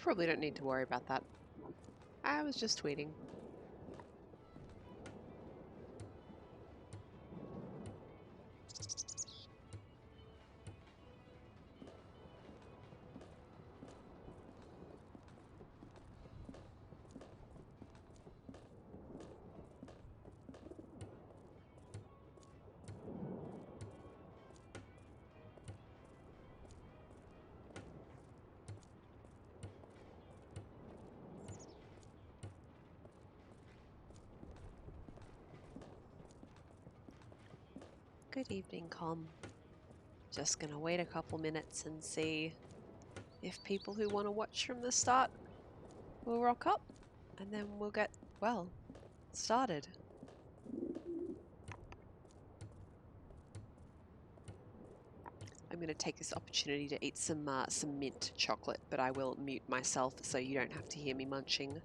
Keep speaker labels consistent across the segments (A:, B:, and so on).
A: probably don't need to worry about that. I was just tweeting. Good evening, Com. Just gonna wait a couple minutes and see if people who want to watch from the start will rock up, and then we'll get, well, started. I'm going to take this opportunity to eat some mint chocolate, but I will mute myself so you don't have to hear me munching.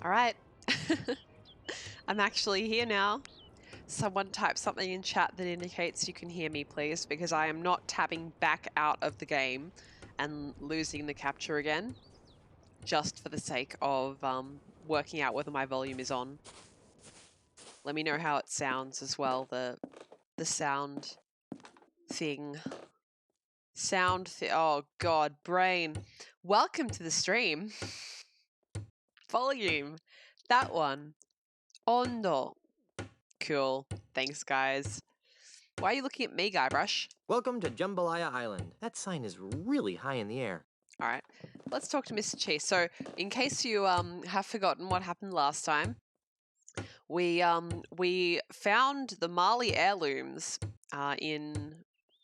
A: All right. I'm actually here now. Someone type something in chat that indicates you can hear me, please, because I am not tabbing back out of the game and losing the capture again, just for the sake of working out whether my volume is on. Let me know how it sounds as well, the sound thing. Oh god, brain. Welcome to the stream. Volume. That one. Ondo. Cool. Thanks, guys. Why are you looking at me, Guybrush?
B: Welcome to Jambalaya Island. That sign is really high in the air.
A: All right. Let's talk to Mr. Cheese. So, in case you have forgotten what happened last time, we found the Marley heirlooms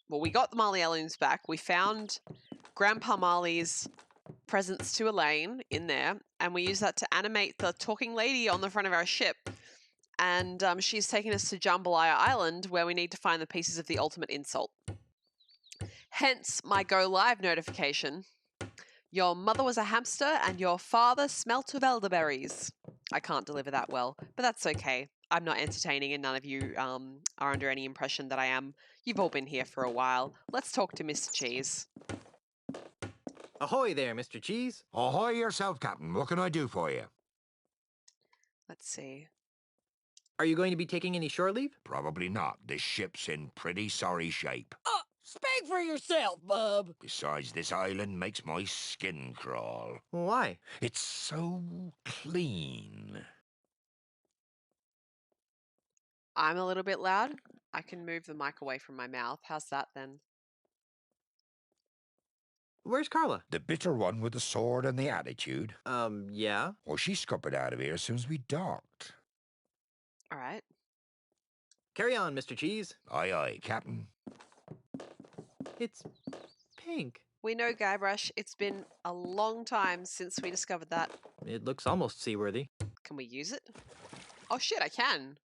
A: we got the Marley heirlooms back. We found Grandpa Marley's presents to Elaine in there, and we used that to animate the talking lady on the front of our ship. And she's taking us to Jambalaya Island, where we need to find the pieces of the ultimate insult. Hence my go live notification. Your mother was a hamster and your father smelt of elderberries. I can't deliver that well, but that's okay. I'm not entertaining and none of you are under any impression that I am. You've all been here for a while. Let's talk to Mr. Cheese.
B: Ahoy there, Mr. Cheese.
C: Ahoy yourself, Captain. What can I do for you?
A: Let's see.
B: Are you going to be taking any shore leave?
C: Probably not. This ship's in pretty sorry shape.
D: Speak for yourself, bub.
C: Besides, this island makes my skin crawl.
B: Why?
C: It's so clean.
A: I'm a little bit loud. I can move the mic away from my mouth. How's that then?
B: Where's Carla?
C: The bitter one with the sword and the attitude.
B: Yeah?
C: Well, she scuppered out of here as soon as we docked.
A: All right.
B: Carry on, Mr. Cheese.
C: Aye, aye, Captain.
B: It's pink.
A: We know, Guybrush. It's been a long time since we discovered that.
B: It looks almost seaworthy.
A: Can we use it? Oh shit, I can.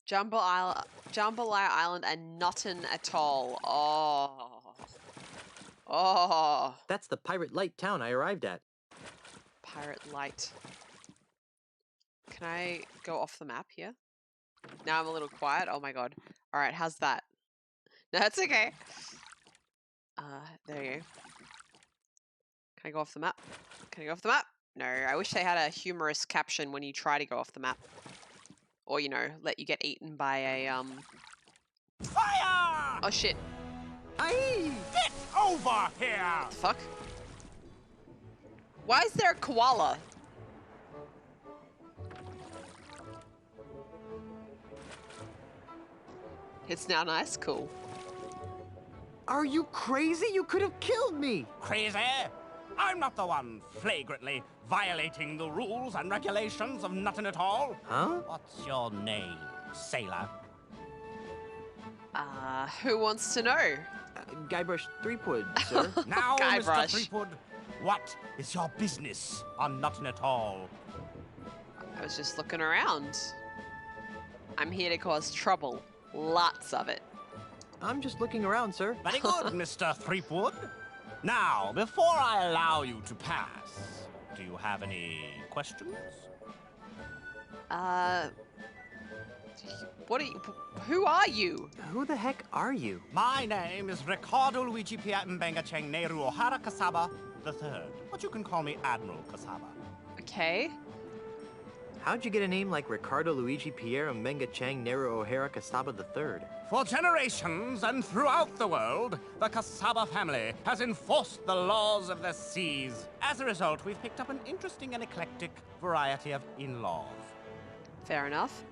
A: Jambalaya Island and Notten Atoll. Oh.
B: That's the pirate light town I arrived at.
A: Pirate light. Can I go off the map here? Now I'm a little quiet. Oh my god. All right, how's that? No, that's okay. There you go. Can I go off the map? Can I go off the map? No, I wish they had a humorous caption when you try to go off the map. Or, you know, let you get eaten by a,
D: Fire!
A: Oh, shit.
B: Aye!
D: Get over here!
A: What the fuck? Why is there a koala? It's now nice? Cool.
B: Are you crazy? You could have killed me!
D: Crazy? I'm not the one flagrantly violating the rules and regulations of nothing at all.
B: Huh?
D: What's your name, sailor?
A: Who wants to know?
B: Guybrush Threepwood, sir.
D: Now,
A: Guybrush.
D: Mr. Threepwood, what is your business on nothing at all?
A: I was just looking around. I'm here to cause trouble. Lots of it.
B: I'm just looking around, sir.
D: Very good, Mr. Threepwood. Now, before I allow you to pass, do you have any questions?
A: What are you? Who are you?
B: Who the heck are you?
D: My name is Ricardo Luigi Pia Mbenga Cheng Nehru O'Hara Kasaba III, but you can call me Admiral Kasaba.
A: Okay.
B: How'd you get a name like Ricardo Luigi Pierre Mbenga Chang Nero O'Hara Casaba III?
D: For generations and throughout the world, the Kasaba family has enforced the laws of the seas. As a result, we've picked up an interesting and eclectic variety of in-laws.
A: Fair enough.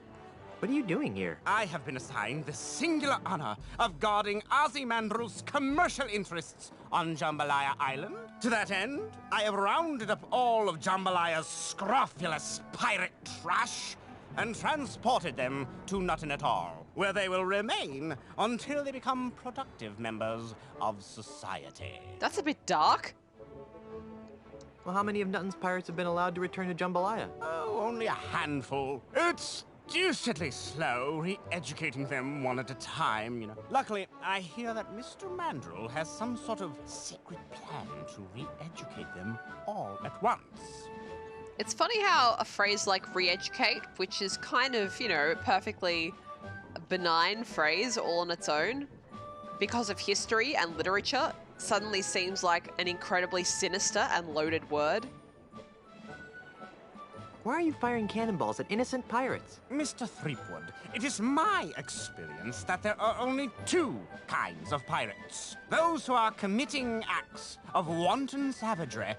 B: What are you doing here?
D: I have been assigned the singular honor of guarding Ozymandias' commercial interests on Jambalaya Island. To that end, I have rounded up all of Jambalaya's scrofulous pirate trash and transported them to Nothing at All, where they will remain until they become productive members of society.
A: That's a bit dark.
B: Well, how many of Nutton's pirates have been allowed to return to Jambalaya?
D: Oh, only a handful. It's deucedly slow, re-educating them one at a time, you know. Luckily, I hear that Mr. Mandrill has some sort of secret plan to re-educate them all at once.
A: It's funny how a phrase like re-educate, which is kind of, you know, perfectly benign phrase all on its own, because of history and literature, suddenly seems like an incredibly sinister and loaded word.
B: Why are you firing cannonballs at innocent pirates?
D: Mr. Threepwood, it is my experience that there are only two kinds of pirates. Those who are committing acts of wanton savagery,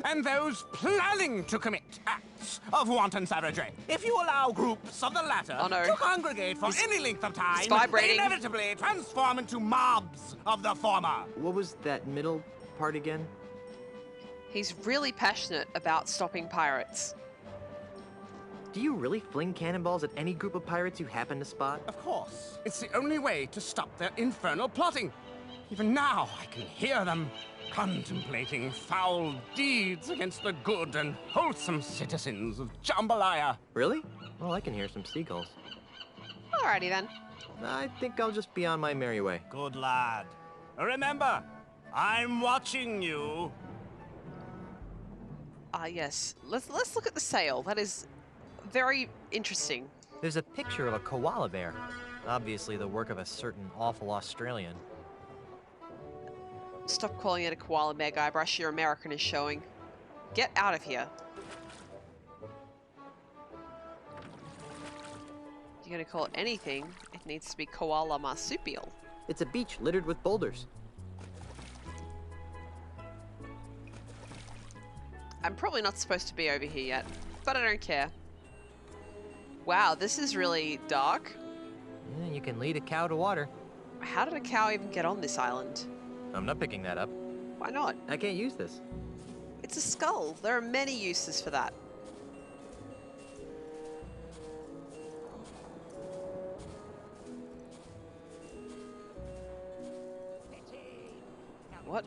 D: and those planning to commit acts of wanton savagery. If you allow groups of the latter to congregate for any length of time, they inevitably transform into mobs of the former.
B: What was that middle part again?
A: He's really passionate about stopping pirates.
B: Do you really fling cannonballs at any group of pirates you happen to spot?
D: Of course. It's the only way to stop their infernal plotting. Even now, I can hear them contemplating foul deeds against the good and wholesome citizens of Jambalaya.
B: Really? Well, I can hear some seagulls.
A: Alrighty then.
B: I think I'll just be on my merry way.
D: Good lad. Remember, I'm watching you.
A: Yes. Let's look at the sail. That is very interesting.
B: There's a picture of a koala bear. Obviously the work of a certain awful Australian.
A: Stop calling it a koala bear, Guybrush. Your American is showing. Get out of here. You're gonna call it anything, it needs to be koala marsupial.
B: It's a beach littered with boulders.
A: I'm probably not supposed to be over here yet, but I don't care. Wow, this is really dark.
B: Yeah, you can lead a cow to water.
A: How did a cow even get on this island?
B: I'm not picking that up.
A: Why not?
B: I can't use this.
A: It's a skull. There are many uses for that. What?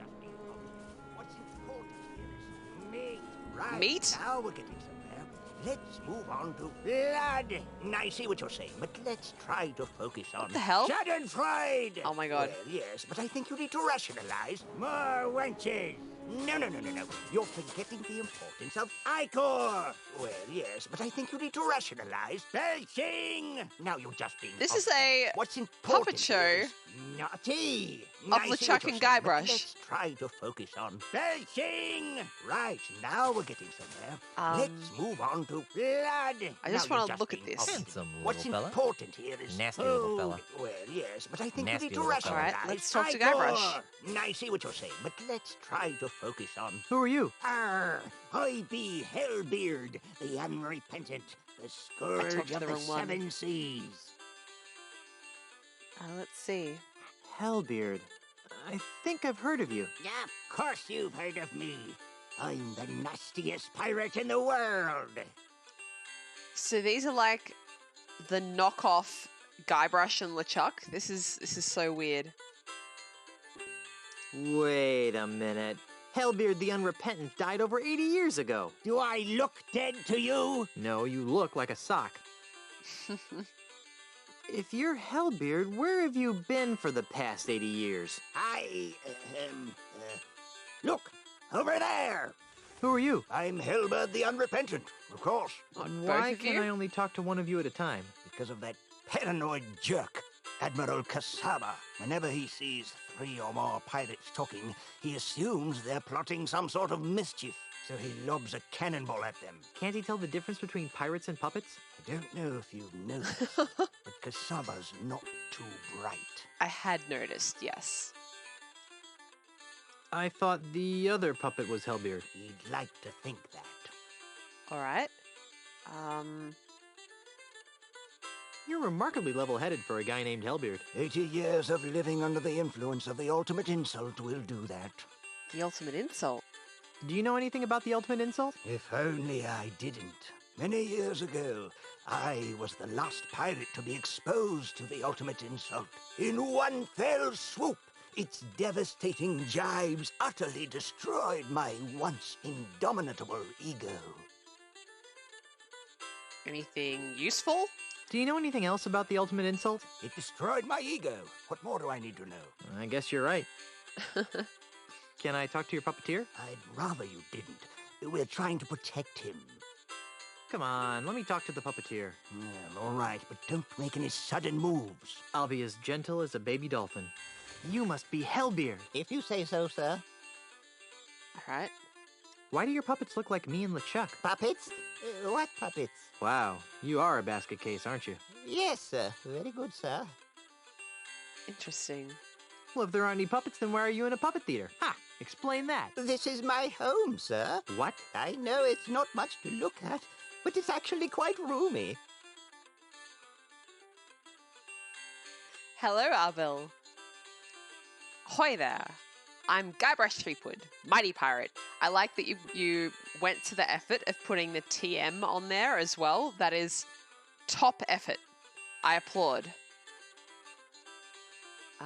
E: What's important here is meat. Right.
A: Meat?
E: Now we're getting somewhere. Let's move on to blood. I see what you're saying, but let's try to focus on
A: What the hell?
E: Schadenfreude.
A: Oh my god.
E: Well, yes, but I think you need to rationalize. More wenches. No. You're forgetting the importance of Icor. Well, yes, but I think you need to rationalize. Belching. Now you're just being.
A: This is a
E: What's important
A: puppet
E: here
A: show
E: is naughty.
A: of
E: I see what
A: LeChuck
E: you're
A: and
E: saying, but
A: Guybrush.
E: Let's try to focus on belching. Right, now we're getting somewhere. Let's move on to blood.
A: I just
E: Now
A: want
E: you're
A: to look at
E: being
A: this.
E: obvious.
B: Handsome little
E: What's
B: fella.
E: important here is
B: Nasty little fella.
E: food. Well, yes, but I think
B: Nasty
E: you need to
B: little fella.
E: rationalize.
A: Alright, let's talk to
E: Icor.
A: Guybrush.
E: I see what you're saying, but let's try to focus on.
B: Who are you?
E: I be Hellbeard, the unrepentant, the scourge
A: talked to
E: of
A: the
E: the
A: wrong one.
E: seven seas.
A: Let's see.
B: Hellbeard. I think I've heard of you.
E: Yeah, of course you've heard of me. I'm the nastiest pirate in the world.
A: So these are like the knockoff Guybrush and LeChuck. This is so weird.
B: Wait a minute. Hellbeard the Unrepentant died over 80 years ago.
E: Do I look dead to you?
B: No, you look like a sock. If you're Hellbeard, where have you been for the past 80 years?
E: Look, over there.
B: Who are you?
E: I'm Hellbeard the Unrepentant, of course.
B: Why can I only talk to one of you at a time?
E: Because of that paranoid jerk, Admiral Kasaba. Whenever he sees 3 or more pirates talking, he assumes they're plotting some sort of mischief. So he lobs a cannonball at them.
B: Can't he tell the difference between pirates and puppets?
E: I don't know if you've noticed, but Kasaba's not too bright.
A: I had noticed, yes.
B: I thought the other puppet was Hellbeard.
E: He'd like to think that.
A: Alright.
B: You're remarkably level-headed for a guy named Hellbeard.
E: 80 years of living under the influence of the ultimate insult will do that.
A: The ultimate insult.
B: Do you know anything about the ultimate insult?
E: If only I didn't. Many years ago, I was the last pirate to be exposed to the ultimate insult. In one fell swoop, its devastating jibes utterly destroyed my once indomitable ego.
A: Anything useful?
B: Do you know anything else about the ultimate insult?
E: It destroyed my ego. What more do I need to know?
B: I guess you're right. Can I talk to your puppeteer?
E: I'd rather you didn't. We're trying to protect him.
B: Come on, let me talk to the puppeteer.
E: Well, all right, but don't make any sudden moves.
B: I'll be as gentle as a baby dolphin. You must be Hellbeard.
E: If you say so, sir.
A: All right.
B: Why do your puppets look like me and LeChuck?
E: Puppets? What puppets?
B: Wow, you are a basket case, aren't you?
E: Yes, sir. Very good, sir.
A: Interesting.
B: Well, if there aren't any puppets, then why are you in a puppet theater? Ha! Explain that.
E: This is my home, sir.
B: What?
E: I know it's not much to look at, but it's actually quite roomy.
A: Hello, Abel. Hoy there. I'm Guybrush Threepwood, Mighty Pirate. I like that you went to the effort of putting the TM on there as well. That is top effort. I applaud.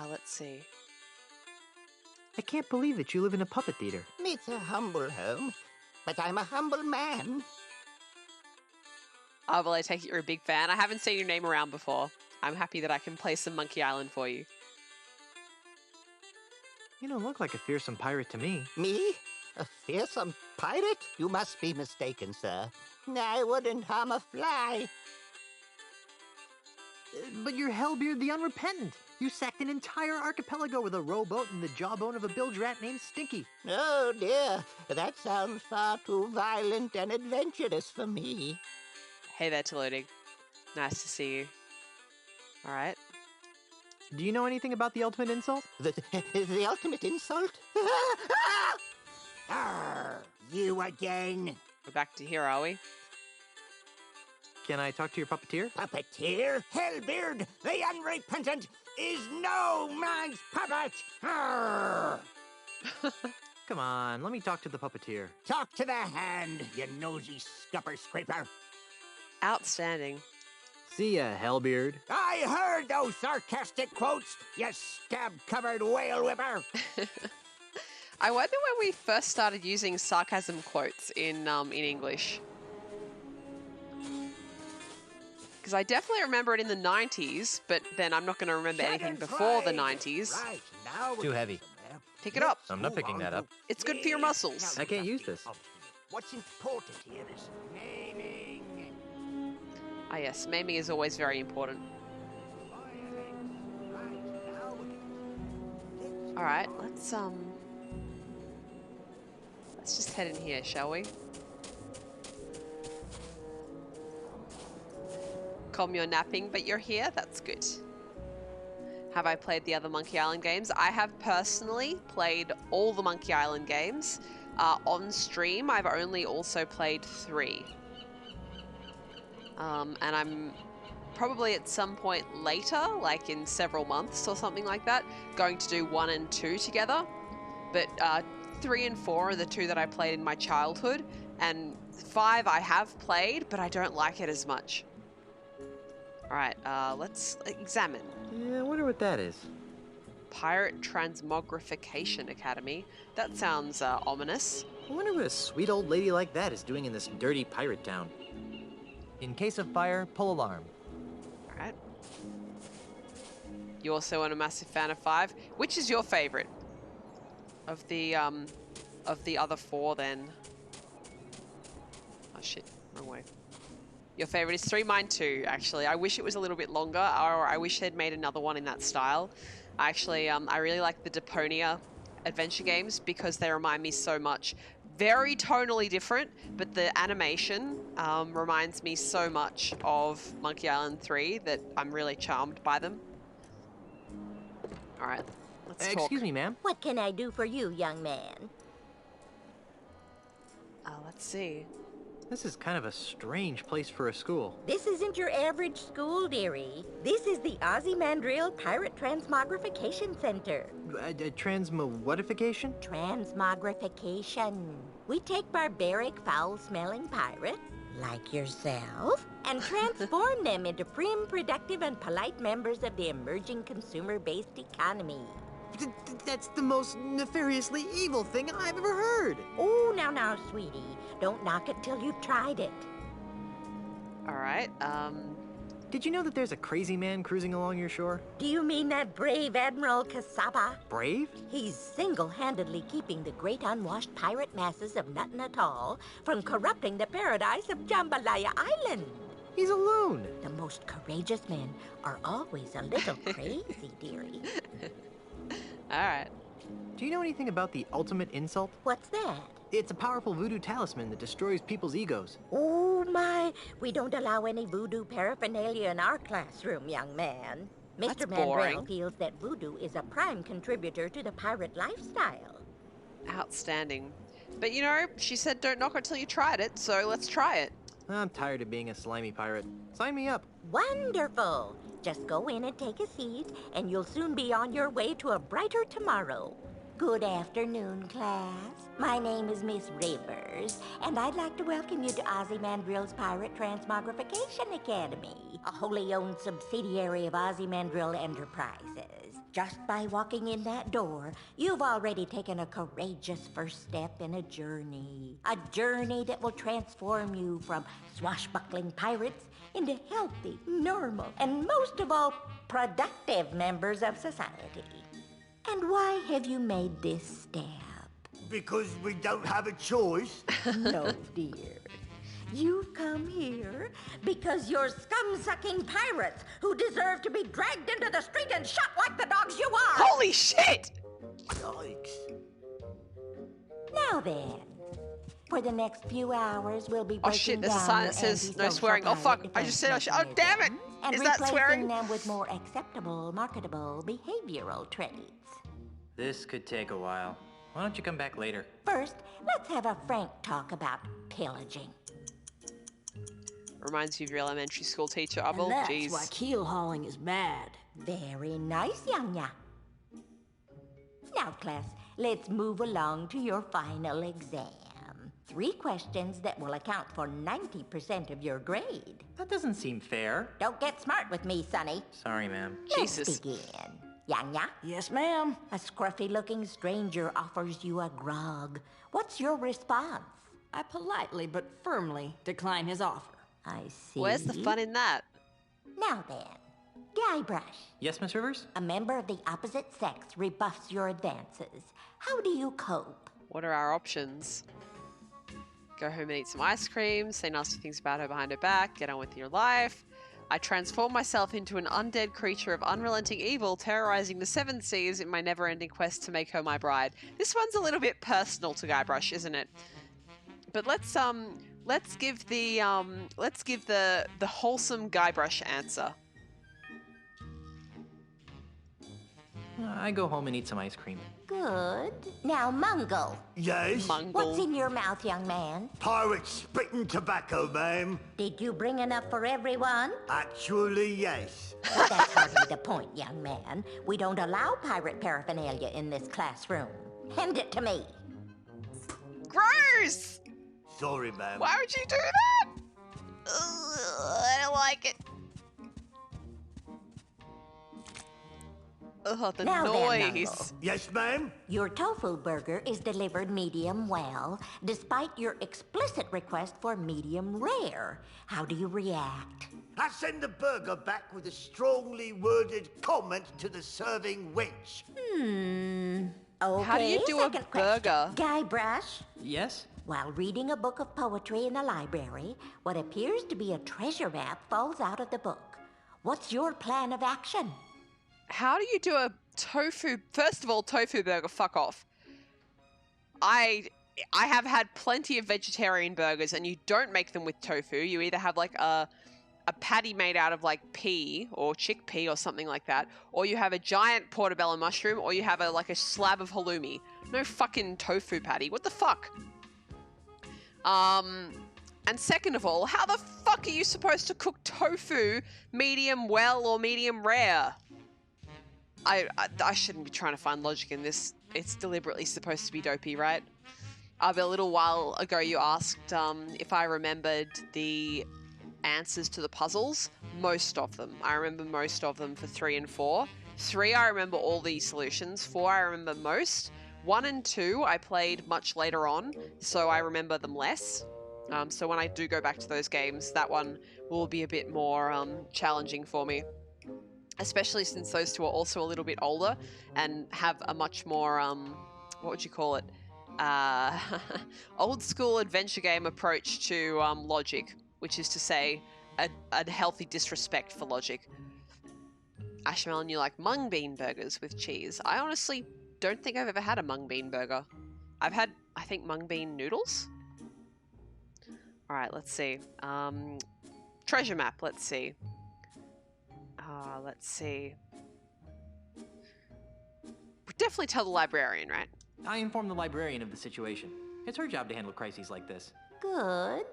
A: Let's see.
B: I can't believe that you live in a puppet theater.
E: It's a humble home, but I'm a humble man.
A: Well, I take it you're a big fan. I haven't seen your name around before. I'm happy that I can play some Monkey Island for you.
B: You don't look like a fearsome pirate to me.
E: Me? A fearsome pirate? You must be mistaken, sir. I wouldn't harm a fly.
B: But you're Hellbeard the Unrepentant. You sacked an entire archipelago with a rowboat and the jawbone of a bilge rat named Stinky.
E: Oh, dear. That sounds far too violent and adventurous for me.
A: Hey there, Tolodig. Nice to see you. All right.
B: Do you know anything about the ultimate insult?
E: The ultimate insult? Arr, you again.
A: We're back to here, are we?
B: Can I talk to your puppeteer?
E: Puppeteer? Hellbeard, the Unrepentant, is no man's puppet! Arr!
B: Come on, let me talk to the puppeteer.
E: Talk to the hand, you nosy scupper scraper.
A: Outstanding.
B: See ya, Hellbeard.
E: I heard those sarcastic quotes, you scab-covered whale whipper.
A: I wonder when we first started using sarcasm quotes in English. Because I definitely remember it in the 90s, but then I'm not going to remember anything before the 90s.
E: Right, now
B: Too heavy.
A: Pick it up.
B: I'm not picking that up.
A: It's good for your muscles.
B: I can't use this.
E: What's important here is naming.
A: Ah yes, maiming is always very important. Alright, let's just head in here, shall we? Calm, you're napping, but you're here? That's good. Have I played the other Monkey Island games? I have personally played all the Monkey Island games. On stream, I've only also played 3. And I'm probably at some point later, like in several months or something like that, going to do 1 and 2 together. But 3 and 4 are the 2 that I played in my childhood, and 5 I have played, but I don't like it as much. Alright, let's examine.
B: Yeah, I wonder what that is.
A: Pirate Transmogrification Academy. That sounds ominous.
B: I wonder what a sweet old lady like that is doing in this dirty pirate town. In case of fire, pull alarm.
A: Alright. You also are a massive fan of 5. Which is your favorite? Of the other 4 then? Oh shit, wrong way. Your favorite is 3, mine 2, actually. I wish it was a little bit longer, or I wish they'd made another one in that style. Actually, I really like the Deponia adventure games because they remind me so much. Very tonally different, but the animation reminds me so much of Monkey Island 3 that I'm really charmed by them. Alright, let's talk.
B: Excuse me, ma'am.
F: What can I do for you, young man?
A: Let's see.
B: This is kind of a strange place for a school.
F: This isn't your average school, dearie. This is the Ozymandias Pirate Transmogrification Center.
B: Transmowatification?
F: Transmogrification. We take barbaric, foul-smelling pirates, like yourself, and transform them into prim, productive, and polite members of the emerging consumer-based economy.
B: That's the most nefariously evil thing I've ever heard.
F: Oh, now, sweetie. Don't knock it till you've tried it.
A: Alright,
B: Did you know that there's a crazy man cruising along your shore?
F: Do you mean that brave Admiral Kasaba?
B: Brave?
F: He's single-handedly keeping the great unwashed pirate masses of Nuttin Atoll from corrupting the paradise of Jambalaya Island.
B: He's a loon.
F: The most courageous men are always a little crazy, dearie.
A: Alright.
B: Do you know anything about the ultimate insult?
F: What's that?
B: It's a powerful voodoo talisman that destroys people's egos.
F: Oh, my. We don't allow any voodoo paraphernalia in our classroom, young man.
A: That's
F: Mr.
A: boring.
F: Mandrell feels that voodoo is a prime contributor to the pirate lifestyle.
A: Outstanding. But you know, she said don't knock it till you tried it, so let's try it.
B: I'm tired of being a slimy pirate. Sign me up.
F: Wonderful. Just go in and take a seat, and you'll soon be on your way to a brighter tomorrow. Good afternoon, class. My name is Miss Rivers, and I'd like to welcome you to Ozymandias Pirate Transmogrification Academy, a wholly owned subsidiary of Ozymandias Enterprises. Just by walking in that door, you've already taken a courageous first step in a journey that will transform you from swashbuckling pirates into healthy, normal, and most of all, productive members of society. And why have you made this step?
E: Because we don't have a choice.
F: No, dear. You've come here because you're scum-sucking pirates who deserve to be dragged into the street and shot like the dogs you are.
A: Holy shit!
E: Yikes.
F: Now then, for the next few hours, we'll be
A: Oh
F: breaking
A: shit, there's a
F: down
A: sign
F: your
A: that says no
F: antisocial
A: swearing. Oh fuck,
F: pirate
A: I just said oh shit. Oh
F: defense
A: damn it!
F: mechanisms and
A: Is that
F: replacing
A: swearing?
F: them with more acceptable, marketable, behavioral traits.
B: This could take a while. Why don't you come back later?
F: First, let's have a frank talk about pillaging.
A: Reminds me of your elementary school teacher, Abel.
G: And that's
A: Jeez.
G: why keel hauling is bad.
F: Very nice, Yanya. Now, class, let's move along to your final exam. 3 questions that will account for 90% of your grade.
B: That doesn't seem fair.
F: Don't get smart with me, Sonny.
B: Sorry, ma'am.
A: Jesus.
F: Let's begin. Yanya,
G: Yes, ma'am.
F: a scruffy-looking stranger offers you a grog. What's your response?
G: I politely but firmly decline his offer.
F: I see.
A: Where's the fun in that?
F: Now then, Guybrush.
B: Yes, Miss Rivers?
F: A member of the opposite sex rebuffs your advances. How do you cope?
A: What are our options? Go home and eat some ice cream, say nasty things about her behind her back, get on with your life. I transform myself into an undead creature of unrelenting evil, terrorizing the 7 seas in my never-ending quest to make her my bride. This one's a little bit personal to Guybrush, isn't it? But let's give the wholesome Guybrush answer.
B: I go home and eat some ice cream.
F: Good. Now, Mungle.
E: Yes?
F: What's
A: Mungle.
F: in your mouth, young man?
E: Pirate spitting tobacco, ma'am.
F: Did you bring enough for everyone?
E: Actually, yes.
F: Well, that's hardly the point, young man. We don't allow pirate paraphernalia in this classroom. Hand it to me.
A: Gross!
E: Sorry, ma'am.
A: Why would you do that? Ugh, I don't like it. Ugh, the
F: Now then,
A: noise.
E: Yes, ma'am?
F: Your tofu burger is delivered medium well, despite your explicit request for medium rare. How do you react?
E: I send the burger back with a strongly worded comment to the serving wench.
F: Okay,
A: How do you do a
F: second question.
A: burger?
F: Guybrush,
B: Yes?
F: while reading a book of poetry in a library, what appears to be a treasure map falls out of the book. What's your plan of action?
A: How do you do a tofu? First of all, tofu burger, fuck off. I have had plenty of vegetarian burgers, and you don't make them with tofu. You either have like a patty made out of like pea or chickpea or something like that, or you have a giant portobello mushroom, or you have like a slab of halloumi. No fucking tofu patty. What the fuck? And second of all, how the fuck are you supposed to cook tofu medium well or medium rare? I shouldn't be trying to find logic in this. It's deliberately supposed to be dopey, right? A little while ago you asked if I remembered the answers to the puzzles. Most of them. I remember most of them for 3 and 4. 3, I remember all the solutions. 4, I remember most. 1 and 2, I played much later on, so I remember them less. So when I do go back to those games, that one will be a bit more challenging for me. Especially since those two are also a little bit older and have a much more, what would you call it? Old school adventure game approach to logic, which is to say a healthy disrespect for logic. Ashmelon, you like mung bean burgers with cheese. I honestly don't think I've ever had a mung bean burger. I've had, I think, mung bean noodles. All right, let's see. Treasure map, let's see. Let's see. Definitely tell the librarian, right?
H: I informed the librarian of the situation. It's her job to handle crises like this.
F: Good.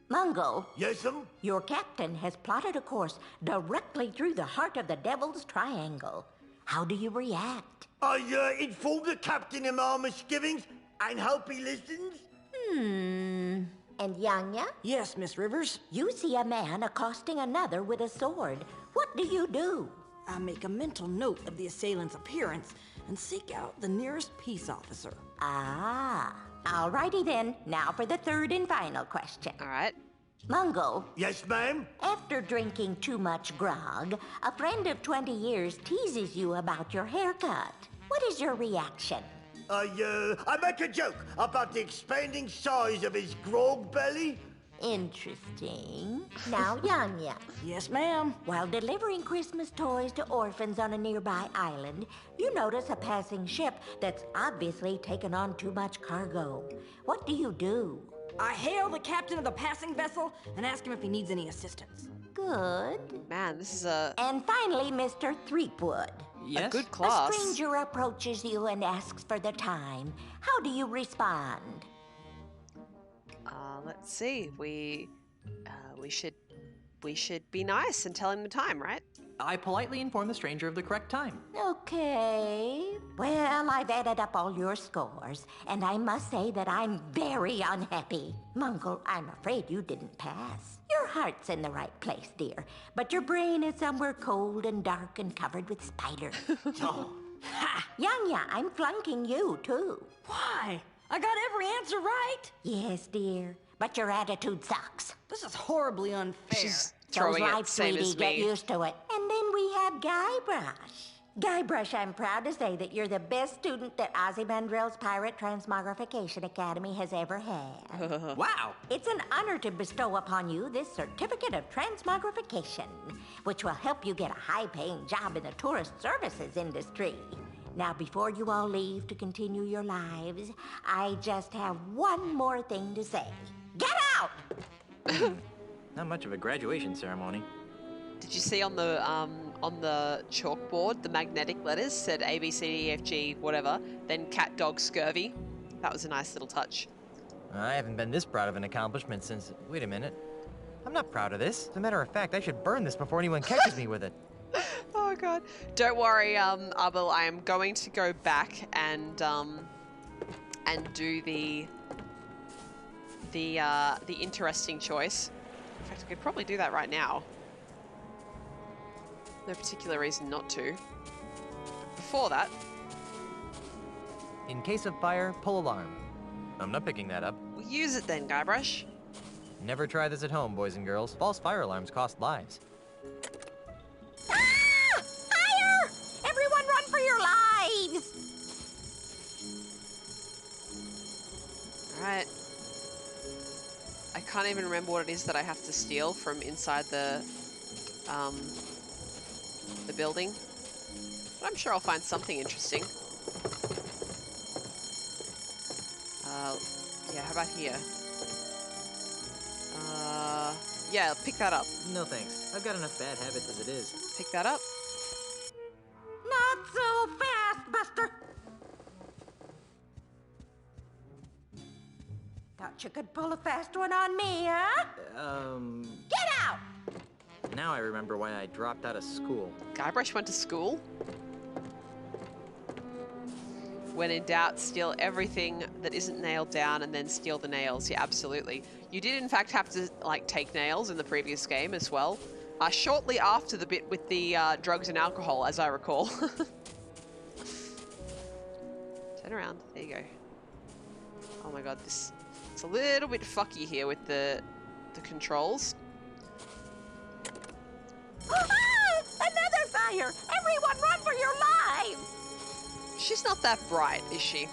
F: Mungo,
E: Yes'm?
F: your captain has plotted a course directly through the heart of the Devil's Triangle. How do you react?
E: I informed the captain of my misgivings and hope he listens.
F: And Yanya,
G: Yes, Miss Rivers.
F: you see a man accosting another with a sword. What do you do?
G: I make a mental note of the assailant's appearance and seek out the nearest peace officer.
F: Ah, alrighty then. Now for the third and final question.
A: All right.
F: Mungo,
E: Yes, ma'am?
F: after drinking too much grog, a friend of 20 years teases you about your haircut. What is your reaction?
E: I make a joke about the expanding size of his grog belly.
F: Interesting. Now, Yanya,
G: Yes, ma'am.
F: while delivering Christmas toys to orphans on a nearby island, you notice a passing ship that's obviously taken on too much cargo. What do you do?
G: I hail the captain of the passing vessel and ask him if he needs any assistance.
F: Good.
A: Man, this is a
F: And finally, Mr. Threepwood.
H: Yes?
A: good
F: A
A: class.
F: stranger approaches you and asks for the time. How do you respond?
A: Let's see. We should be nice and tell him the time, right?
H: I politely informed the stranger of the correct time.
F: Okay. Well, I've added up all your scores, and I must say that I'm very unhappy. Mungo, I'm afraid you didn't pass. Your heart's in the right place, dear, but your brain is somewhere cold and dark and covered with spiders.
G: Oh. Ha!
F: Yanya, I'm flunking you, too.
G: Why? I got every answer right.
F: Yes, dear, but your attitude sucks.
G: This is horribly unfair.
A: She's
F: So's
A: throwing it
F: life,
A: same
F: sweetie.
A: as
F: Get
A: me.
F: used to it. And then we have Guybrush. Guybrush, I'm proud to say that you're the best student that Ozymandias Pirate Transmogrification Academy has ever had.
H: Wow!
F: It's an honor to bestow upon you this certificate of transmogrification, which will help you get a high-paying job in the tourist services industry. Now, before you all leave to continue your lives, I just have one more thing to say. Get out!
H: Not much of a graduation ceremony.
A: Did you see on the chalkboard the magnetic letters said A B C D E F G whatever, then cat dog scurvy? That was a nice little touch.
H: I haven't been this proud of an accomplishment since... Wait a minute. I'm not proud of this. As a matter of fact, I should burn this before anyone catches me with it.
A: Oh god. Don't worry, Abel, I am going to go back and do the interesting choice. In fact, I could probably do that right now. No particular reason not to. Before that,
H: In case of fire, pull alarm. I'm not picking that up.
A: we'll use it then, Guybrush.
H: Never try this at home, boys and girls. False fire alarms cost lives.
F: Ah! Fire! Everyone run for your lives!
A: Alright. I can't even remember what it is that I have to steal from inside the building. But I'm sure I'll find something interesting. Yeah, how about here? Yeah, pick that up.
H: No thanks. I've got enough bad habits as it is.
A: Pick that up.
F: Not so fast, Buster! Thought you could pull a fast one on me, huh? Get out!
H: Now I remember why I dropped out of school.
A: Guybrush went to school. When in doubt, steal everything that isn't nailed down and then steal the nails. Yeah, absolutely. You did in fact have to like take nails in the previous game as well. Shortly after the bit with the drugs and alcohol, as I recall. Turn around. There you go. Oh my god, this It's a little bit fucky here with the controls.
F: Another fire! Everyone run for your lives!
A: She's not that bright, is she?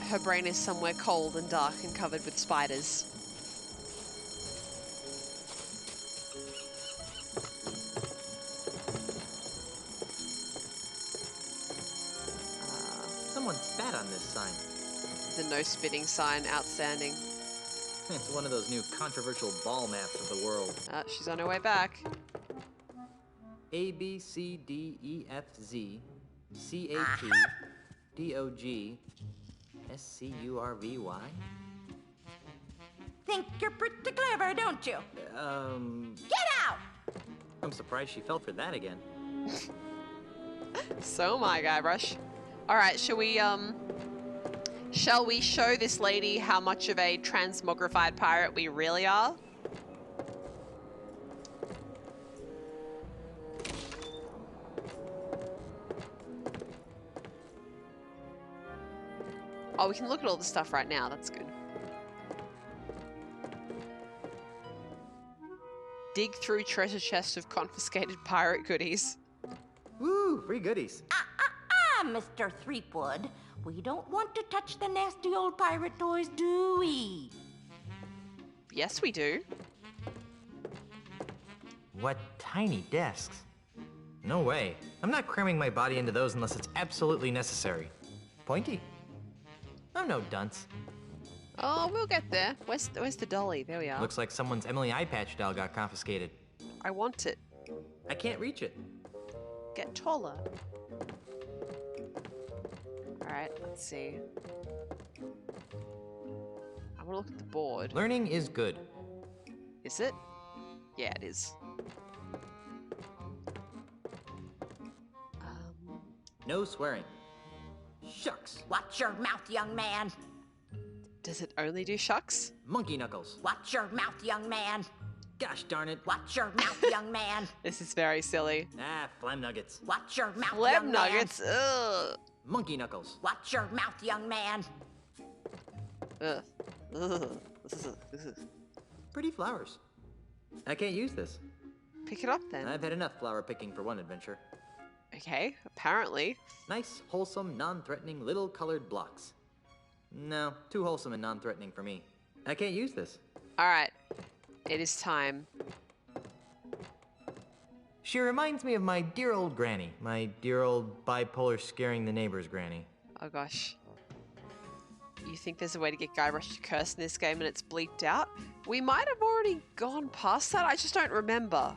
A: Her brain is somewhere cold and dark and covered with spiders.
H: Someone spat on this sign.
A: The no spitting sign, outstanding.
H: It's one of those new controversial ball maps of the world.
A: She's on her way back.
H: A, B, C, D, E, F, Z, C, A, T, D, O, G, S, C, U, R, V, Y?
F: Think you're pretty clever, don't you? Get out!
H: I'm surprised she fell for that again.
A: So am I, Guybrush. Alright, shall we show this lady how much of a transmogrified pirate we really are? Oh, we can look at all the stuff right now. That's good. Dig through treasure chest of confiscated pirate goodies.
H: Woo, free goodies.
F: Mr. Threepwood. We don't want to touch the nasty old pirate toys, do we?
A: Yes, we do.
H: What tiny desks. No way. I'm not cramming my body into those unless it's absolutely necessary. Pointy. I'm no dunce.
A: Oh, we'll get there. Where's the dolly? There we are.
H: Looks like someone's Emily Eye Patch doll got confiscated.
A: I want it.
H: I can't reach it.
A: Get taller. Alright, let's see. I want to look at the board.
H: Learning is good.
A: Is it? Yeah, it is.
H: No swearing. Shucks.
F: Watch your mouth, young man.
A: Does it only do shucks?
H: Monkey knuckles.
F: Watch your mouth, young man.
H: Gosh darn it.
F: Watch your mouth, young man.
A: This is very silly.
H: Ah, phlegm nuggets.
F: Watch your mouth,
A: Phlegm
F: young
A: nuggets.
F: man.
A: Ugh.
H: Monkey knuckles.
F: Watch your mouth, young man.
A: Ugh. Ugh.
H: Pretty flowers. I can't use this.
A: Pick it up then.
H: I've had enough flower picking for one adventure.
A: Okay, apparently.
H: Nice, wholesome, non-threatening little colored blocks. No, too wholesome and non-threatening for me. I can't use this.
A: Alright, it is time.
H: She reminds me of my dear old granny. My dear old bipolar scaring the neighbors granny.
A: Oh gosh. You think there's a way to get Guybrush to curse in this game and it's bleeped out? We might have already gone past that, I just don't remember.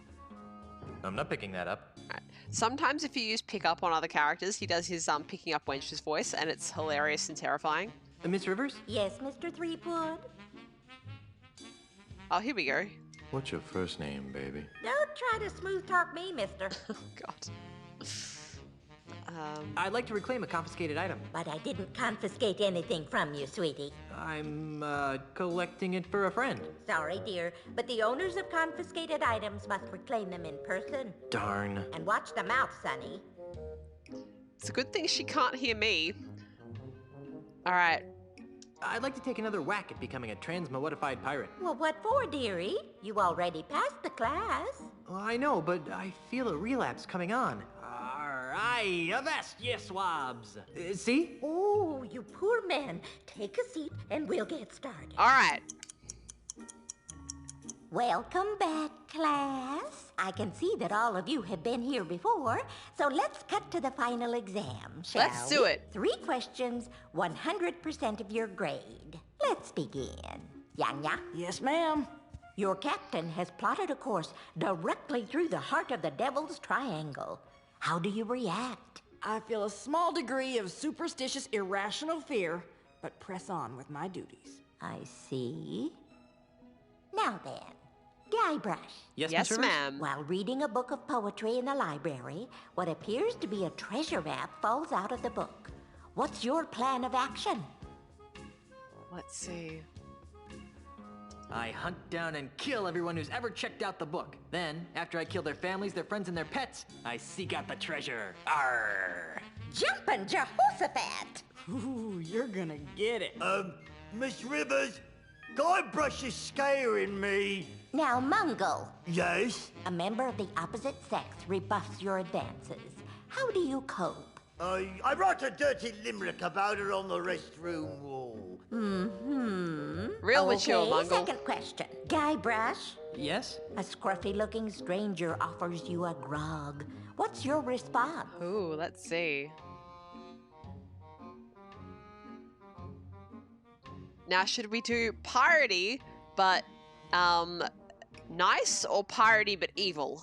H: I'm not picking that up.
A: Right. Sometimes if you use pick up on other characters, he does his picking up Wench's voice and it's hilarious and terrifying.
H: Miss Rivers?
F: Yes, Mr. Threepwood?
A: Oh, here we go.
C: What's your first name, baby?
F: Don't try to smooth talk me, mister.
A: Oh god.
H: I'd like to reclaim a confiscated item.
F: But I didn't confiscate anything from you, sweetie.
H: I'm, collecting it for a friend.
F: Sorry, dear, but the owners of confiscated items must reclaim them in person.
H: Darn.
F: And watch the mouth, Sonny.
A: It's a good thing she can't hear me. Alright.
H: I'd like to take another whack at becoming a transmodified pirate.
F: Well, what for, dearie? You already passed the class.
H: Well, I know, but I feel a relapse coming on.
D: Aye, avast ye swabs.
H: See?
F: Oh, you poor man. Take a seat and we'll get started.
A: Alright.
F: Welcome back, class. I can see that all of you have been here before, so let's cut to the final exam, shall
A: Let's do it.
F: 3 questions, 100% of your grade. Let's begin. Yanya?
G: Yes, ma'am.
F: Your captain has plotted a course directly through the heart of the Devil's Triangle. How do you react?
G: I feel a small degree of superstitious, irrational fear, but press on with my duties.
F: I see. Now then, Guybrush.
H: Yes,
A: Yes,
H: Miss Rivers?
A: ma'am.
F: While reading a book of poetry in the library, what appears to be a treasure map falls out of the book. What's your plan of action?
A: Let's see.
H: I hunt down and kill everyone who's ever checked out the book. Then, after I kill their families, their friends, and their pets, I seek out the treasure. Arr!
F: Jumpin' Jehoshaphat!
G: Ooh, you're gonna get it.
E: Miss Rivers, Guybrush is scaring me.
F: Now, Mungo,
E: Yes?
F: a member of the opposite sex rebuffs your advances. How do you cope?
E: I wrote a dirty limerick about her on the restroom wall.
A: Real mature,
F: Okay,
A: Mungo.
F: second question. Guybrush,
H: Yes?
F: a scruffy-looking stranger offers you a grog. What's your response?
A: Ooh, let's see. Now, should we do piratey, but nice, or piratey but evil?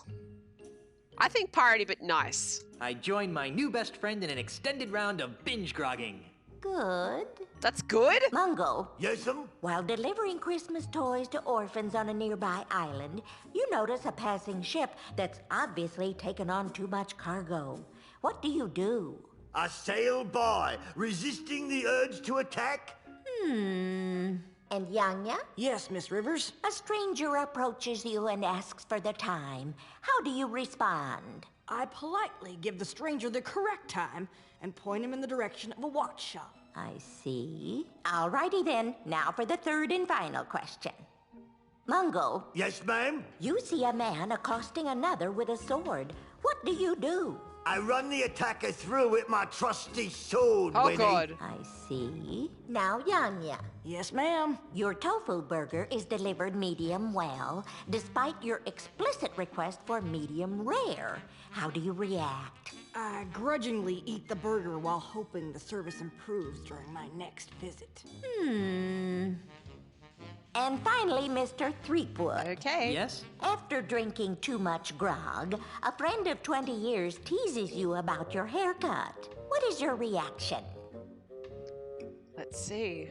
A: I think piratey but nice.
H: I joined my new best friend in an extended round of binge grogging.
F: Good.
A: That's good.
F: Mungo,
E: Yes'm?
F: while delivering Christmas toys to orphans on a nearby island, you notice a passing ship that's obviously taken on too much cargo. What do you do?
E: I sail by, resisting the urge to attack.
F: And Yanya?
G: Yes, Miss Rivers.
F: A stranger approaches you and asks for the time. How do you respond?
G: I politely give the stranger the correct time and point him in the direction of a watch shop.
F: I see. Alrighty then. Now for the third and final question. Mungo,
E: Yes, ma'am?
F: you see a man accosting another with a sword. What do you do?
E: I run the attacker through with my trusty sword,
A: Oh,
E: Winnie.
A: God.
F: I see. Now, Yanya,
G: Yes, ma'am.
F: your tofu burger is delivered medium well, despite your explicit request for medium rare. How do you react?
G: I grudgingly eat the burger while hoping the service improves during my next visit.
F: And finally, Mr. Threepwood.
A: Okay.
H: Yes?
F: After drinking too much grog, a friend of 20 years teases you about your haircut. What is your reaction?
A: Let's see.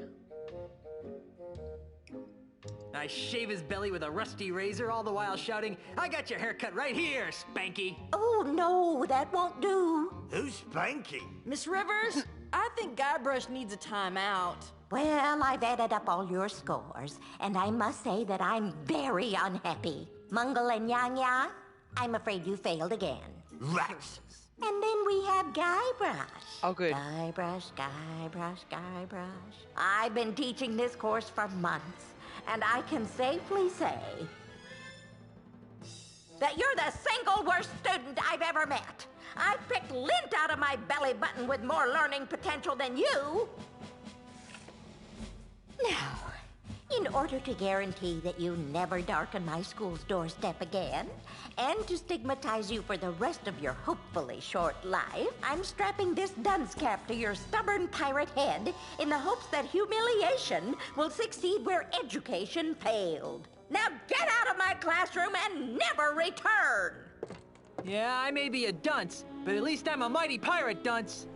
H: I shave his belly with a rusty razor, all the while shouting, I got your haircut right here, Spanky.
F: Oh, no, that won't do.
E: Who's Spanky?
G: Miss Rivers, I think Guybrush needs a timeout.
F: Well, I've added up all your scores, and I must say that I'm very unhappy. Mungle and Yanya, I'm afraid you failed again.
E: Rats.
F: And then we have Guybrush.
A: Oh, good.
F: Guybrush, Guybrush, Guybrush. I've been teaching this course for months, and I can safely say that you're the single worst student I've ever met. I've picked lint out of my belly button with more learning potential than you. Now, in order to guarantee that you never darken my school's doorstep again, and to stigmatize you for the rest of your hopefully short life, I'm strapping this dunce cap to your stubborn pirate head in the hopes that humiliation will succeed where education failed. Now get out of my classroom and never return!
H: Yeah, I may be a dunce, but at least I'm a mighty pirate dunce.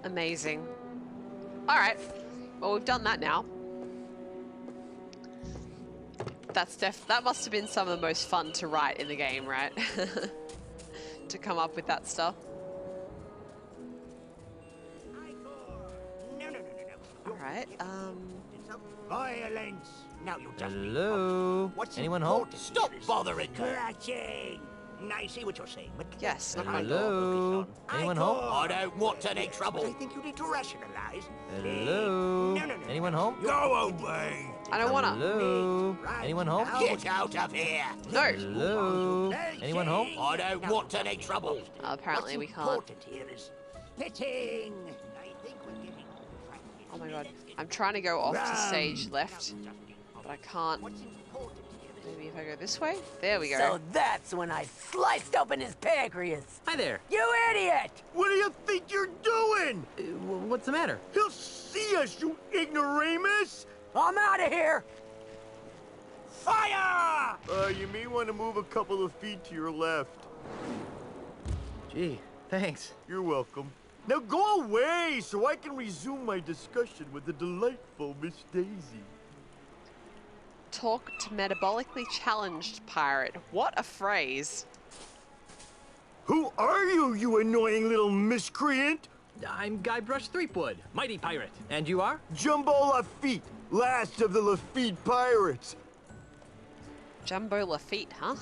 A: Amazing. All right. Well, we've done that now. That must have been some of the most fun to write in the game, right? To come up with that stuff. All right.
E: Violence. Now you just
H: Hello?
E: What's
H: Anyone home?
E: important Stop bothering me. Crusty. I see what you're saying, but
A: Yes, knock on
H: Hello? Anyone home?
E: I don't want any trouble. I think you need to rationalize.
H: Hello?
E: No.
H: Anyone home?
E: Go away.
A: I don't wanna.
H: Hello? Anyone home?
E: Get out of here.
A: No.
H: Hello? Anyone home?
E: I don't want any trouble.
A: Apparently we can't.
E: What's important here is fitting. I think we're getting off track here.
A: Oh my god. I'm trying to go off to stage left, but I can't.
E: What's important here is
A: Maybe if I go this way? There we go.
I: So that's when I sliced open his pancreas.
H: Hi there.
I: You idiot!
E: What do you think you're doing?
H: What's the matter?
E: He'll see us, you ignoramus!
I: I'm out of here!
E: Fire! You may want to move a couple of feet to your left.
H: Gee, thanks.
E: You're welcome. Now go away so I can resume my discussion with the delightful Miss Daisy.
A: Talk to metabolically challenged pirate. What a phrase.
E: Who are you, you annoying little miscreant?
H: I'm Guybrush Threepwood, mighty pirate. And you are?
E: Jumbo Lafitte, last of the Lafitte pirates.
A: Jumbo Lafitte, huh?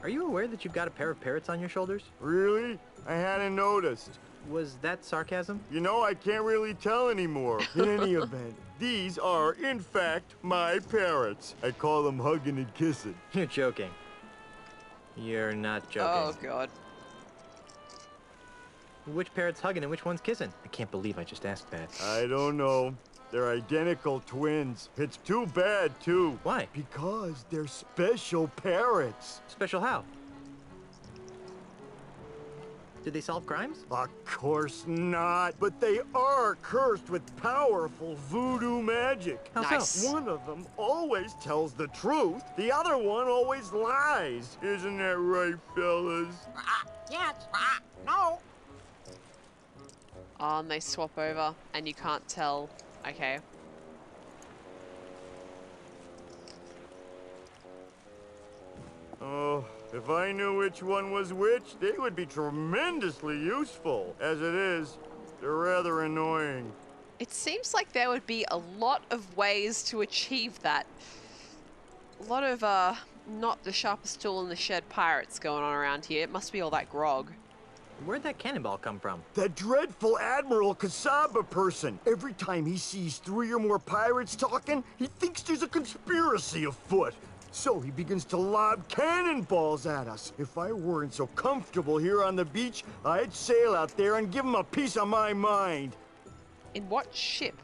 H: Are you aware that you've got a pair of parrots on your shoulders?
E: Really? I hadn't noticed.
H: Was that sarcasm?
J: You know, I can't really tell anymore. In any event, these are, in fact, my parrots. I call them hugging and kissing.
H: You're joking. You're not joking.
A: Oh, God.
H: Which parrot's hugging and which one's kissing? I can't believe I just asked that.
J: I don't know. They're identical twins. It's too bad, too.
H: Why?
J: Because they're special parrots.
H: Special how? Did they solve crimes?
J: Of course not. But they are cursed with powerful voodoo magic.
H: How
A: Nice.
H: so?
J: One of them always tells the truth. The other one always lies. Isn't that right, fellas?
I: Yes. No.
A: Oh, and they swap over, and you can't tell. Okay.
J: Oh, if I knew which one was which, they would be tremendously useful. As it is, they're rather annoying.
A: It seems like there would be a lot of ways to achieve that. A lot of, not the sharpest tool in the shed pirates going on around here. It must be all that grog.
H: Where'd that cannonball come from?
J: That dreadful Admiral Kasaba person. Every time he sees 3 or more pirates talking, he thinks there's a conspiracy afoot. So he begins to lob cannonballs at us. If I weren't so comfortable here on the beach, I'd sail out there and give him a piece of my mind.
A: In what ship?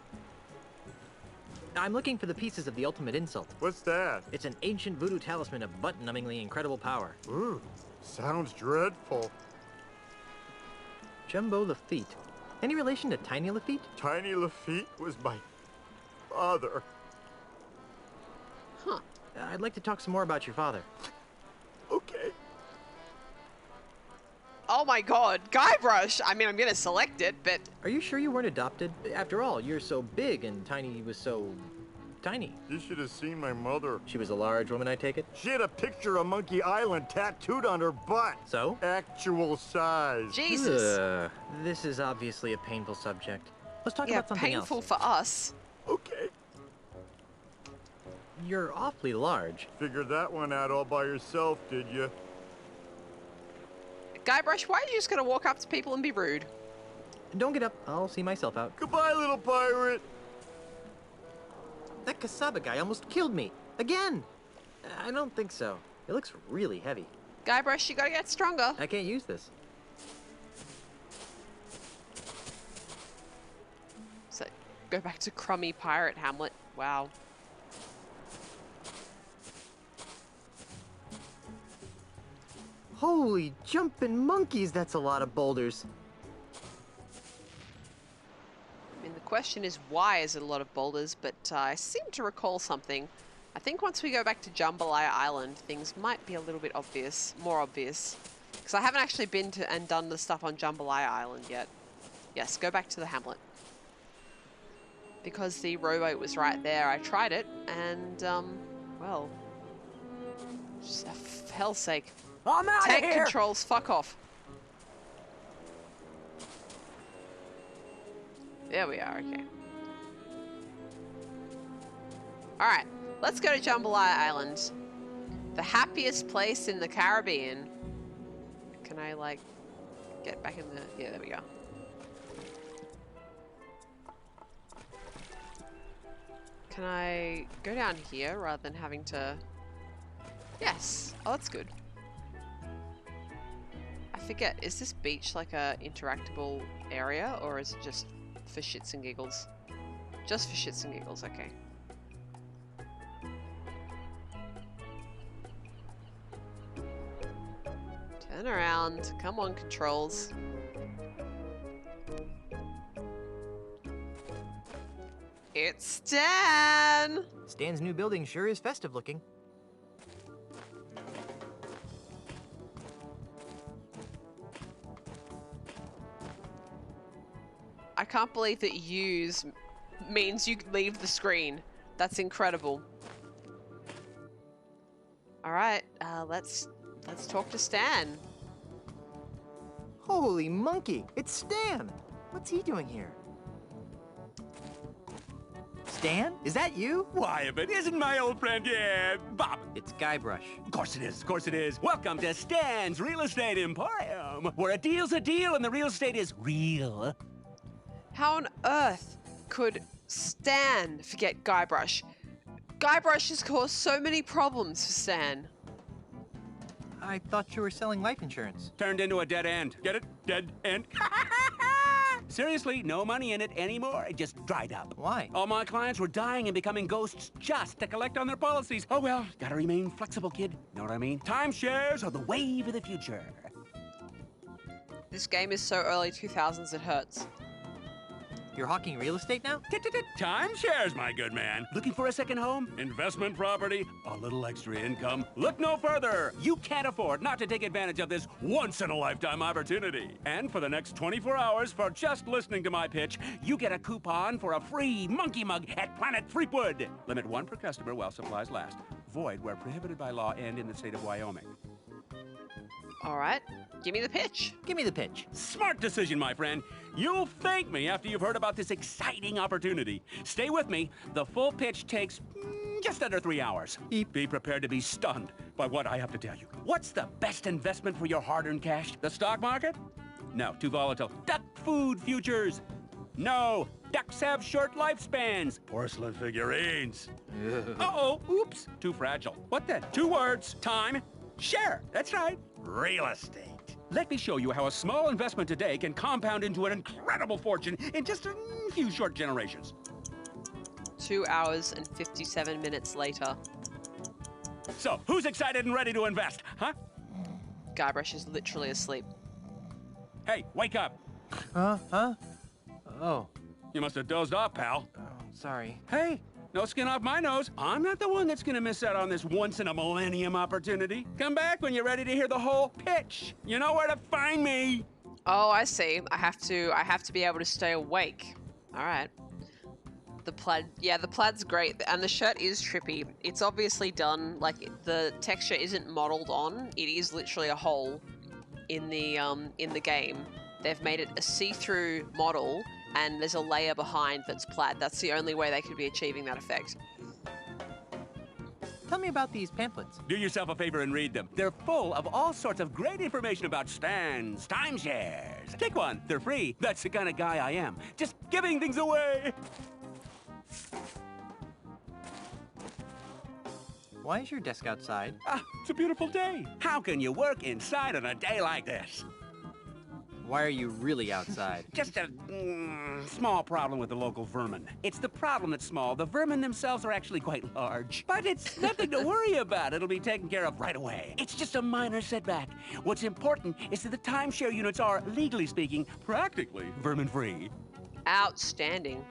H: I'm looking for the pieces of the ultimate insult.
J: What's that?
H: It's an ancient voodoo talisman of butt-numbingly incredible power.
J: Ooh, sounds dreadful.
H: Jumbo Lafitte. Any relation to Tiny Lafitte?
J: Tiny Lafitte was my father.
A: Huh.
H: I'd like to talk some more about your father.
J: Okay.
A: Oh my god, Guybrush! I mean, I'm gonna select it, but...
H: Are you sure you weren't adopted? After all, you're so big and Tiny was so... tiny.
J: You should have seen my mother.
H: She was a large woman, I take it?
J: She had a picture of Monkey Island tattooed on her butt.
H: So?
J: Actual size.
A: Jesus!
H: This is obviously a painful subject. Let's talk
A: Yeah,
H: about something
A: painful
H: else.
A: for us.
J: Okay.
H: You're awfully large.
J: Figured that one out all by yourself, did you?
A: Guybrush, why are you just gonna walk up to people and be rude?
H: Don't get up. I'll see myself out.
J: Goodbye, little pirate.
H: That Kasaba guy almost killed me. Again! I don't think so. It looks really heavy.
A: Guybrush, you gotta get stronger.
H: I can't use this.
A: So, go back to crummy pirate Hamlet. Wow.
H: Holy jumping monkeys, that's a lot of boulders.
A: I mean, the question is why is it a lot of boulders, but I seem to recall something. I think once we go back to Jambalaya Island, things might be a little bit obvious, more obvious. Because I haven't actually been to and done the stuff on Jambalaya Island yet. Yes, go back to the hamlet. Because the rowboat was right there, I tried it, and, well, just for hell's sake.
I: I'm out of
A: Tank
I: here.
A: controls, fuck off. There we are, okay. Alright, let's go to Jambalaya Island. The happiest place in the Caribbean. Can I, like, get back in the... Yeah, there we go. Can I go down here rather than having to... Yes. Oh, that's good. I forget, is this beach like a interactable area or is it just for shits and giggles? Just for shits and giggles, okay. Turn around. Come on, controls. It's Stan!
H: Stan's new building sure is festive looking.
A: I can't believe that use means you leave the screen. That's incredible. All right, let's talk to Stan.
H: Holy monkey, it's Stan! What's he doing here? Stan? Is that you?
K: Why, if it isn't my old friend, yeah, Bob.
H: It's Guybrush.
K: Of course it is, of course it is. Welcome to Stan's Real Estate Emporium, where a deal's a deal and the real estate is real.
A: How on earth could Stan forget Guybrush? Guybrush has caused so many problems for Stan.
H: I thought you were selling life insurance.
K: Turned into a dead end. Get it? Dead end? Seriously, no money in it anymore. It just dried up.
H: Why?
K: All my clients were dying and becoming ghosts just to collect on their policies. Oh well, gotta remain flexible, kid. Know what I mean? Timeshares are the wave of the future.
A: This game is so early 2000s it hurts.
H: You're hawking real estate now?
K: Timeshares, my good man. Looking for a second home? Investment property? A little extra income? Look no further. You can't afford not to take advantage of this once-in-a-lifetime opportunity. And for the next 24 hours, for just listening to my pitch, you get a coupon for a free monkey mug at Planet Freakwood. Limit 1 per customer while supplies last. Void where prohibited by law and in the state of Wyoming.
A: All right, give me the pitch.
H: Give me the pitch.
K: Smart decision, my friend. You'll thank me after you've heard about this exciting opportunity. Stay with me. The full pitch takes just under 3 hours.
H: Beep.
K: Be prepared to be stunned by what I have to tell you. What's the best investment for your hard-earned cash? The stock market? No, too volatile. Duck food futures? No, ducks have short lifespans. Porcelain figurines. Uh-oh, oops, too fragile. What then? 2 words, time, share. That's right. Real estate. Let me show you how a small investment today can compound into an incredible fortune in just a few short generations.
A: 2 hours and 57 minutes later.
K: So, who's excited and ready to invest, huh?
A: Guybrush is literally asleep.
K: Hey, wake up.
H: Huh? Oh.
K: You must have dozed off, pal.
H: Oh, sorry.
K: Hey, no skin off my nose. I'm not the one that's gonna miss out on this once-in-a-millennium opportunity. Come back when you're ready to hear the whole pitch. You know where to find me.
A: Oh, I see. I have to be able to stay awake. All right. The plaid, yeah, the plaid's great, and the shirt is trippy. It's obviously done, like, the texture isn't modeled on. It is literally a hole in the game. They've made it a see-through model, and there's a layer behind that's plaid. That's the only way they could be achieving that effect.
H: Tell me about these pamphlets.
K: Do yourself a favor and read them. They're full of all sorts of great information about stands, timeshares. Take one, they're free. That's the kind of guy I am. Just giving things away.
H: Why is your desk outside?
K: Ah, it's a beautiful day. How can you work inside on a day like this?
H: Why are you really outside?
K: Just a small problem with the local vermin. It's the problem that's small. The vermin themselves are actually quite large. But it's nothing to worry about. It'll be taken care of right away. It's just a minor setback. What's important is that the timeshare units are, legally speaking, practically vermin-free.
A: Outstanding.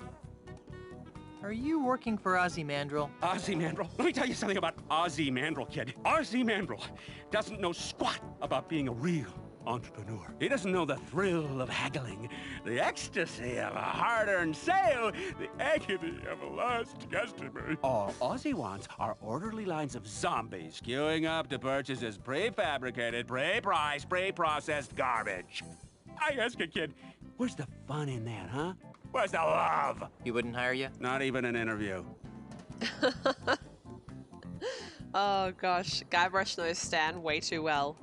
H: Are you working for Ozymandias?
K: Ozymandias? Let me tell you something about Ozymandias, kid. Ozymandias doesn't know squat about being a real entrepreneur. He doesn't know the thrill of haggling, the ecstasy of a hard-earned sale, the agony of a lost customer. All Ozzy wants are orderly lines of zombies queuing up to purchase his prefabricated, pre-priced, pre-processed garbage. I ask a kid, where's the fun in that, huh? Where's the love?
H: He wouldn't hire you?
K: Not even an interview.
A: Oh gosh, Guybrush knows Stan way too well.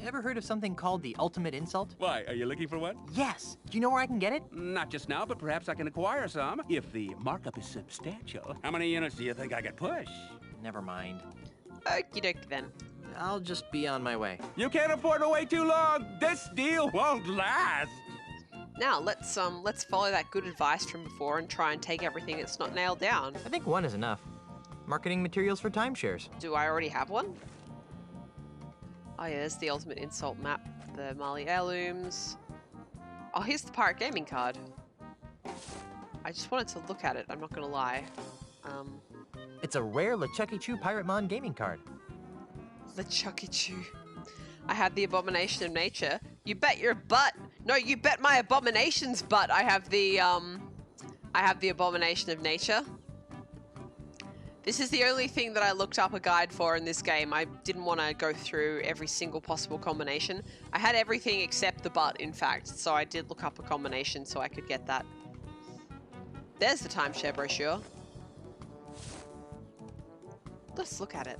H: Ever heard of something called the ultimate insult?
K: Why, are you looking for one?
H: Yes. Do you know where I can get it?
K: Not just now, but perhaps I can acquire some if the markup is substantial. How many units do you think I could push?
H: Never mind.
A: Okie dokie then.
H: I'll just be on my way.
K: You can't afford to wait too long. This deal won't last.
A: Now let's follow that good advice from before and try and take everything that's not nailed down.
H: I think one is enough. Marketing materials for timeshares.
A: Do I already have one? Oh yeah, there's the ultimate insult map, the Mali heirlooms. Oh, here's the pirate gaming card. I just wanted to look at it, I'm not gonna lie.
H: It's a rare LeChucky Chew Pirate Mon gaming card.
A: LeChucky Chew. I have the Abomination of Nature. You bet your butt! No, you bet my abomination's butt! I have the Abomination of Nature. This is the only thing that I looked up a guide for in this game. I didn't want to go through every single possible combination. I had everything except the butt, in fact, so I did look up a combination so I could get that. There's the timeshare brochure. Let's look at it.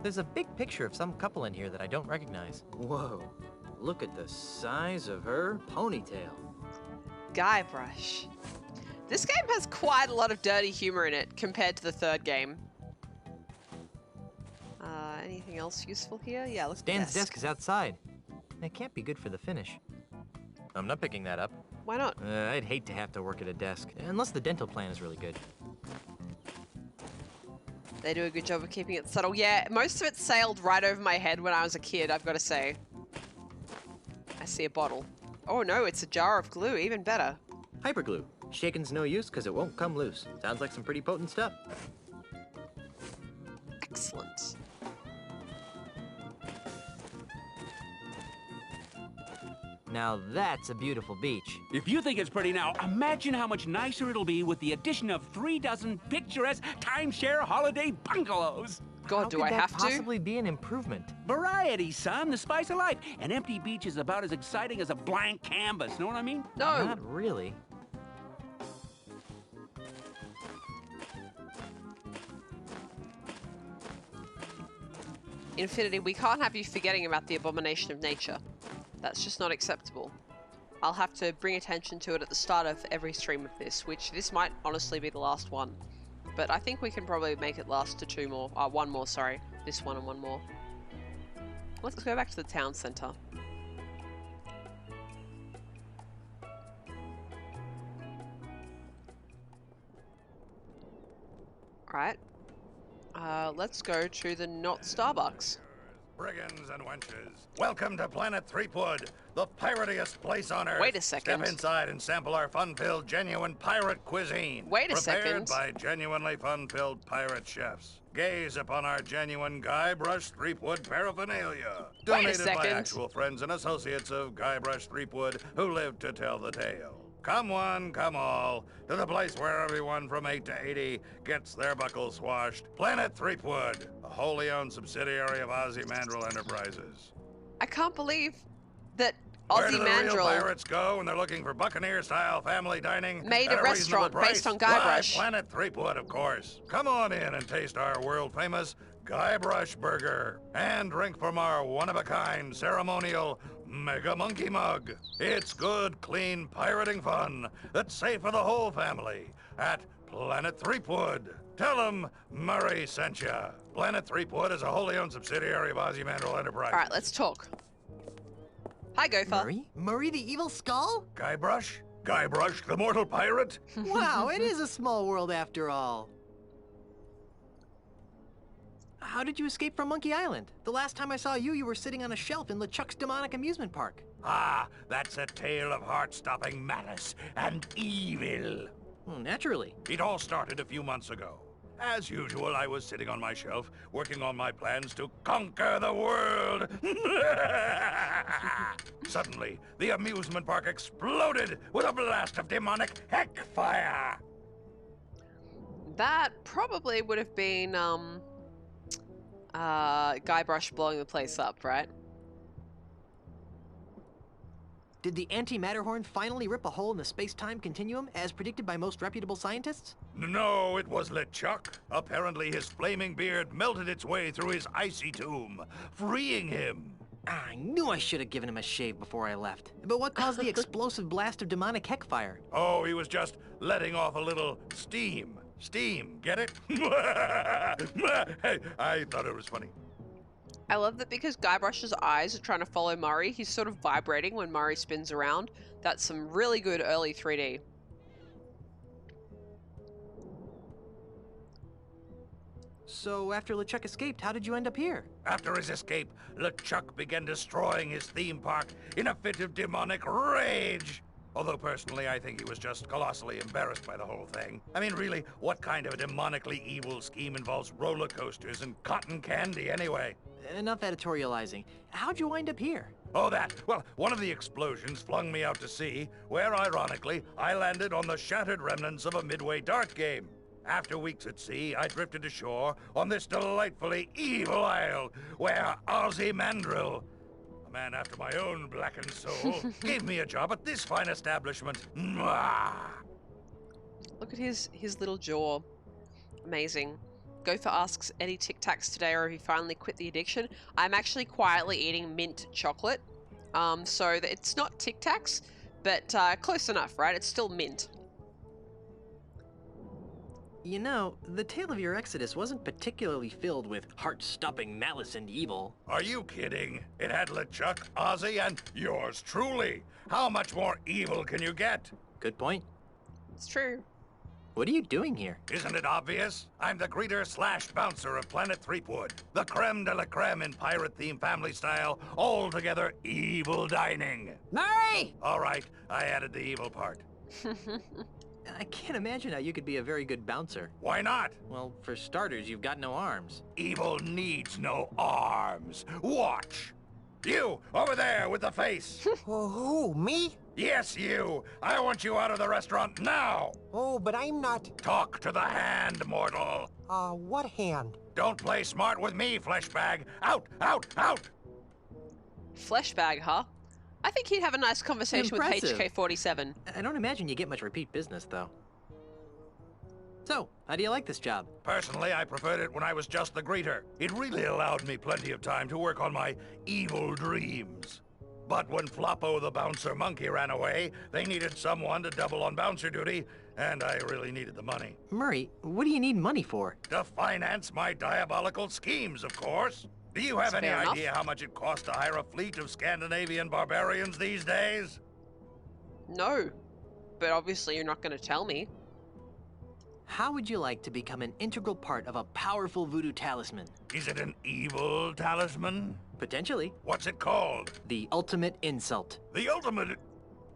H: There's a big picture of some couple in here that I don't recognize. Whoa, look at the size of her ponytail.
A: Guybrush. This game has quite a lot of dirty humor in it compared to the third game. Anything else useful here? Yeah, look at the
H: Stan's desk is outside. That can't be good for the finish. I'm not picking that up.
A: Why not?
H: I'd hate to have to work at a desk, unless the dental plan is really good.
A: They do a good job of keeping it subtle. Yeah, most of it sailed right over my head when I was a kid, I've got to say. I see a bottle. Oh no, it's a jar of glue, even better.
H: Hyperglue. Shaken's no use because it won't come loose. Sounds like some pretty potent stuff.
A: Excellent.
H: Now that's a beautiful beach.
K: If you think it's pretty now, imagine how much nicer it'll be with the addition of 3 dozen picturesque timeshare holiday bungalows.
A: God, do I have to?
H: How could that possibly be an improvement?
K: Variety, son, the spice of life. An empty beach is about as exciting as a blank canvas, know what I mean?
A: No.
H: Not really.
A: Infinity, we can't have you forgetting about the abomination of nature. That's just not acceptable. I'll have to bring attention to it at the start of every stream of this, which this might honestly be the last one. But I think we can probably make it last to 2 more. One more, sorry. This one and 1 more. Let's go back to the town center. Alright. Let's go to the not Starbucks.
C: Brigands and wenches, welcome to Planet Threepwood, the piratiest place on Earth.
A: Wait a second.
C: Step inside and sample our fun-filled, genuine pirate cuisine.
A: Wait a
C: Prepared
A: second.
C: by genuinely fun-filled pirate chefs. Gaze upon our genuine Guybrush Threepwood paraphernalia. Donated by actual friends and associates of Guybrush Threepwood who live to tell the tale. Come one, come all, to the place where everyone from 8 to 80 gets their buckles swashed. Planet Threepwood, a wholly owned subsidiary of Ozymandial Enterprises.
A: I can't believe that
C: Where do the real
A: Ozymandial
C: pirates go when they're looking for Buccaneer-style family dining?
A: made
C: at
A: a restaurant
C: reasonable
A: based
C: price?
A: on Guybrush.
C: Why, Planet Threepwood, of course. Come on in and taste our world-famous Guybrush Burger. And drink from our one-of-a-kind ceremonial Mega Monkey Mug. It's good, clean pirating fun that's safe for the whole family at Planet Threepwood. Tell them Murray sent ya. Planet Threepwood is a wholly owned subsidiary of Ozymandial Enterprises.
A: Alright, let's talk. Hi, Gopher.
B: Murray? Murray the Evil Skull?
C: Guybrush? Guybrush, the mortal pirate?
B: Wow, it is a small world after all. How did you escape from Monkey Island? The last time I saw you, you were sitting on a shelf in LeChuck's demonic amusement park.
C: Ah, that's a tale of heart-stopping malice and evil.
B: Well, naturally.
C: It all started a few months ago. As usual, I was sitting on my shelf, working on my plans to conquer the world. Suddenly, the amusement park exploded with a blast of demonic heck fire.
A: That probably would have been, Guybrush blowing the place up, right?
B: Did the anti-Matterhorn finally rip a hole in the space-time continuum, as predicted by most reputable scientists?
C: No, it was LeChuck. Apparently his flaming beard melted its way through his icy tomb, freeing him.
B: I knew I should have given him a shave before I left. But what caused the explosive blast of demonic heckfire?
C: Oh, he was just letting off a little steam. Steam, get it? I thought it was funny.
A: I love that because Guybrush's eyes are trying to follow Murray, he's sort of vibrating when Murray spins around. That's some really good early 3D.
B: So after LeChuck escaped, how did you end up here?
C: After his escape, LeChuck began destroying his theme park in a fit of demonic rage. Although personally, I think he was just colossally embarrassed by the whole thing. I mean, really, what kind of a demonically evil scheme involves roller coasters and cotton candy anyway?
B: Enough editorializing. How'd you wind up here?
C: Oh, that. Well, one of the explosions flung me out to sea, where, ironically, I landed on the shattered remnants of a Midway dart game. After weeks at sea, I drifted ashore on this delightfully evil isle, where Ozymandial, a man after my own blackened soul, gave me a job at this fine establishment. Mwah!
A: Look at his little jaw. Amazing. Gopher asks any Tic Tacs today or if he finally quit the addiction. I'm actually quietly eating mint chocolate. So that it's not Tic Tacs, but close enough, right? It's still mint.
H: You know, the tale of your exodus wasn't particularly filled with heart-stopping malice and evil.
C: Are you kidding? It had LeChuck, Ozzy, and yours truly. How much more evil can you get?
H: Good point.
A: It's true.
H: What are you doing here?
C: Isn't it obvious? I'm the greeter/bouncer of Planet Threepwood. The creme de la creme in pirate-themed family style, all-together evil dining.
I: Murray!
C: All right, I added the evil part.
H: I can't imagine how you could be a very good bouncer.
C: Why not?
H: Well, for starters, you've got no arms.
C: Evil needs no arms. Watch. You, over there with the face.
L: Who, me?
C: Yes, you. I want you out of the restaurant now.
L: Oh, but I'm not...
C: Talk to the hand, mortal.
L: What hand?
C: Don't play smart with me, fleshbag. Out, out, out!
A: Fleshbag, huh? I think he'd have a nice conversation
H: Impressive.
A: with HK47.
H: I don't imagine you get much repeat business, though. So, how do you like this job?
C: Personally, I preferred it when I was just the greeter. It really allowed me plenty of time to work on my evil dreams. But when Floppo the bouncer monkey ran away, they needed someone to double on bouncer duty, and I really needed the money.
H: Murray, what do you need money for?
C: To finance my diabolical schemes, of course. Do you have any idea how much it costs to hire a fleet of Scandinavian barbarians these days?
A: No, but obviously you're not going to tell me.
H: How would you like to become an integral part of a powerful voodoo talisman?
C: Is it an evil talisman?
H: Potentially.
C: What's it called?
H: The ultimate insult.
C: The ultimate...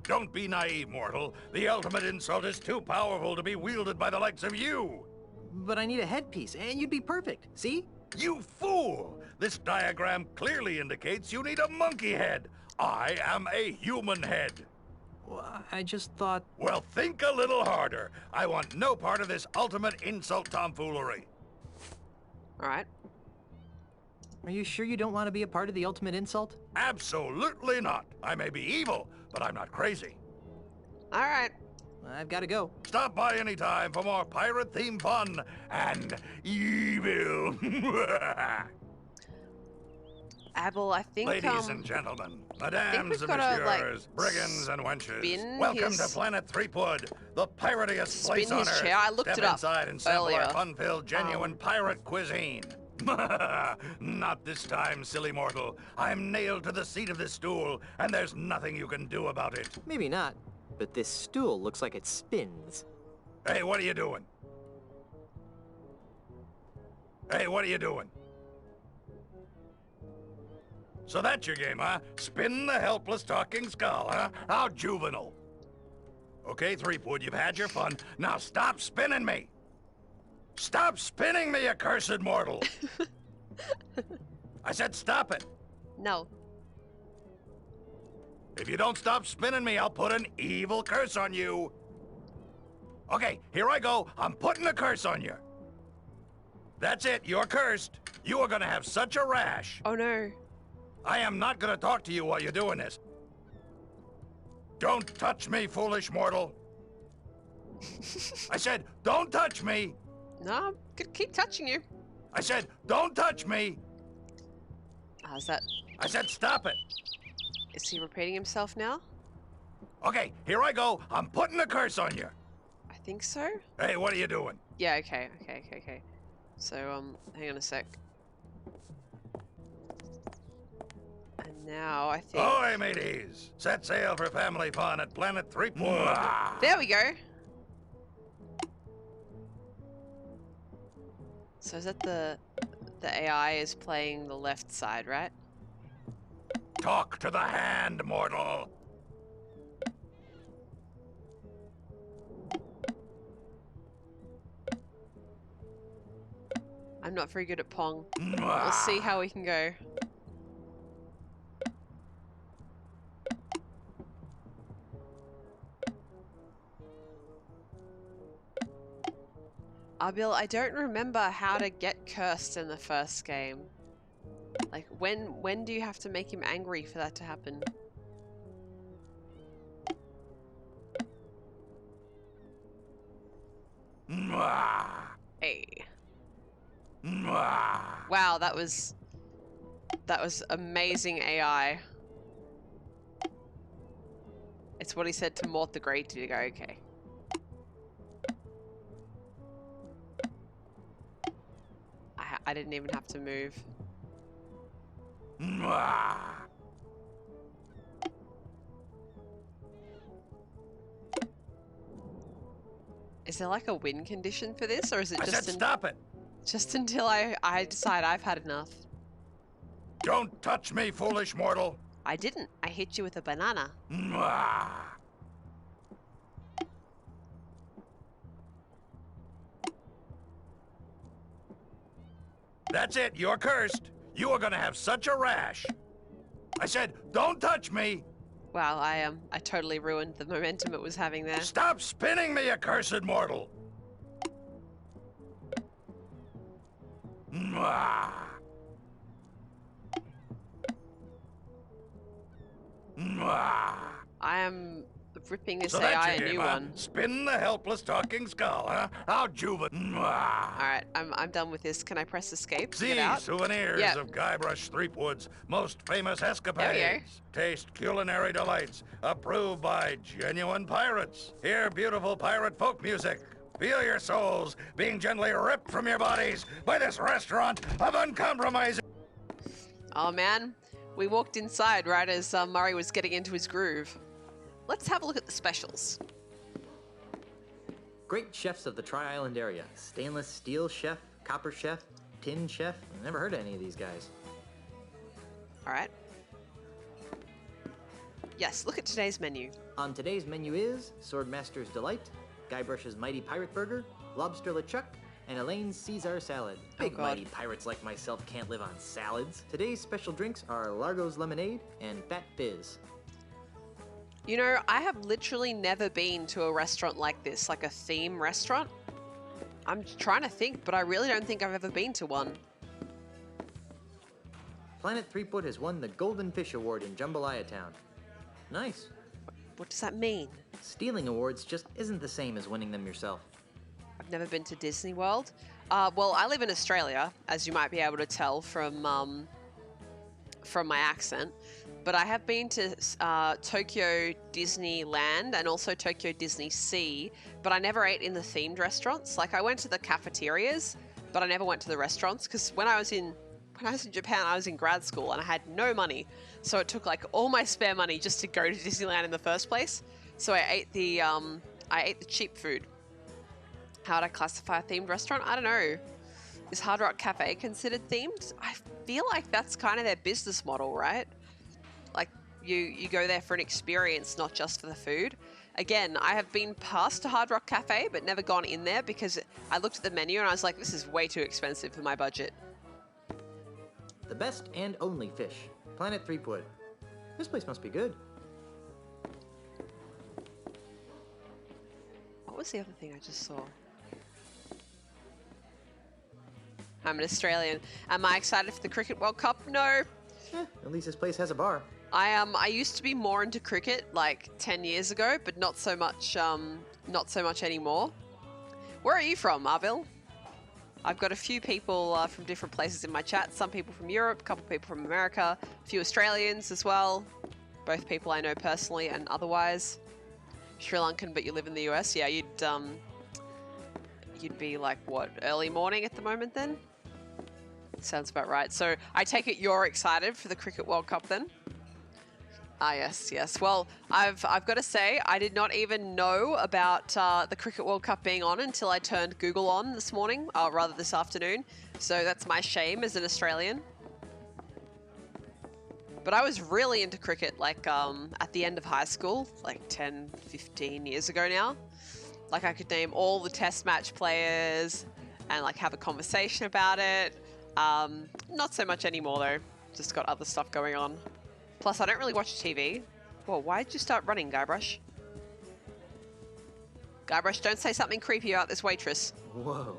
C: Don't be naive, mortal. The ultimate insult is too powerful to be wielded by the likes of you.
H: But I need a headpiece, and you'd be perfect. See?
C: You fool! This diagram clearly indicates you need a monkey head. I am a human head.
H: Well, I just thought...
C: Well, think a little harder. I want no part of this ultimate insult tomfoolery.
A: All right.
H: Are you sure you don't want to be a part of the ultimate insult?
C: Absolutely not. I may be evil, but I'm not crazy.
A: All right.
H: I've got to go.
C: Stop by anytime for more pirate-themed fun and evil.
A: Abel, I think,
C: Ladies and gentlemen, madams and
A: gotta,
C: messieurs, brigands and wenches,
A: spin
C: welcome
A: his-
C: to Planet Threepwood, the piratiest place
A: Spin
C: on
A: his
C: Earth.
A: chair. I looked
C: Step
A: it up
C: inside and sample
A: earlier.
C: our fun-filled, genuine pirate cuisine. Not this time, silly mortal. I'm nailed to the seat of this stool, and there's nothing you can do about it.
H: Maybe not, but this stool looks like it spins.
C: Hey, what are you doing? Hey, what are you doing? So that's your game, huh? Spin the helpless talking skull, huh? How juvenile. Okay, Threepwood, you've had your fun. Now stop spinning me! Stop spinning me, accursed mortal! I said stop it!
A: No.
C: If you don't stop spinning me, I'll put an evil curse on you. Okay, here I go. I'm putting a curse on you. That's it, you're cursed. You are gonna have such a rash.
A: Oh no.
C: I am not gonna talk to you while you're doing this. Don't touch me, foolish mortal. I said, don't touch me.
A: No, I'm gonna keep touching you.
C: I said, don't touch me.
A: Is that...
C: I said, stop it.
A: Is he repeating himself now?
C: Okay, here I go. I'm putting a curse on you.
A: I think so.
C: Hey, what are you doing?
A: Yeah, okay. So, hang on a sec. And now, I think...
C: Ahoy, mateys. Set sail for family fun at Planet Threepwood.
A: There we go. So is that the AI is playing the left side, right?
C: Talk to the hand, mortal.
A: I'm not very good at Pong. We'll see how we can go. Bill, I don't remember how to get cursed in the first game. Like, when do you have to make him angry for that to happen? Hey. Wow, that was amazing AI. It's what he said to Mort the Great to go, okay. I didn't even have to move. Is there like a win condition for this, or is it
C: I
A: just
C: said stop it!
A: just until I decide I've had enough?
C: Don't touch me, foolish mortal!
A: I didn't. I hit you with a banana.
C: That's it, you're cursed. You are gonna have such a rash. I said, don't touch me!
A: Wow, I totally ruined the momentum it was having there.
C: Stop spinning me, accursed mortal!
A: I am ripping this
C: So
A: AI
C: that's
A: a
C: your
A: new
C: game, huh?
A: one.
C: Spin the helpless talking skull, huh? How juvenile.
A: Alright, I'm done with this. Can I press escape to get
C: See
A: out?
C: souvenirs
A: Yeah.
C: of Guybrush Threepwood's most famous
A: There
C: escapades. Taste culinary delights approved by genuine pirates. Hear beautiful pirate folk music. Feel your souls being gently ripped from your bodies by this restaurant of uncompromising.
A: Oh man, we walked inside right as Murray was getting into his groove. Let's have a look at the specials.
H: Great chefs of the Tri-Island area. Stainless steel chef, copper chef, tin chef. I've never heard of any of these guys.
A: Alright. Yes, look at today's menu.
H: On today's menu is Swordmaster's Delight, Guybrush's Mighty Pirate Burger, Lobster LeChuck, and Elaine's Caesar Salad. Big
A: God.
H: mighty pirates like myself can't live on salads. Today's special drinks are Largo's Lemonade and Fat Fizz.
A: You know, I have literally never been to a restaurant like this, like a theme restaurant. I'm trying to think, but I really don't think I've ever been to one.
H: Planet Threepwood has won the Golden Fish Award in Jambalaya Town. Nice.
A: What does that mean?
H: Stealing awards just isn't the same as winning them yourself.
A: I've never been to Disney World. Well, I live in Australia, as you might be able to tell from my accent. But I have been to Tokyo Disneyland and also Tokyo Disney Sea, but I never ate in the themed restaurants. Like, I went to the cafeterias, but I never went to the restaurants because when I was in Japan, I was in grad school and I had no money. So it took like all my spare money just to go to Disneyland in the first place. So I ate the cheap food. How would I classify a themed restaurant? I don't know. Is Hard Rock Cafe considered themed? I feel like that's kind of their business model, right? Like you go there for an experience, not just for the food. Again, I have been past to Hard Rock Cafe, but never gone in there because I looked at the menu and I was like, this is way too expensive for my budget.
H: The best and only fish. Planet Threepwood. This place must be good.
A: What was the other thing I just saw? I'm an Australian. Am I excited for the Cricket World Cup? No.
H: At least this place has a bar.
A: I used to be more into cricket like 10 years ago, but not so much anymore. Where are you from, Arville? I've got a few people from different places in my chat. Some people from Europe, a couple people from America, a few Australians as well. Both people I know personally and otherwise. Sri Lankan, but you live in the US. Yeah, you'd be like, what, early morning at the moment then? Sounds about right. So I take it you're excited for the Cricket World Cup then? Ah, yes, yes. Well, I've got to say, I did not even know about the Cricket World Cup being on until I turned Google on this morning, rather this afternoon. So that's my shame as an Australian. But I was really into cricket, like, at the end of high school, like 10, 15 years ago now. Like, I could name all the test match players and, like, have a conversation about it. Not so much anymore, though. Just got other stuff going on. Plus, I don't really watch TV. Whoa, why did you start running, Guybrush? Guybrush, don't say something creepy about this waitress.
H: Whoa.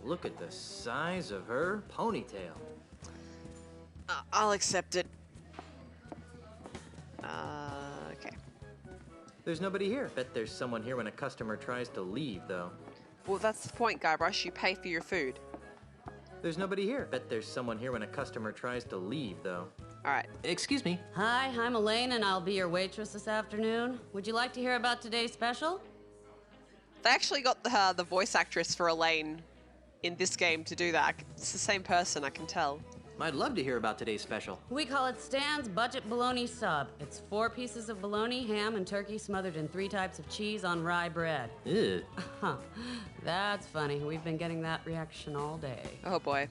H: Look at the size of her ponytail.
A: I'll accept it. Okay.
H: There's nobody here. Bet there's someone here when a customer tries to leave, though.
A: Well, that's the point, Guybrush. You pay for your food.
H: There's nobody here. Bet there's someone here when a customer tries to leave, though.
A: All right.
H: Excuse me.
M: Hi, I'm Elaine, and I'll be your waitress this afternoon. Would you like to hear about today's special?
A: They actually got the voice actress for Elaine in this game to do that. It's the same person, I can tell.
H: I'd love to hear about today's special.
M: We call it Stan's Budget Bologna Sub. It's 4 pieces of bologna, ham, and turkey smothered in 3 types of cheese on rye bread.
H: Ew.
M: Huh. That's funny. We've been getting that reaction all day.
A: Oh boy.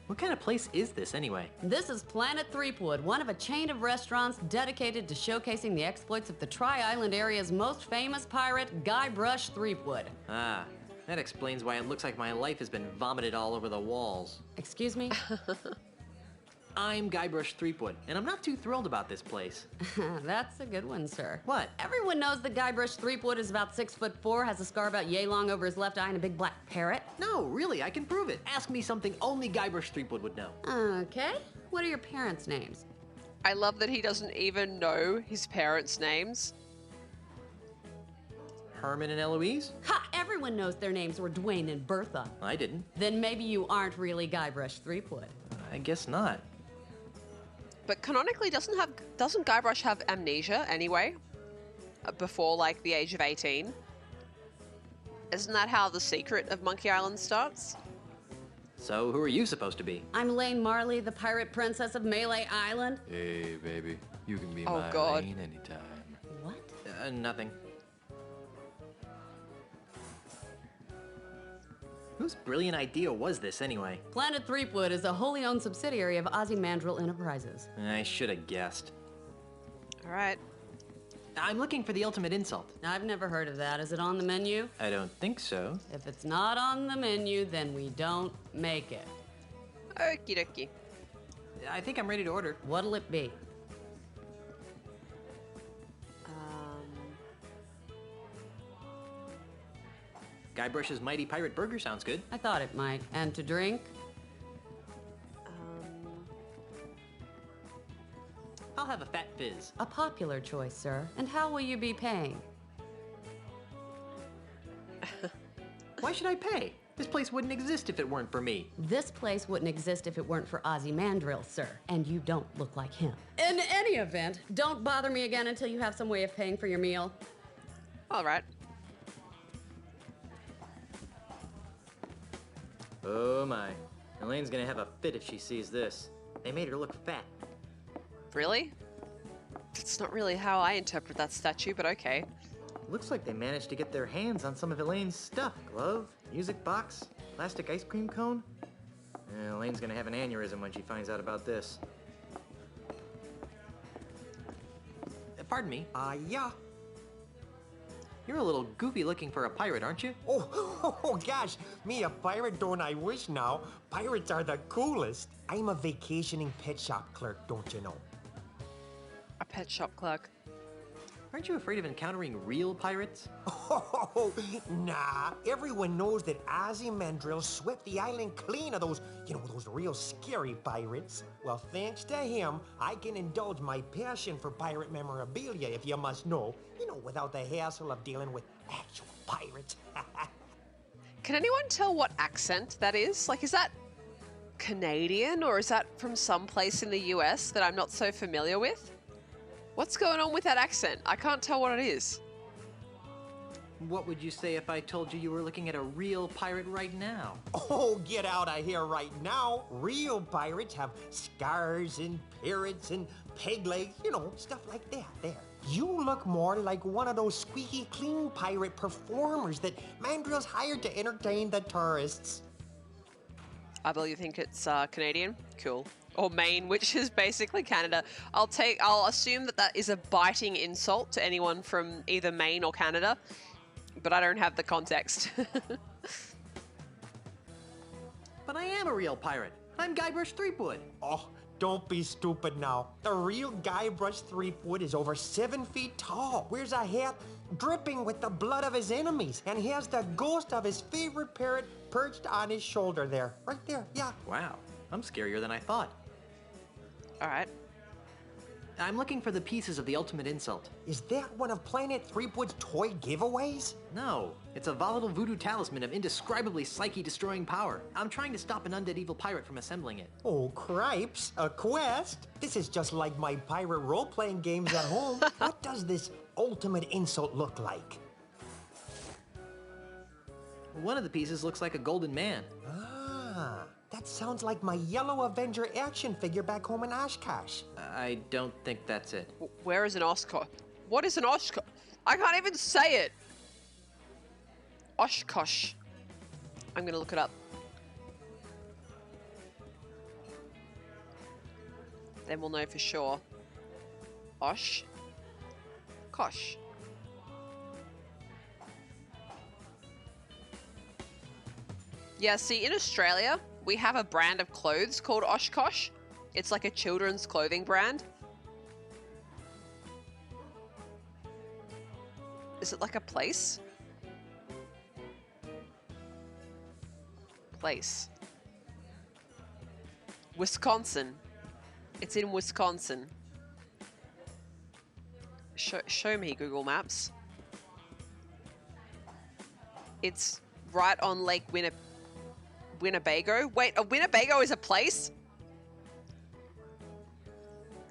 H: What kind of place is this, anyway?
M: This is Planet Threepwood, one of a chain of restaurants dedicated to showcasing the exploits of the Tri-Island area's most famous pirate, Guybrush Threepwood.
H: Ah, that explains why it looks like my life has been vomited all over the walls.
M: Excuse me?
H: I'm Guybrush Threepwood, and I'm not too thrilled about this place.
M: That's a good one, sir.
H: What?
M: Everyone knows that Guybrush Threepwood is about 6'4", has a scar about yay long over his left eye, and a big black parrot.
H: No, really, I can prove it. Ask me something only Guybrush Threepwood would know.
M: Okay. What are your parents' names?
A: I love that he doesn't even know his parents' names.
H: Herman and Eloise?
M: Ha! Everyone knows their names were Dwayne and Bertha.
H: I didn't.
M: Then maybe you aren't really Guybrush Threepwood.
H: I guess not.
A: But canonically, doesn't Guybrush have amnesia anyway? Before, like, the age of 18? Isn't that how the secret of Monkey Island starts?
H: So, who are you supposed to be?
M: I'm Lane Marley, the pirate princess of Melee Island.
N: Hey, baby. You can be
A: Oh,
N: my
A: God.
N: Lane anytime.
M: What?
H: Nothing. Whose brilliant idea was this, anyway?
M: Planet Threepwood is a wholly owned subsidiary of Ozymandial Enterprises.
H: I should have guessed.
A: All right.
H: I'm looking for the ultimate insult.
M: I've never heard of that. Is it on the menu?
H: I don't think so.
M: If it's not on the menu, then we don't make it.
A: Okie dokie.
H: I think I'm ready to order.
M: What'll it be?
H: Guybrush's Mighty Pirate Burger sounds good.
M: I thought it might. And to drink?
H: I'll have a fat fizz.
M: A popular choice, sir. And how will you be paying?
H: Why should I pay? This place wouldn't exist if it weren't for me.
M: This place wouldn't exist if it weren't for Ozymandial, sir. And you don't look like him. In any event, don't bother me again until you have some way of paying for your meal.
A: All right.
H: Oh my. Elaine's gonna have a fit if she sees this. They made her look fat.
A: Really? That's not really how I interpret that statue, but okay.
H: Looks like they managed to get their hands on some of Elaine's stuff. Glove, music box, plastic ice cream cone. Elaine's gonna have an aneurysm when she finds out about this. Pardon me.
L: Yeah.
H: You're a little goofy looking for a pirate, aren't you?
L: Oh, gosh. Me a pirate, don't I wish now. Pirates are the coolest. I'm a vacationing pet shop clerk, don't you know?
A: A pet shop clerk.
H: Aren't you afraid of encountering real pirates?
L: Oh, nah. Everyone knows that Ozymandial swept the island clean of those, those real scary pirates. Well, thanks to him, I can indulge my passion for pirate memorabilia, if you must know. Without the hassle of dealing with actual pirates.
A: Can anyone tell what accent that is? Like, is that Canadian or is that from some place in the US that I'm not so familiar with? What's going on with that accent? I can't tell what it is.
H: What would you say if I told you were looking at a real pirate right now?
L: Oh, get out of here right now. Real pirates have scars and parrots and peg legs, stuff like that. There. You look more like one of those squeaky clean pirate performers that Mandrill's hired to entertain the tourists.
A: I believe you think it's Canadian. Cool. Or Maine, which is basically Canada. I'll assume that is a biting insult to anyone from either Maine or Canada, but I don't have the context.
H: But I am a real pirate. I'm Guybrush Threepwood.
L: Oh, don't be stupid now. The real Guybrush Threepwood is over 7 feet tall, wears a hat dripping with the blood of his enemies, and he has the ghost of his favorite parrot perched on his shoulder there. Right there, yeah.
H: Wow, I'm scarier than I thought.
A: All right.
H: I'm looking for the pieces of the ultimate insult.
L: Is that one of Planet Threepwood's toy giveaways?
H: No, it's a volatile voodoo talisman of indescribably psyche-destroying power. I'm trying to stop an undead evil pirate from assembling it.
L: Oh, cripes, a quest? This is just like my pirate role-playing games at home. What does this ultimate insult look like?
H: One of the pieces looks like a golden man.
L: Ah, that sounds like my Yellow Avenger action figure back home in Oshkosh.
H: I don't think that's it.
A: Where is an Oshkosh? What is an Oshkosh? I can't even say it. Oshkosh. I'm gonna look it up. Then we'll know for sure. Oshkosh. Yeah, see, in Australia, we have a brand of clothes called Oshkosh. It's like a children's clothing brand. Is it like a place? Place. Wisconsin. It's in Wisconsin. Show me, Google Maps. It's right on Lake Winnebago. Wait, a Winnebago is a place?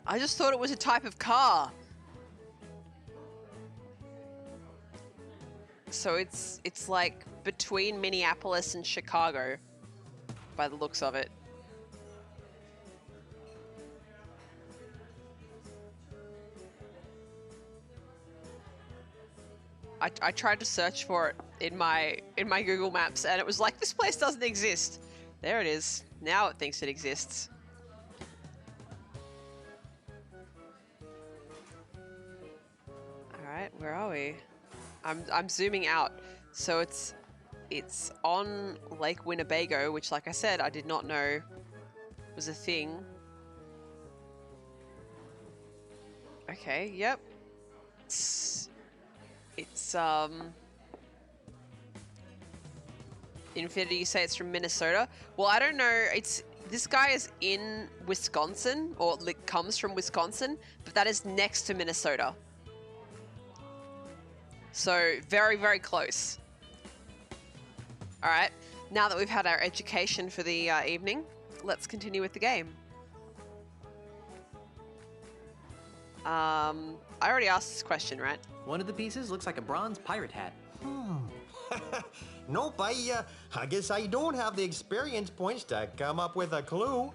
A: I just thought it was a type of car. So it's like between Minneapolis and Chicago, by the looks of it. I tried to search for it in my Google Maps, and it was like, this place doesn't exist. There it is. Now it thinks it exists. All right, where are we? I'm zooming out. So it's on Lake Winnebago, which, like I said, I did not know was a thing. Okay, yep. It's Infinity, you say it's from Minnesota. Well, I don't know. This guy is in Wisconsin, or like comes from Wisconsin, but that is next to Minnesota. So very, very close. All right. Now that we've had our education for the evening, let's continue with the game. I already asked this question, right?
H: One of the pieces looks like a bronze pirate hat.
L: Nope, I guess I don't have the experience points to come up with a clue.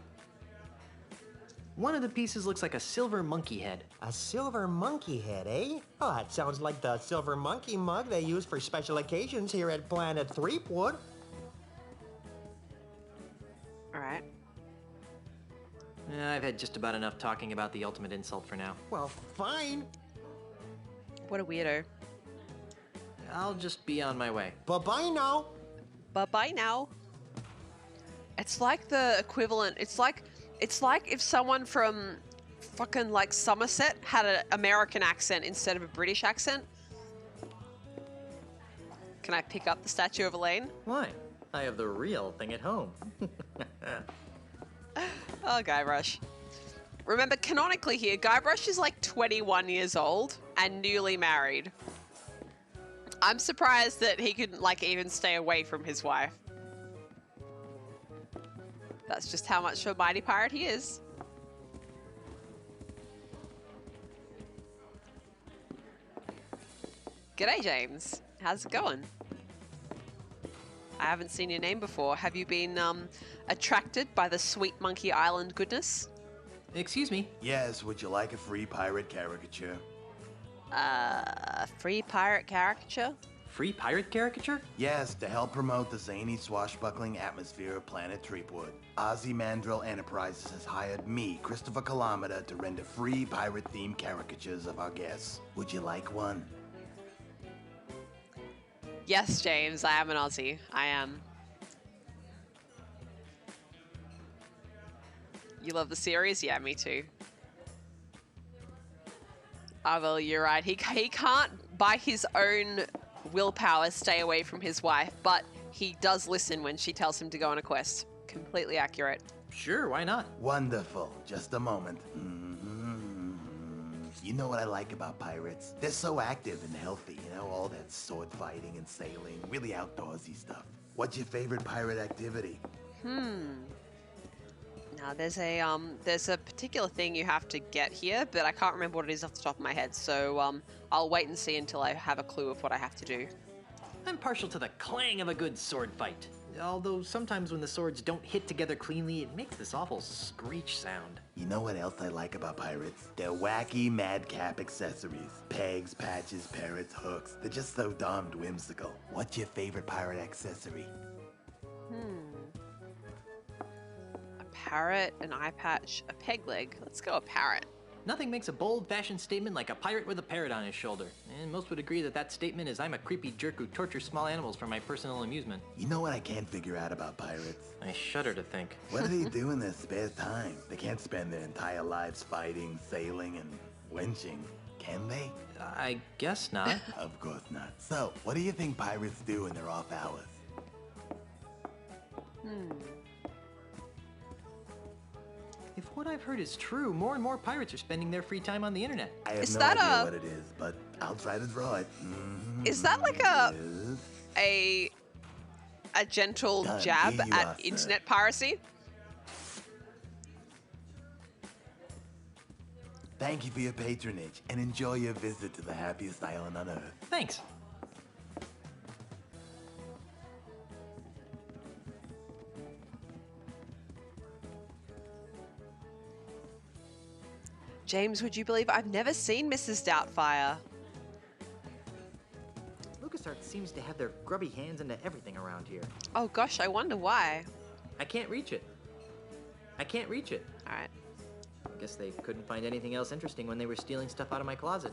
H: One of the pieces looks like a silver monkey head.
L: A silver monkey head, eh? Oh, that sounds like the silver monkey mug they use for special occasions here at Planet Threepwood.
A: All right.
H: I've had just about enough talking about the ultimate insult for now.
L: Well, fine.
A: What a weirdo.
H: I'll just be on my way.
L: Bye-bye now.
A: Bye-bye now. It's like the equivalent. It's like if someone from fucking like Somerset had an American accent instead of a British accent. Can I pick up the statue of Elaine?
H: Why? I have the real thing at home.
A: Oh, Guybrush. Remember, canonically here, Guybrush is like 21 years old and newly married. I'm surprised that he could like even stay away from his wife. That's just how much of a mighty pirate he is. G'day, James. How's it going? I haven't seen your name before. Have you been attracted by the Sweet Monkey Island goodness?
H: Excuse me?
O: Yes, would you like a free pirate caricature?
A: Free pirate caricature?
H: Free pirate caricature?
O: Yes, to help promote the zany, swashbuckling atmosphere of Planet Threepwood. Ozymandias Enterprises has hired me, Christopher Kilometer, to render free pirate-themed caricatures of our guests. Would you like one?
A: Yes, James, I am an Aussie. I am. You love the series? Yeah, me too. Oh, well, you're right. He can't, by his own willpower, stay away from his wife, but he does listen when she tells him to go on a quest. Completely accurate.
H: Sure, why not?
O: Wonderful. Just a moment. You know what I like about pirates? They're so active and healthy, you know, all that sword fighting and sailing, really outdoorsy stuff. What's your favorite pirate activity?
A: Now there's a particular thing you have to get here, but I can't remember what it is off the top of my head. So I'll wait and see until I have a clue of what I have to do.
H: I'm partial to the clang of a good sword fight. Although sometimes when the swords don't hit together cleanly, it makes this awful screech sound.
O: You know what else I like about pirates? Their wacky madcap accessories. Pegs, patches, parrots, hooks. They're just so darned whimsical. What's your favorite pirate accessory?
A: A parrot, an eye patch, a peg leg. Let's go a parrot.
H: Nothing makes a bold fashion statement like a pirate with a parrot on his shoulder. And most would agree that that statement is I'm a creepy jerk who tortures small animals for my personal amusement.
O: You know what I can't figure out about pirates?
H: I shudder to think.
O: What do they do in their spare time? They can't spend their entire lives fighting, sailing, and wenching, can they?
H: I guess not.
O: Of course not. So, what do you think pirates do in their off hours?
H: If what I've heard is true, more and more pirates are spending their free time on the internet.
O: I have
A: Is
O: no
A: that
O: idea
A: a-
O: what it is, but I'll try to draw it.
A: Is that like a gentle
O: Done.
A: jab
O: Here you
A: at
O: are, sir.
A: internet piracy?
O: Thank you for your patronage, and enjoy your visit to the happiest island on Earth.
H: Thanks.
A: James, would you believe I've never seen Mrs. Doubtfire?
H: LucasArts seems to have their grubby hands into everything around here.
A: Oh gosh, I wonder why.
H: I can't reach it. I can't reach it.
A: Alright.
H: I guess they couldn't find anything else interesting when they were stealing stuff out of my closet.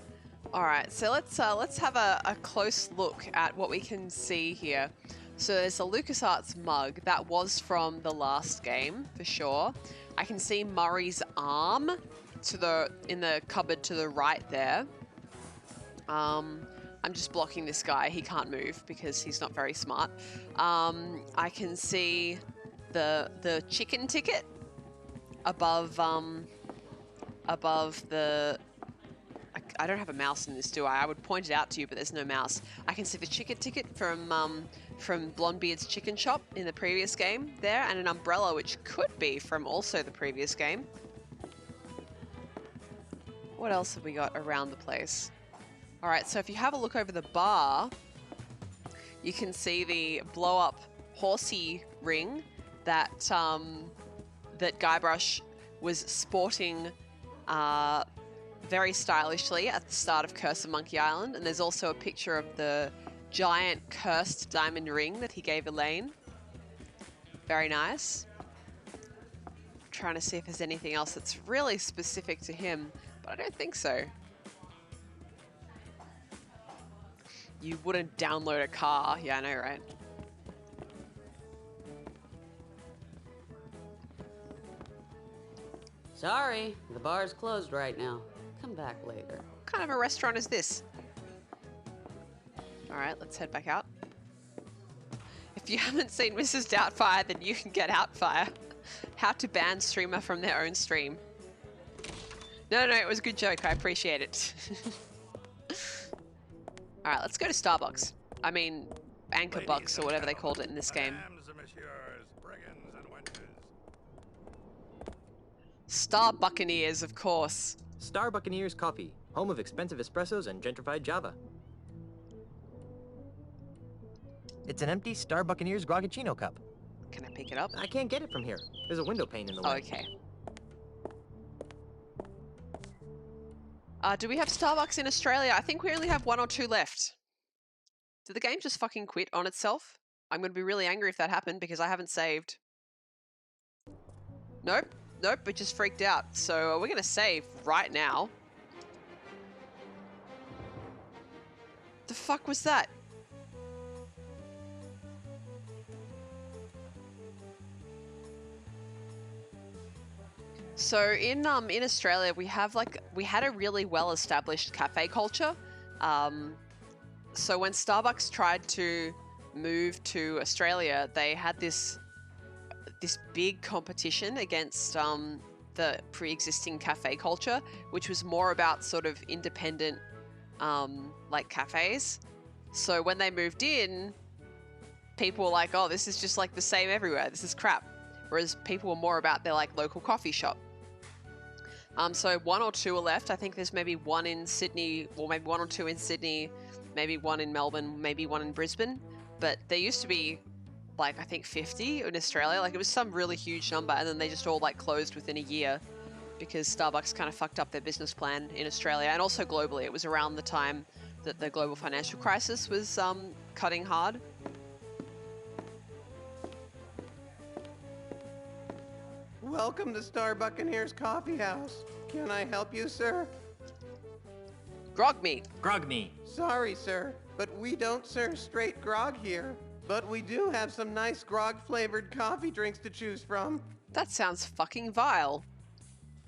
A: Alright, so let's have a close look at what we can see here. So there's a LucasArts mug that was from the last game, for sure. I can see Murray's arm in the cupboard to the right there. I'm just blocking this guy. He can't move because he's not very smart. I can see the chicken ticket above the. I don't have a mouse in this, do I? I would point it out to you, but there's no mouse. I can see the chicken ticket from Blondebeard's Chicken Shop in the previous game there, and an umbrella which could be from also the previous game. What else have we got around the place? All right, so if you have a look over the bar, you can see the blow-up horsey ring that that Guybrush was sporting very stylishly at the start of Curse of Monkey Island, and there's also a picture of the giant cursed diamond ring that he gave Elaine. Very nice. Trying to see if there's anything else that's really specific to him, but I don't think so. You wouldn't download a car. Yeah, I know, right?
M: Sorry, the bar's closed right now. Come back later.
A: What kind of a restaurant is this? All right, let's head back out. If you haven't seen Mrs. Doubtfire, then you can get Outfire. How to ban streamer from their own stream. No, it was a good joke. I appreciate it. All right, let's go to Starbucks. I mean, Anchor Bucks or whatever they called it in this game. Star Buccaneers, of course.
H: Star Buccaneers Coffee, home of expensive espressos and gentrified Java. It's an empty Star Buccaneers Grogachino cup.
A: Can I pick it up?
H: I can't get it from here. There's a window pane in the way.
A: Oh, okay. Do we have Starbucks in Australia? I think we only have 1 or 2 left. Did the game just fucking quit on itself? I'm going to be really angry if that happened because I haven't saved. Nope, it just freaked out. So we're going to save right now. The fuck was that? So in Australia we had a really well established cafe culture. So when Starbucks tried to move to Australia, they had this big competition against the pre-existing cafe culture, which was more about sort of independent, like cafes. So when they moved in, people were like, oh, this is just like the same everywhere. This is crap. Whereas people were more about their like local coffee shop. So 1 or 2 are left. I think there's maybe 1 in Sydney, or maybe 1 or 2 in Sydney, maybe 1 in Melbourne, maybe 1 in Brisbane. But there used to be like, I think 50 in Australia. Like it was some really huge number, and then they just all like closed within a year because Starbucks kind of fucked up their business plan in Australia and also globally. It was around the time that the global financial crisis was cutting hard.
P: Welcome to Starbuccaneers Coffee House. Can I help you, sir?
A: Grog me.
H: Grog me.
P: Sorry, sir, but we don't serve straight grog here. But we do have some nice grog-flavored coffee drinks to choose from.
A: That sounds fucking vile.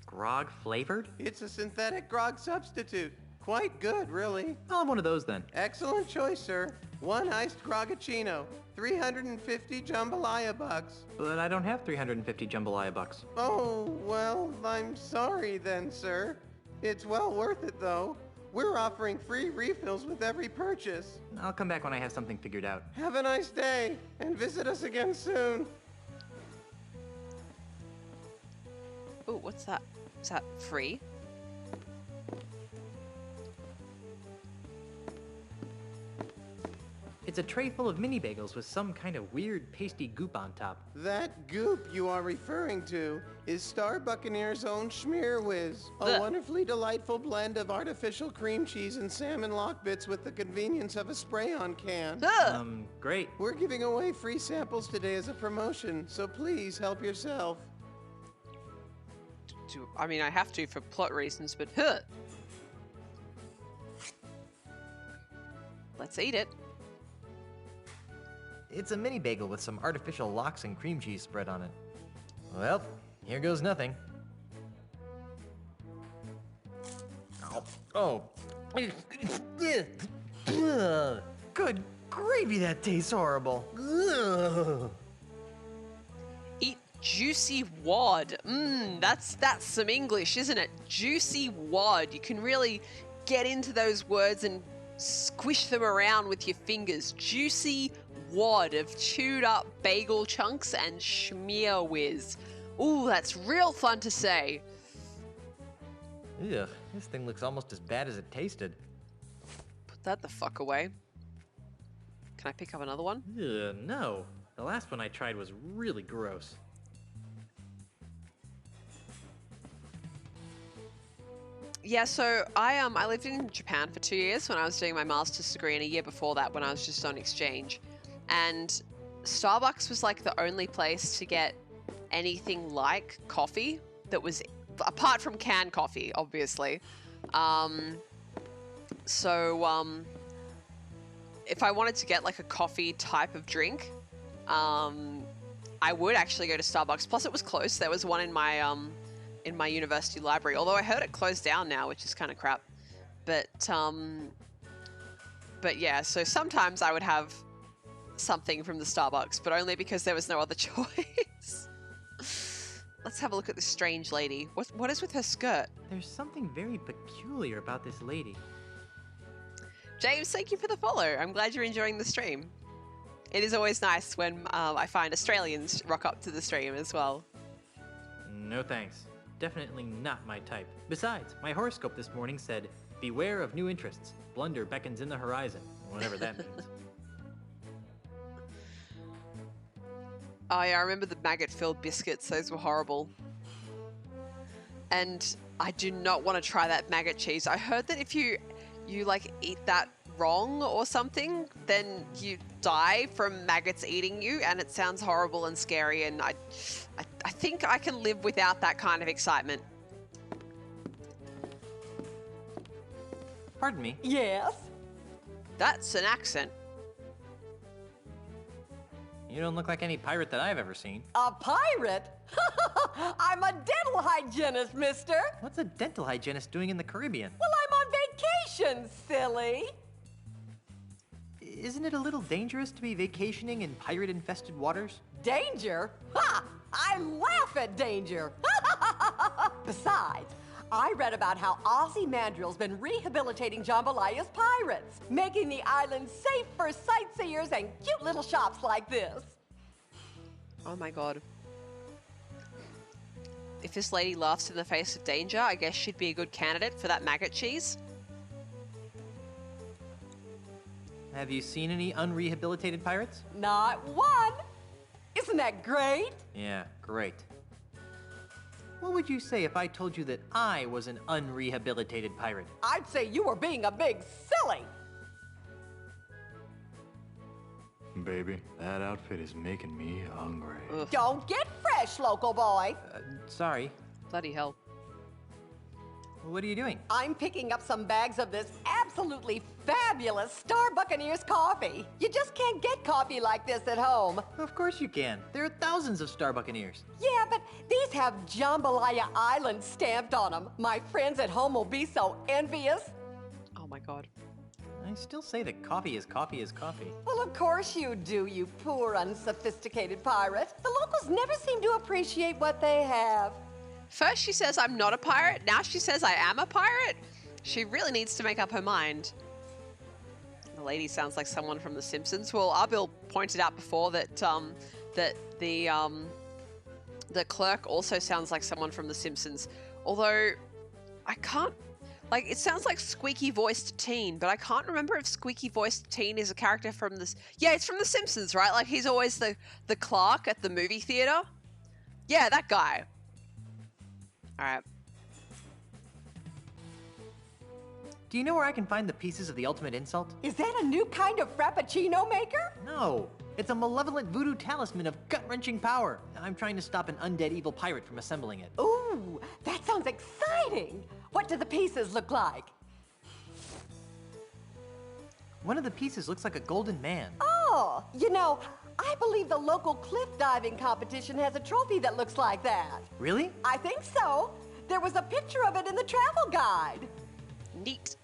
H: Grog flavored?
P: It's a synthetic grog substitute. Quite good, really.
H: I'll have one of those then.
P: Excellent choice, sir. 1 iced grogacino, 350 jambalaya bucks.
H: But I don't have 350 jambalaya bucks.
P: Oh, well, I'm sorry then, sir. It's well worth it, though. We're offering free refills with every purchase.
H: I'll come back when I have something figured out.
P: Have a nice day, and visit us again soon.
A: Oh, what's that? Is that free?
H: It's a tray full of mini bagels with some kind of weird pasty goop on top.
P: That goop you are referring to is Starbuccaneers' own Schmear Whiz, a wonderfully delightful blend of artificial cream cheese and salmon lock bits with the convenience of a spray-on can.
H: Great.
P: We're giving away free samples today as a promotion, so please help yourself.
A: I mean, I have to for plot reasons, but let's eat it.
H: It's a mini bagel with some artificial lox and cream cheese spread on it. Well, here goes nothing. Oh. Good gravy, that tastes horrible.
A: Eat juicy wad. That's some English, isn't it? Juicy wad. You can really get into those words and squish them around with your fingers. Juicy wad of chewed up bagel chunks and Schmear Whiz. Ooh, that's real fun to say.
H: Ugh, this thing looks almost as bad as it tasted.
A: Put that the fuck away. Can I pick up another one?
H: Ugh, no. The last one I tried was really gross.
A: Yeah, so I lived in Japan for 2 years when I was doing my master's degree, and a year before that when I was just on exchange. And Starbucks was like the only place to get anything like coffee that was, apart from canned coffee, obviously. If I wanted to get like a coffee type of drink, I would actually go to Starbucks. Plus it was close. There was one in my university library, although I heard it closed down now, which is kind of crap. But yeah, so sometimes I would have something from the Starbucks, but only because there was no other choice. Let's have a look at this strange lady. What is with her skirt?
H: There's something very peculiar about this lady.
A: James, thank you for the follow. I'm glad you're enjoying the stream. It is always nice when I find Australians rock up to the stream as well.
H: No thanks. Definitely not my type. Besides, my horoscope this morning said, beware of new interests. Blunder beckons in the horizon. Whatever that means.
A: Oh yeah, I remember the maggot-filled biscuits. Those were horrible. And I do not want to try that maggot cheese. I heard that if you like eat that wrong or something, then you die from maggots eating you, and it sounds horrible and scary, and I think I can live without that kind of excitement.
H: Pardon me?
I: Yes?
A: That's an accent.
H: You don't look like any pirate that I've ever seen.
I: A pirate? I'm a dental hygienist, mister.
H: What's a dental hygienist doing in the Caribbean?
I: Well, I'm on vacation, silly.
H: Isn't it a little dangerous to be vacationing in pirate-infested waters?
I: Danger? Ha! I laugh at danger. Besides, I read about how Ozymandiar's been rehabilitating Jambalaya's pirates, making the island safe for sightseers and cute little shops like this.
A: Oh my god. If this lady laughs in the face of danger, I guess she'd be a good candidate for that maggot cheese.
H: Have you seen any unrehabilitated pirates?
I: Not one. Isn't that great?
H: Yeah, great. What would you say if I told you that I was an unrehabilitated pirate?
I: I'd say you were being a big silly.
N: Baby, that outfit is making me hungry.
A: Ugh.
I: Don't get fresh, local boy.
H: Sorry.
A: Bloody hell.
H: What are you doing?
I: I'm picking up some bags of this absolutely fabulous Star Buccaneers coffee. You just can't get coffee like this at home.
H: Of course you can. There are thousands of Star Buccaneers.
I: Yeah, but these have Jambalaya Island stamped on them. My friends at home will be so envious.
A: Oh my god.
H: I still say that coffee is coffee is coffee.
I: Well, of course you do, you poor, unsophisticated pirate. The locals never seem to appreciate what they have.
A: First she says I'm not a pirate, now she says I am a pirate? She really needs to make up her mind. The lady sounds like someone from The Simpsons. Well, Arbil pointed out before that the clerk also sounds like someone from The Simpsons. Although, I can't... Like, it sounds like squeaky-voiced teen, but I can't remember if squeaky-voiced teen is a character from this... Yeah, it's from The Simpsons, right? Like, he's always the clerk at the movie theater. Yeah, that guy. Alright.
H: Do you know where I can find the pieces of the ultimate insult?
I: Is that a new kind of frappuccino maker?
H: No. It's a malevolent voodoo talisman of gut-wrenching power. I'm trying to stop an undead evil pirate from assembling it.
I: Ooh, that sounds exciting. What do the pieces look like?
H: One of the pieces looks like a golden man.
I: Oh, you know, I believe the local cliff diving competition has a trophy that looks like that.
H: Really?
I: I think so. There was a picture of it in the travel guide.
A: Neat.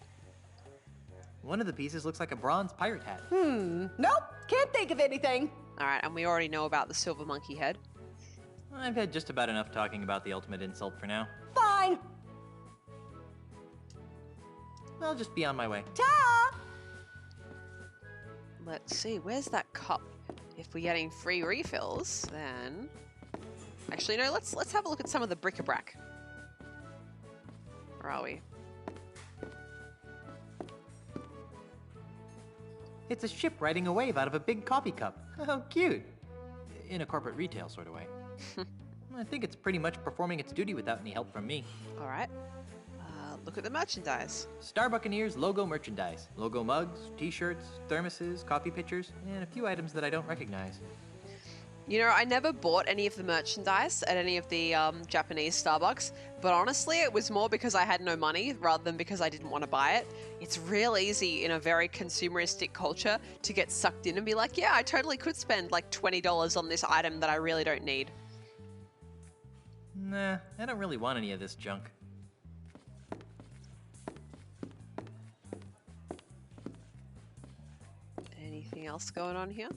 H: One of the pieces looks like a bronze pirate hat.
I: Nope, can't think of anything.
A: Alright, and we already know about the silver monkey head.
H: I've had just about enough talking about the ultimate insult for now.
I: Fine.
H: I'll just be on my way.
I: Ta!
A: Let's see, where's that cup? If we're getting free refills, then... Actually, no, let's have a look at some of the bric-a-brac. Where are we?
H: It's a ship riding a wave out of a big coffee cup. How cute. In a corporate retail sort of way. I think it's pretty much performing its duty without any help from me.
A: Alright. Look at the merchandise.
H: Star Buccaneers logo merchandise. Logo mugs, t-shirts, thermoses, coffee pitchers, and a few items that I don't recognize.
A: You know, I never bought any of the merchandise at any of the Japanese Starbucks, but honestly, it was more because I had no money rather than because I didn't want to buy it. It's real easy in a very consumeristic culture to get sucked in and be like, yeah, I totally could spend like $20 on this item that I really don't need.
H: Nah, I don't really want any of this junk.
A: Anything else going on here?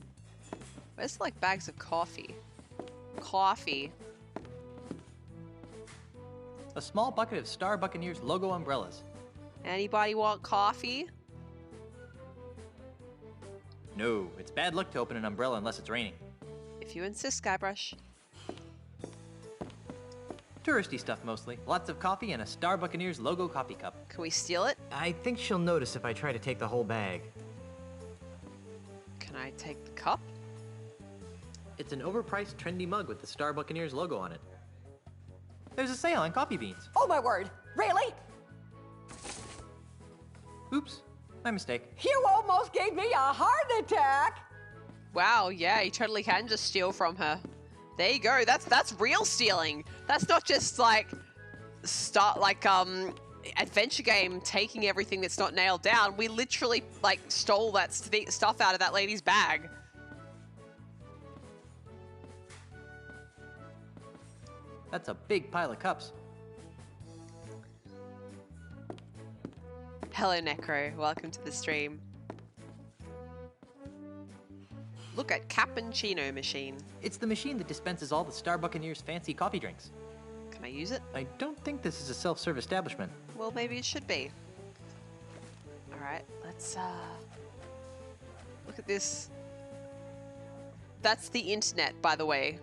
A: Where's like bags of coffee? Coffee.
H: A small bucket of Star Buccaneers logo umbrellas.
A: Anybody want coffee?
H: No, it's bad luck to open an umbrella unless it's raining.
A: If you insist, Guybrush.
H: Touristy stuff mostly. Lots of coffee and a Star Buccaneers logo coffee cup.
A: Can we steal it?
H: I think she'll notice if I try to take the whole bag.
A: Can I take the cup?
H: It's an overpriced trendy mug with the Star Buccaneers logo on it. There's a sale on coffee beans.
I: Oh my word, really?
H: Oops, my mistake.
I: You almost gave me a heart attack.
A: Wow, yeah, you totally can just steal from her. There you go. That's real stealing. That's not just like adventure game taking everything that's not nailed down. We literally like stole that stuff out of that lady's bag.
H: That's a big pile of cups.
A: Hello, Necro. Welcome to the stream. Look at Cappuccino machine.
H: It's the machine that dispenses all the Star Buccaneers' fancy coffee drinks.
A: Can Can I use it?
H: I don't think this is a self-serve establishment.
A: Well, maybe it should be. Alright, let's look at this. That's the internet, by the way.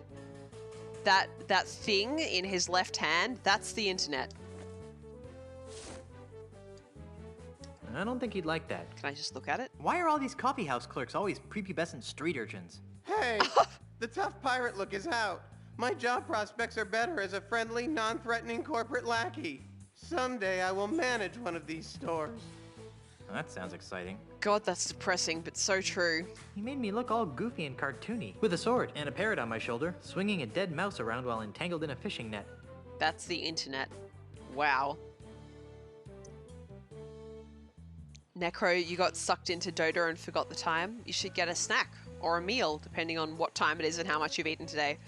A: That thing in his left hand, that's the internet.
H: I don't think he'd like that.
A: Can I just look at it?
H: Why are all these coffee house clerks always prepubescent street urchins?
P: Hey, the tough pirate look is out. My job prospects are better as a friendly, non-threatening corporate lackey. Someday I will manage one of these stores.
H: Well, that sounds exciting.
A: God, that's depressing, but so true.
H: He made me look all goofy and cartoony, with a sword and a parrot on my shoulder, swinging a dead mouse around while entangled in a fishing net.
A: That's the internet. Wow. Necro, you got sucked into Dota and forgot the time. You should get a snack or a meal, depending on what time it is and how much you've eaten today.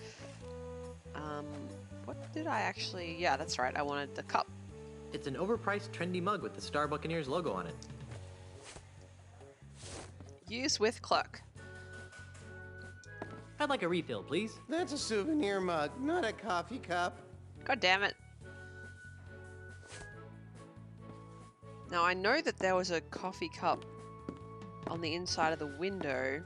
A: What did I actually... Yeah, that's right. I wanted the cup.
H: It's an overpriced, trendy mug with the Star Buccaneers logo on it.
A: Use with clerk.
H: I'd like a refill, please.
P: That's a souvenir mug, not a coffee cup.
A: God damn it. Now, I know that there was a coffee cup on the inside of the window,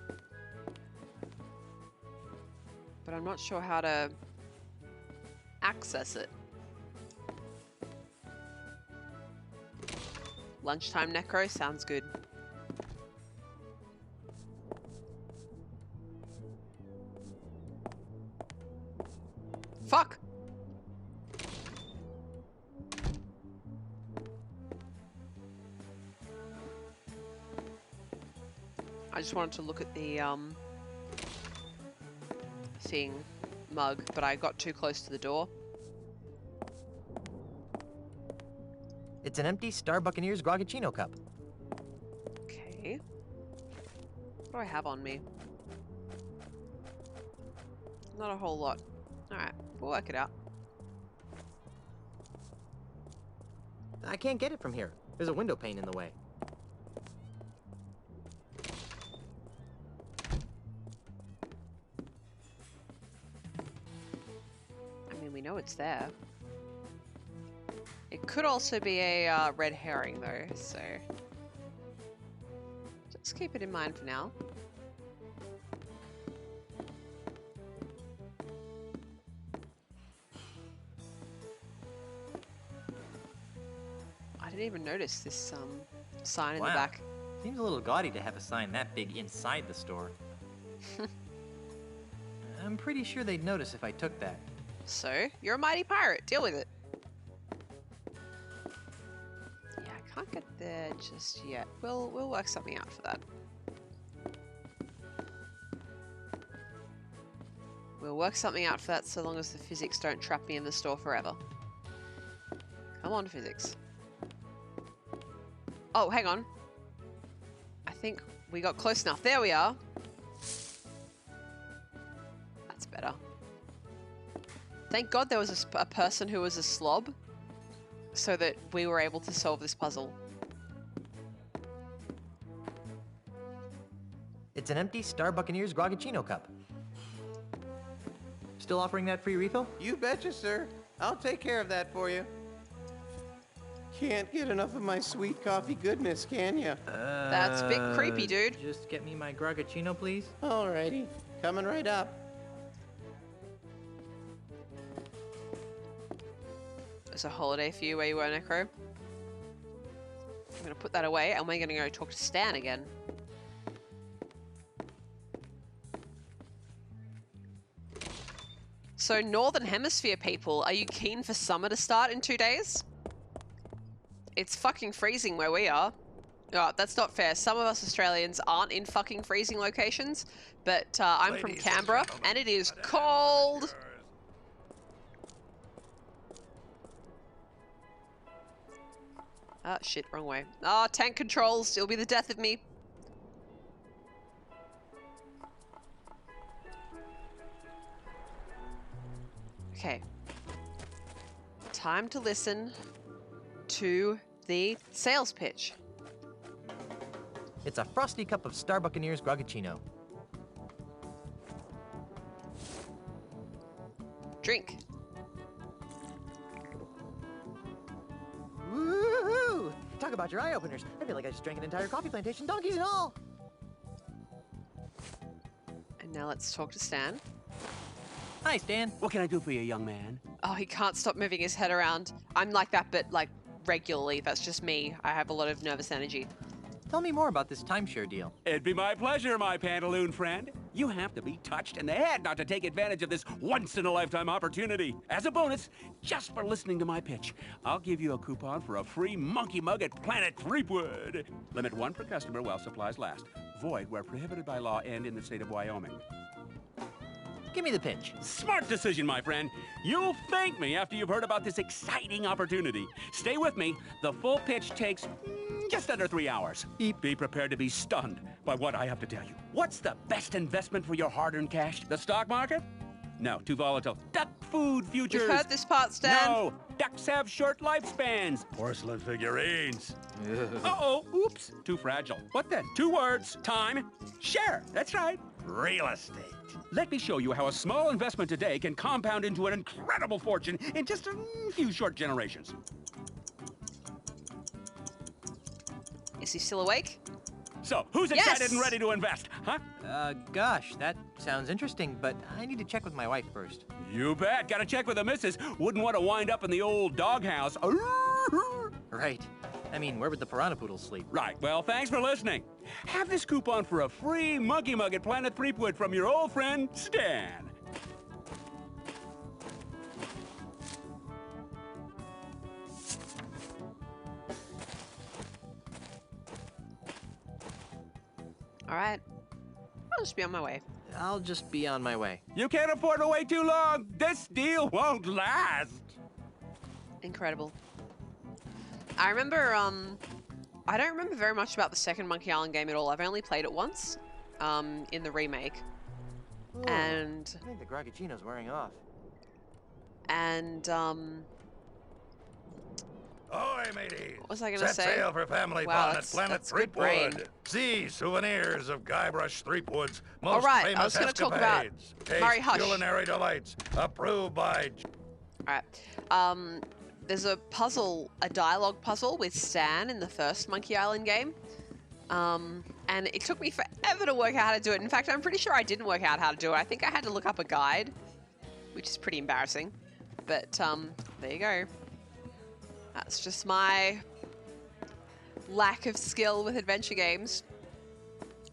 A: but I'm not sure how to access it. Lunchtime necro sounds good. Fuck! I just wanted to look at the thing mug, but I got too close to the door.
H: It's an empty Star Buccaneers Grogachino cup.
A: Okay. What do I have on me? Not a whole lot. Alright, we'll work it out.
H: I can't get it from here. There's a window pane in the way.
A: I mean, we know it's there. It could also be a red herring, though, so... just keep it in mind for now. I didn't even notice this sign in the back.
H: Seems a little gaudy to have a sign that big inside the store. I'm pretty sure they'd notice if I took that.
A: So, you're a mighty pirate. Deal with it. Yeah, I can't get there just yet. We'll work something out for that. We'll work something out for that so long as the physics don't trap me in the store forever. Come on, physics. Oh, hang on. I think we got close enough. There we are. That's better. Thank God there was a person who was a slob so that we were able to solve this puzzle.
H: It's an empty Star Buccaneers Grogachino cup. Still offering that free refill?
P: You betcha, sir. I'll take care of that for you. Can't get enough of my sweet coffee goodness, can ya?
A: That's a bit creepy, dude.
H: Just get me my Grogachino, please.
P: Alrighty. Coming right up.
A: It's a holiday for you where you were, Necro. I'm going to put that away and we're going to go talk to Stan again. So, Northern Hemisphere people, are you keen for summer to start in 2 days? It's fucking freezing where we are. Oh, that's not fair. Some of us Australians aren't in fucking freezing locations, but I'm from Canberra and it is cold. Ah, shit, wrong way. Ah, tank controls. It'll be the death of me. Okay. Time to listen to the sales pitch.
H: It's a frosty cup of Star Buccaneers Grogachino.
A: Drink.
B: about your eye openers. I feel like I just drank an entire coffee plantation, donkeys and all.
A: And now let's talk to Stan.
B: Hi, Stan.
K: What can I do for you, young man?
A: Oh, he can't stop moving his head around. I'm like that, but like regularly. That's just me. I have a lot of nervous energy.
H: Tell me more about this timeshare deal.
K: It'd be my pleasure, my pantaloon friend. You have to be touched in the head not to take advantage of this once-in-a-lifetime opportunity. As a bonus, just for listening to my pitch, I'll give you a coupon for a free monkey mug at Planet Threepwood. Limit 1 per customer while supplies last. Void where prohibited by law and in the state of Wyoming.
H: Give me the pitch.
K: Smart decision, my friend. You'll thank me after you've heard about this exciting opportunity. Stay with me. The full pitch takes just under 3 hours. Be prepared to be stunned by what I have to tell you. What's the best investment for your hard-earned cash? The stock market? No, too volatile. Duck food futures.
A: We've heard this part, Stan.
K: No, ducks have short lifespans. Porcelain figurines. Uh-oh, oops, too fragile. What then? 2 words, time, share. That's right. Real estate. Let me show you how a small investment today can compound into an incredible fortune in just a few short generations.
A: Is he still awake?
K: So, who's excited and ready to invest, huh?
H: Gosh, that sounds interesting, but I need to check with my wife first.
K: You bet. Gotta check with the missus. Wouldn't want to wind up in the old doghouse.
H: Right. I mean, where would the piranha poodles sleep?
K: Right. Well, thanks for listening. Have this coupon for a free monkey mug at Planet Threepwood from your old friend, Stan.
A: All right. I'll just be on my way.
H: I'll just be on my way.
K: You can't afford to wait too long. This deal won't last.
A: Incredible. I remember, I don't remember very much about the second Monkey Island game at all. I've only played it once, in the remake.
H: Ooh,
A: And...
H: I think the Grogachino's wearing off.
A: And,
C: Ahoy, mateys!
A: What was I gonna say?
C: Set sail for family
A: Wow,
C: fun at Planet
A: that's good brain.
C: Threepwood. See souvenirs of Guybrush Threepwood's most
A: All right,
C: famous
A: I was going to talk about
C: escapades. Taste
A: Murray Hush.
C: culinary delights approved by...
A: All right. There's a puzzle, a dialogue puzzle with Stan in the first Monkey Island game. And it took me forever to work out how to do it. In fact, I'm pretty sure I didn't work out how to do it. I think I had to look up a guide, which is pretty embarrassing. But there you go. That's just my lack of skill with adventure games.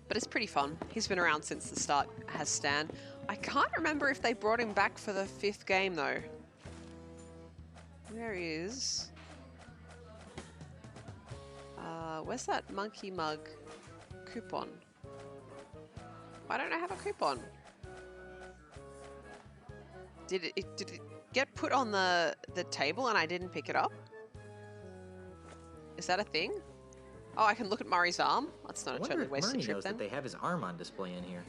A: But it's pretty fun. He's been around since the start, has Stan. I can't remember if they brought him back for the 5th game, though. Where is... where's that monkey mug coupon? Why don't I have a coupon? Did it get put on the table and I didn't pick it up? Is that a thing? Oh, I can look at Murray's arm? That's not a totally wasted trip then.
H: That they have his arm on display in here.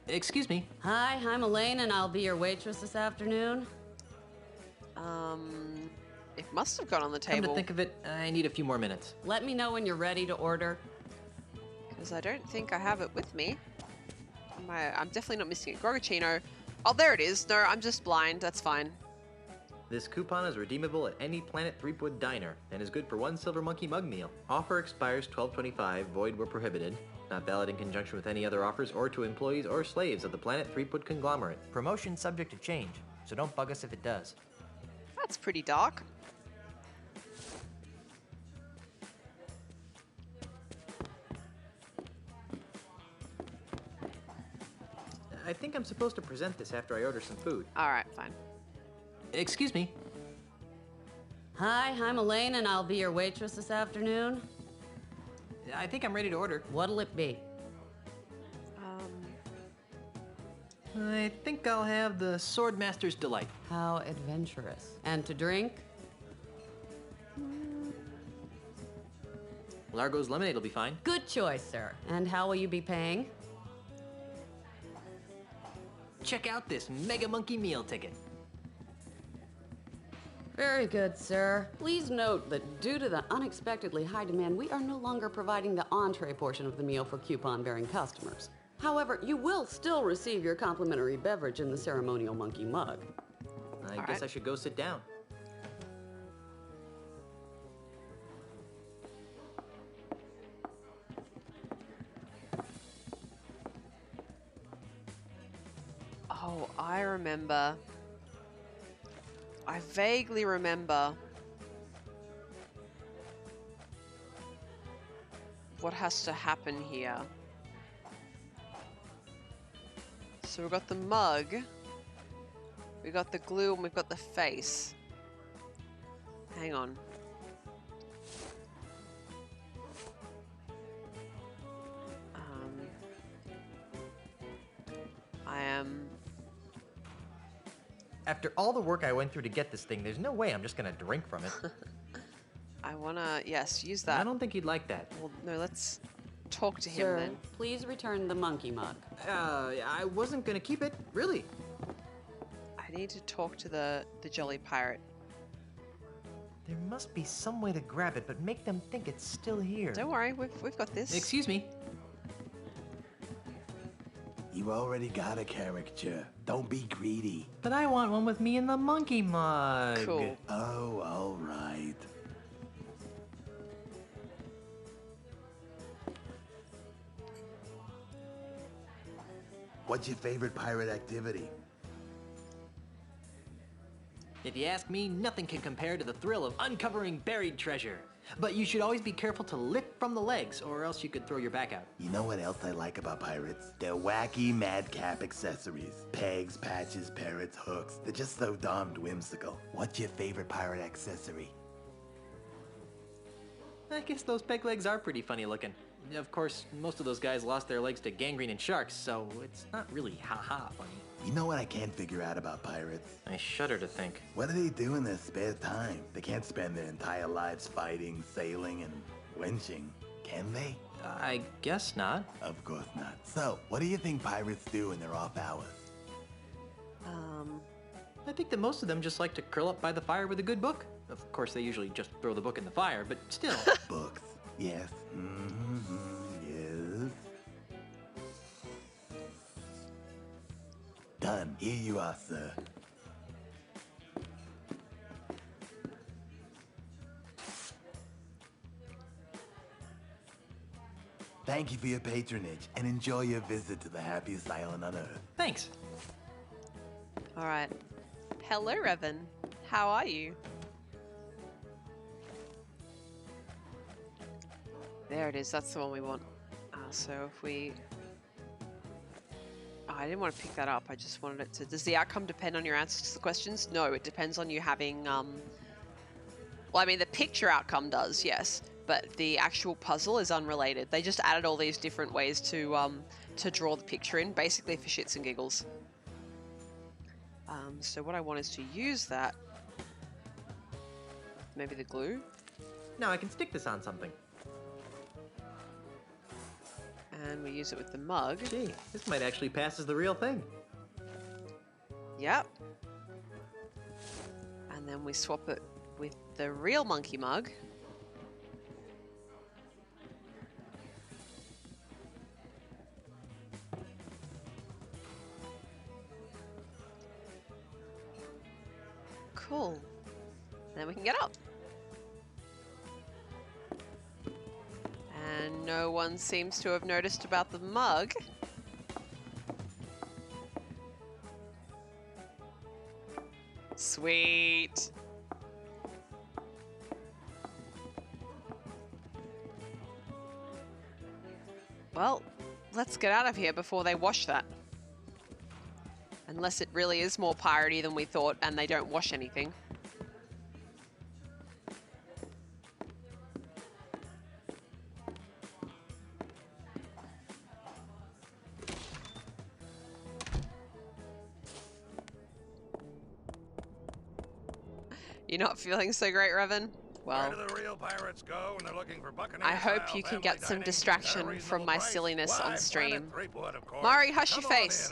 H: Excuse me.
M: Hi, I'm Elaine, and I'll be your waitress this afternoon.
A: It must have gone on the table.
H: Come to think of it, I need a few more minutes.
M: Let me know when you're ready to order.
A: Because I don't think I have it with me. I'm definitely not missing a Grogachino. Oh, there it is. No, I'm just blind. That's fine.
H: This coupon is redeemable at any Planet Threepwood diner and is good for 1 silver monkey mug meal. Offer expires 12/25, void where prohibited. Not valid in conjunction with any other offers or to employees or slaves of the Planet Threepwood conglomerate. Promotion subject to change, so don't bug us if it does.
A: That's pretty dark.
H: I think I'm supposed to present this after I order some food.
A: All right, fine.
H: Excuse me.
M: Hi, I'm Elaine, and I'll be your waitress this afternoon.
H: I think I'm ready to order.
M: What'll it be?
H: I think I'll have the Swordmaster's Delight.
M: How adventurous. And to drink?
H: Largo's Lemonade will be fine.
M: Good choice, sir. And how will you be paying?
H: Check out this Mega Monkey meal ticket.
M: Very good, sir. Please note that due to the unexpectedly high demand, we are no longer providing the entree portion of the meal for coupon-bearing customers. However, you will still receive your complimentary beverage in the ceremonial monkey mug.
H: I guess I should go sit down.
A: Oh, I remember. I vaguely remember what has to happen here. So we've got the mug, we've got the glue, and we've got the face. Hang on. I am...
H: After all the work I went through to get this thing, there's no way I'm just gonna drink from it.
A: I wanna, yes, use that.
H: I don't think he'd like that.
A: Well, no, let's talk to him
M: Sir,
A: then.
M: please return the monkey mug.
H: I wasn't gonna keep it, really.
A: I need to talk to the jolly pirate.
H: There must be some way to grab it, but make them think it's still here.
A: Don't worry, we've got this.
H: Excuse me.
O: You already got a caricature. Don't be greedy.
H: But I want one with me in the monkey mug.
A: Cool.
O: Oh, all right. What's your favorite pirate activity?
H: If you ask me, nothing can compare to the thrill of uncovering buried treasure. But you should always be careful to lift from the legs, or else you could throw your back out.
O: You know what else I like about pirates? Their wacky madcap accessories. Pegs, patches, parrots, hooks. They're just so darned whimsical. What's your favorite pirate accessory?
H: I guess those peg legs are pretty funny looking. Of course, most of those guys lost their legs to gangrene and sharks, so it's not really ha-ha funny.
O: You know what I can't figure out about pirates?
H: I shudder to think.
O: What do they do in their spare time? They can't spend their entire lives fighting, sailing, and wenching, can they?
H: I guess not.
O: Of course not. So, what do you think pirates do in their off hours?
H: I think that most of them just like to curl up by the fire with a good book. Of course, they usually just throw the book in the fire, but still.
O: Books. Yes. Yes. Done. Here you are, sir. Thank you for your patronage, and enjoy your visit to the happiest island on Earth.
H: Thanks.
A: All right. Hello, Revan. How are you? There it is. That's the one we want. So if we... Oh, I didn't want to pick that up. I just wanted it to... Does the outcome depend on your answers to the questions? No, it depends on you having... Well, I mean, the picture outcome does, yes. But the actual puzzle is unrelated. They just added all these different ways to draw the picture in, basically for shits and giggles. So what I want is to use that. Maybe the glue?
H: Now I can stick this on something.
A: And we use it with the mug.
H: Gee, this might actually pass as the real thing.
A: Yep. And then we swap it with the real monkey mug. Cool. Then we can get up. And no one seems to have noticed about the mug. Sweet. Well, let's get out of here before they wash that. Unless it really is more piratey than we thought and they don't wash anything. You're not feeling so great, Revan? Well,
C: where do the real pirates go when they're looking for buccaneers?
A: I hope you can get some distraction from my silliness on stream.
C: Mari,
A: hush your face.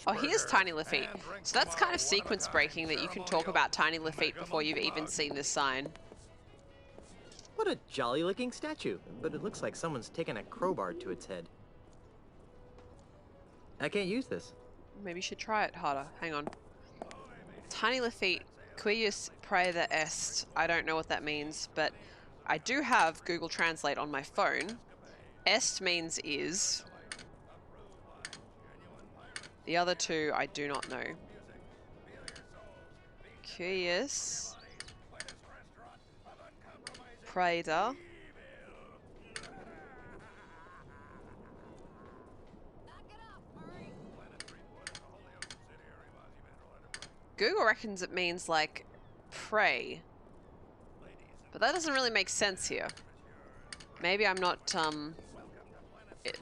A: Oh, here's Tiny Lafitte. So that's kind of sequence breaking that you can talk about Tiny Lafitte before you've even seen this sign.
H: What a jolly looking statue, but it looks like someone's taken a crowbar to its head. I can't use this.
A: Maybe you should try it harder. Hang on. Tiny Lafitte, quius praeder est. I don't know what that means, but I do have Google Translate on my phone. Est means is. The other two, I do not know. Curious. Prader. Google reckons it means like pray. But that doesn't really make sense here. Maybe I'm not,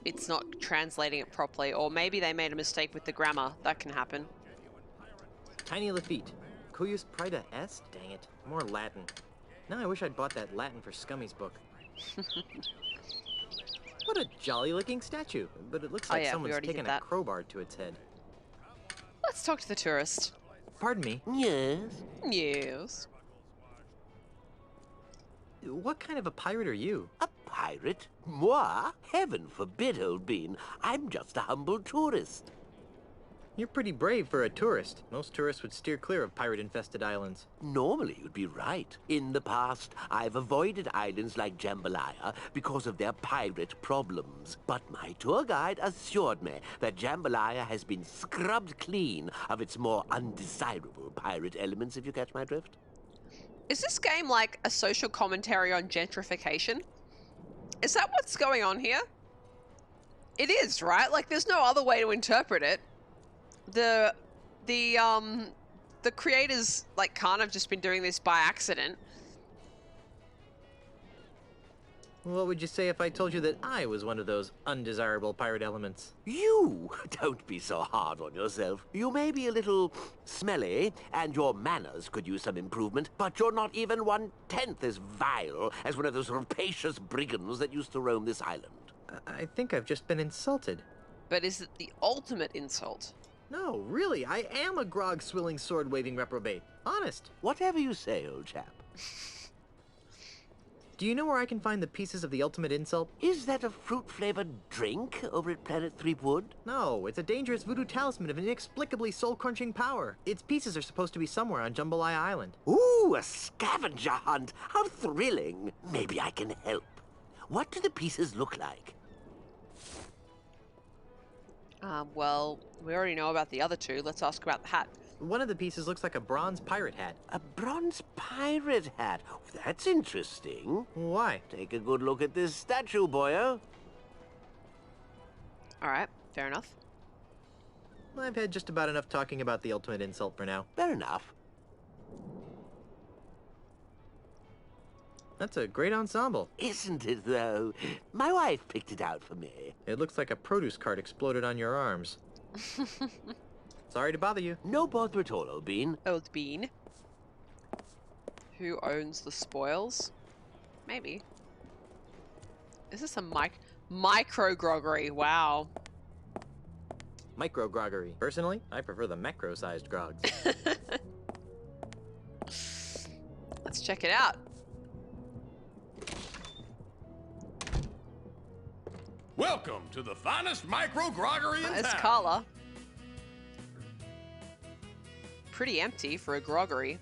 A: it's not translating it properly, or maybe they made a mistake with the grammar. That can happen.
H: Tiny Lafitte. Cuius praeda est? Dang it. More Latin. Now I wish I'd bought that Latin for Scummy's book. What a jolly-looking statue. But it looks like someone's taken a crowbar to its head.
A: Let's talk to the tourist.
H: Pardon me?
B: Yes?
A: Yes.
H: What kind of a pirate are you?
Q: A pirate? Moi? Heaven forbid, old bean. I'm just a humble tourist.
H: You're pretty brave for a tourist. Most tourists would steer clear of pirate-infested islands.
Q: Normally, you'd be right. In the past, I've avoided islands like Jambalaya because of their pirate problems. But my tour guide assured me that Jambalaya has been scrubbed clean of its more undesirable pirate elements, if you catch my drift.
A: Is this game like a social commentary on gentrification? Is that what's going on here? It is, right? Like, there's no other way to interpret it. The creators, like, can't have just been doing this by accident.
H: What would you say if I told you that I was one of those undesirable pirate elements?
Q: You? Don't be so hard on yourself. You may be a little smelly, and your manners could use some improvement, but you're not even 1/10 as vile as one of those rapacious brigands that used to roam this island.
H: I think I've just been insulted.
A: But is it the ultimate insult?
H: No, really, I am a grog-swilling, sword-waving reprobate. Honest.
Q: Whatever you say, old chap.
H: Do you know where I can find the pieces of the ultimate insult?
Q: Is that a fruit-flavored drink over at Planet Threepwood?
H: No, it's a dangerous voodoo talisman of inexplicably soul-crunching power. Its pieces are supposed to be somewhere on Jambalaya Island.
Q: Ooh, a scavenger hunt! How thrilling! Maybe I can help. What do the pieces look like?
A: Well, we already know about the other two. Let's ask about the hat.
H: One of the pieces looks like a bronze pirate hat.
Q: A bronze pirate hat? That's interesting.
H: Why?
Q: Take a good look at this statue, boyo.
A: Alright, fair enough.
H: I've had just about enough talking about the ultimate insult for now.
Q: Fair enough.
H: That's a great ensemble.
Q: Isn't it, though? My wife picked it out for me.
H: It looks like a produce cart exploded on your arms. Sorry to bother you.
Q: No bother at all, old bean.
A: Old bean. Who owns the spoils? Maybe. Is this a micro groggery? Wow.
H: Micro groggery. Personally, I prefer the macro-sized grogs.
A: Let's check it out.
C: Welcome to the finest micro groggery in
A: It's
C: town.
A: Carla. Pretty empty for a groggery.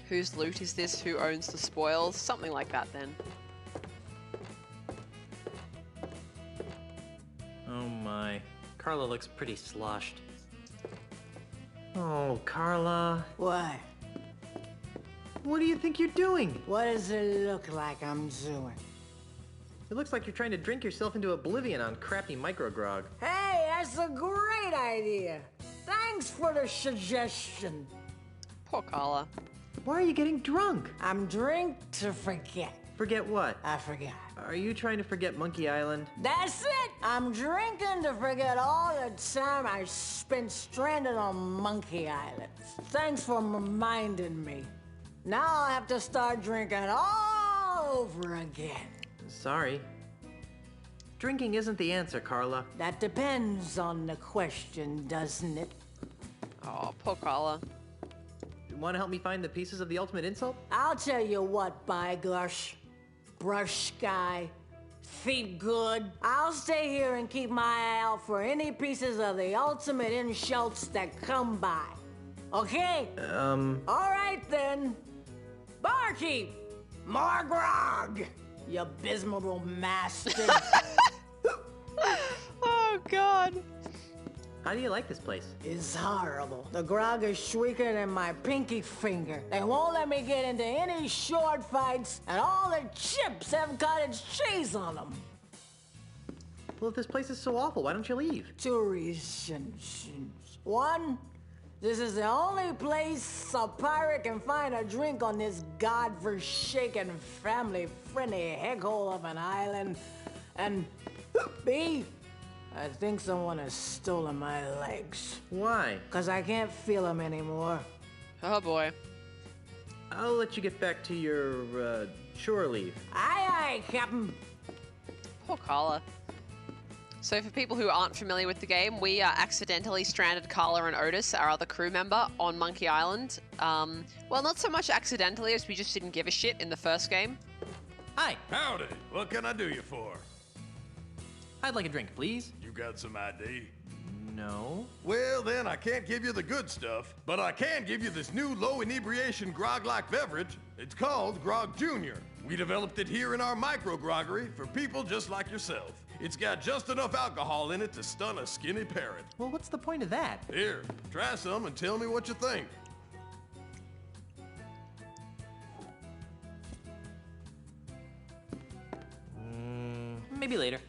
A: Whose loot is this? Who owns the spoils? Something like that, then.
H: Oh my. Carla looks pretty sloshed. Oh, Carla.
R: What?
H: What do you think you're doing?
R: What does it look like I'm doing?
H: It looks like you're trying to drink yourself into oblivion on crappy micro grog.
R: Hey, that's a great idea. Thanks for the suggestion.
A: Poor Carla.
H: Why are you getting drunk?
R: I'm drink to forget.
H: Forget what?
R: I forgot.
H: Are you trying to forget Monkey Island?
R: That's it! I'm drinking to forget all the time I spent stranded on Monkey Island. Thanks for reminding me. Now I'll have to start drinking all over again.
H: Sorry. Drinking isn't the answer, Carla.
R: That depends on the question, doesn't it?
A: Oh, poor Carla.
H: You want to help me find the pieces of the ultimate insult?
R: I'll tell you what, by gosh. Brush guy, feet good. I'll stay here and keep my eye out for any pieces of the ultimate insults that come by. Okay? All right then. Barkeep, more grog, you abysmal bastard.
A: Oh Oh, God.
H: How do you like this place?
R: It's horrible. The grog is weaker than my pinky finger. They won't let me get into any short fights, and all the chips have cottage cheese on them.
H: Well, if this place is so awful, why don't you leave?
R: 2 reasons. 1, this is the only place a pirate can find a drink on this godforsaken, family-friendly heckhole of an island. And B, I think someone has stolen my legs.
H: Why?
R: 'Cause I can't feel them anymore.
A: Oh, boy.
H: I'll let you get back to your, shore leave.
R: Aye, aye, Captain.
A: Poor Carla. So for people who aren't familiar with the game, we accidentally stranded Carla and Otis, our other crew member, on Monkey Island. Well, not so much accidentally as we just didn't give a shit in the first game.
H: Hi.
C: Howdy. What can I do you for?
H: I'd like a drink, please.
C: You got some ID?
H: No.
C: Well, then I can't give you the good stuff, but I can give you this new low inebriation grog-like beverage. It's called Grog Junior. We developed it here in our micro groggery for people just like yourself. It's got just enough alcohol in it to stun a skinny parrot.
H: Well, what's the point of that?
C: Here, try some and tell me what you think.
H: Maybe later.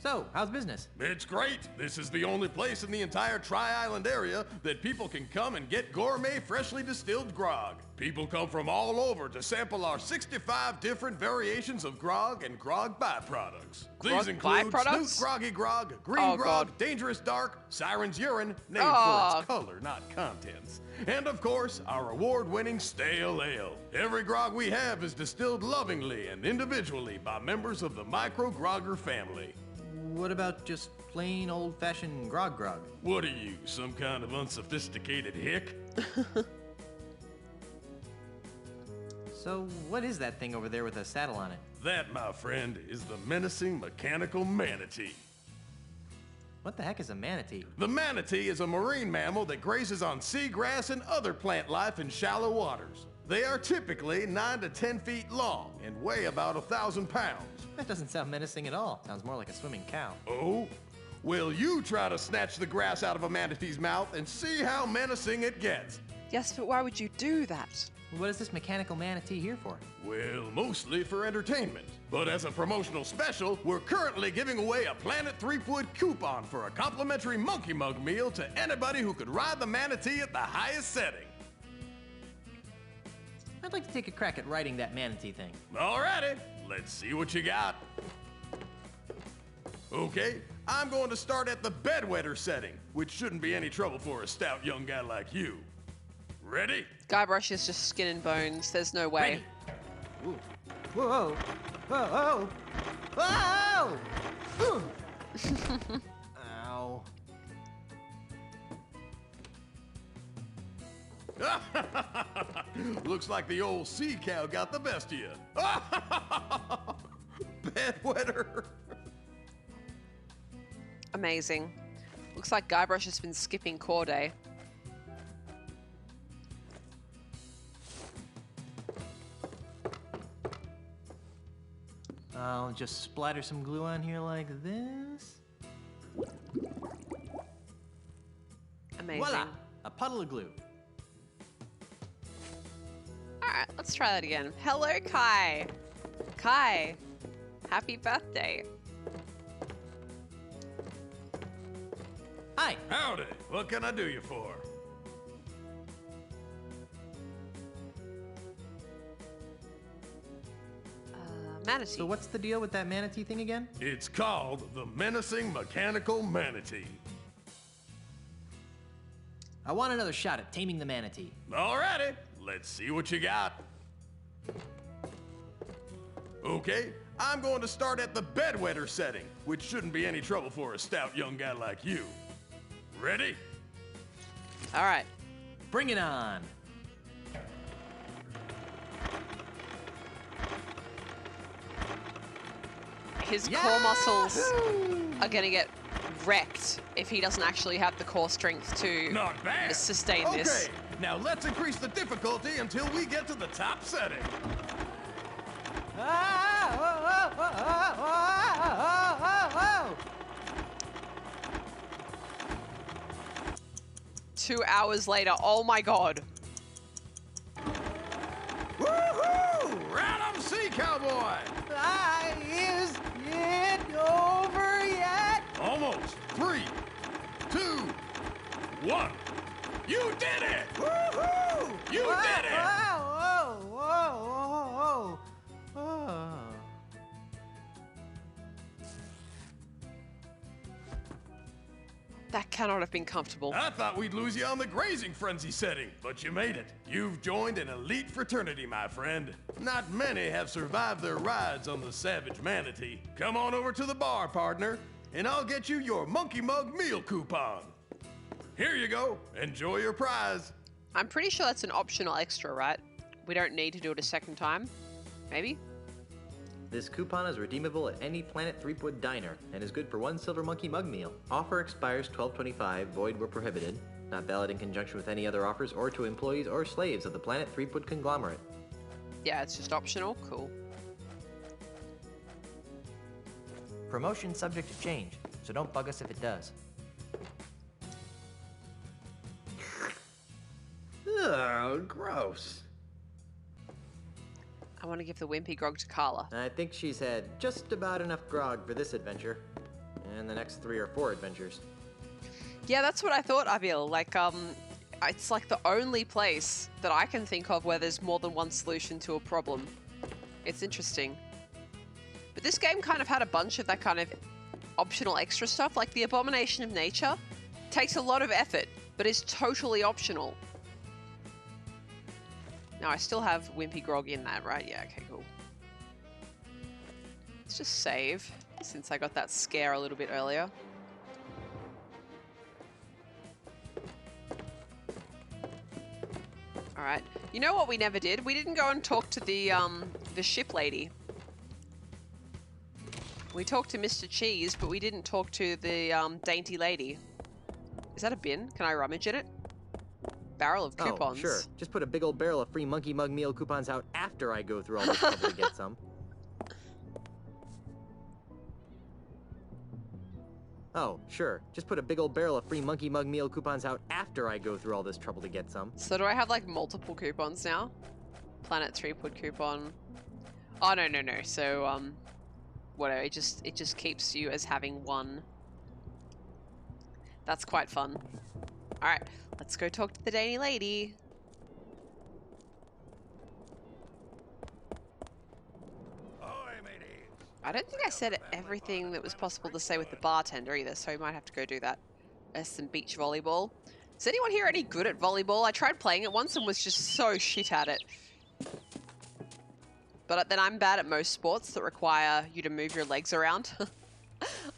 H: So, how's business?
C: It's great. This is the only place in the entire Tri-Island area that people can come and get gourmet, freshly distilled grog. People come from all over to sample our 65 different variations of grog and grog byproducts. These include Snoot Groggy Grog, Green Grog, Dangerous Dark, Siren's Urine, named for its color, not contents. And of course, our award-winning Stale Ale. Every grog we have is distilled lovingly and individually by members of the Micro Grogger family.
H: What about just plain old-fashioned grog?
C: What are you, some kind of unsophisticated hick?
H: So, what is that thing over there with a saddle on it?
C: That, my friend, is the menacing mechanical manatee.
H: What the heck is a manatee?
C: The manatee is a marine mammal that grazes on seagrass and other plant life in shallow waters. They are typically 9 to 10 feet long and weigh about 1,000 pounds.
H: That doesn't sound menacing at all. Sounds more like a swimming cow.
C: Oh? Well, you try to snatch the grass out of a manatee's mouth and see how menacing it gets.
A: Yes, but why would you do that?
H: What is this mechanical manatee here for?
C: Well, mostly for entertainment. But as a promotional special, we're currently giving away a Planet Threepwood coupon for a complimentary monkey mug meal to anybody who could ride the manatee at the highest setting.
H: I'd like to take a crack at riding that manatee thing.
C: Alrighty, let's see what you got. Okay, I'm going to start at the bedwetter setting, which shouldn't be any trouble for a stout young guy like you. Ready?
A: Guybrush is just skin and bones. There's no way.
H: Ooh. Whoa! Whoa! Whoa! Whoa! Ow.
C: Looks like the old sea cow got the best of you. Bedwetter.
A: Amazing. Looks like Guybrush has been skipping core day.
H: I'll just splatter some glue on here like this.
A: Amazing.
H: Voila! A puddle of glue.
A: Alright, let's try that again. Hello, Kai. Kai, happy birthday.
H: Hi.
C: Howdy. What can I do you for?
A: Manatee.
H: So what's the deal with that manatee thing again?
C: It's called the menacing mechanical manatee.
H: I want another shot at taming the manatee.
C: Alrighty, let's see what you got. Okay, I'm going to start at the bedwetter setting, which shouldn't be any trouble for a stout young guy like you. Ready?
A: Alright.
H: Bring it on.
A: His core muscles are gonna get wrecked if he doesn't actually have the core strength to
C: Not bad.
A: sustain this.
C: Okay, now let's increase the difficulty until we get to the top setting.
A: 2 hours later. Oh my god.
S: Woohoo! Random Sea Cowboy!
L: Is it over yet?
S: Almost. 3, 2, 1. You did it!
L: Woohoo!
S: You did it!
L: Whoa.
A: That cannot have been comfortable.
S: I thought we'd lose you on the grazing frenzy setting, but you made it. You've joined an elite fraternity, my friend. Not many have survived their rides on the Savage Manatee. Come on over to the bar, partner, and I'll get you your Monkey Mug meal coupon. Here you go. Enjoy your prize.
A: I'm pretty sure that's an optional extra, right? We don't need to do it a second time. Maybe?
H: This coupon is redeemable at any Planet Threepwood diner and is good for 1 silver monkey mug meal. Offer expires 12/25, void where prohibited. Not valid in conjunction with any other offers or to employees or slaves of the Planet Threepwood conglomerate.
A: Yeah, it's just optional. Cool.
H: Promotion subject to change, so don't bug us if it does. Ugh, gross.
A: I want to give the wimpy grog to Carla.
H: I think she's had just about enough grog for this adventure. And the next 3 or 4 adventures.
A: Yeah, that's what I thought, Abiel. Like, it's like the only place that I can think of where there's more than one solution to a problem. It's interesting. But this game kind of had a bunch of that kind of optional extra stuff. Like the Abomination of Nature takes a lot of effort, but is totally optional. Now, I still have Wimpy Grog in that, right? Yeah, okay, cool. Let's just save, since I got that scare a little bit earlier. Alright. You know what we never did? We didn't go and talk to the ship lady. We talked to Mr. Cheese, but we didn't talk to the dainty lady. Is that a bin? Can I rummage in it? Barrel of coupons.
H: Oh, sure. Just put a big old barrel of free monkey mug meal coupons out after I go through all this trouble to get some. Oh, sure. Just put a big old barrel of free monkey mug meal coupons out after I go through all this trouble to get some.
A: So do I have like multiple coupons now? Planet Threepwood coupon. Oh no. So whatever. It just keeps you as having one. That's quite fun. All right. Let's go talk to the dainty lady. I don't think I said everything that was possible to say with the bartender either, so we might have to go do that. There's some beach volleyball. Is anyone here any good at volleyball? I tried playing it once and was just so shit at it. But then I'm bad at most sports that require you to move your legs around.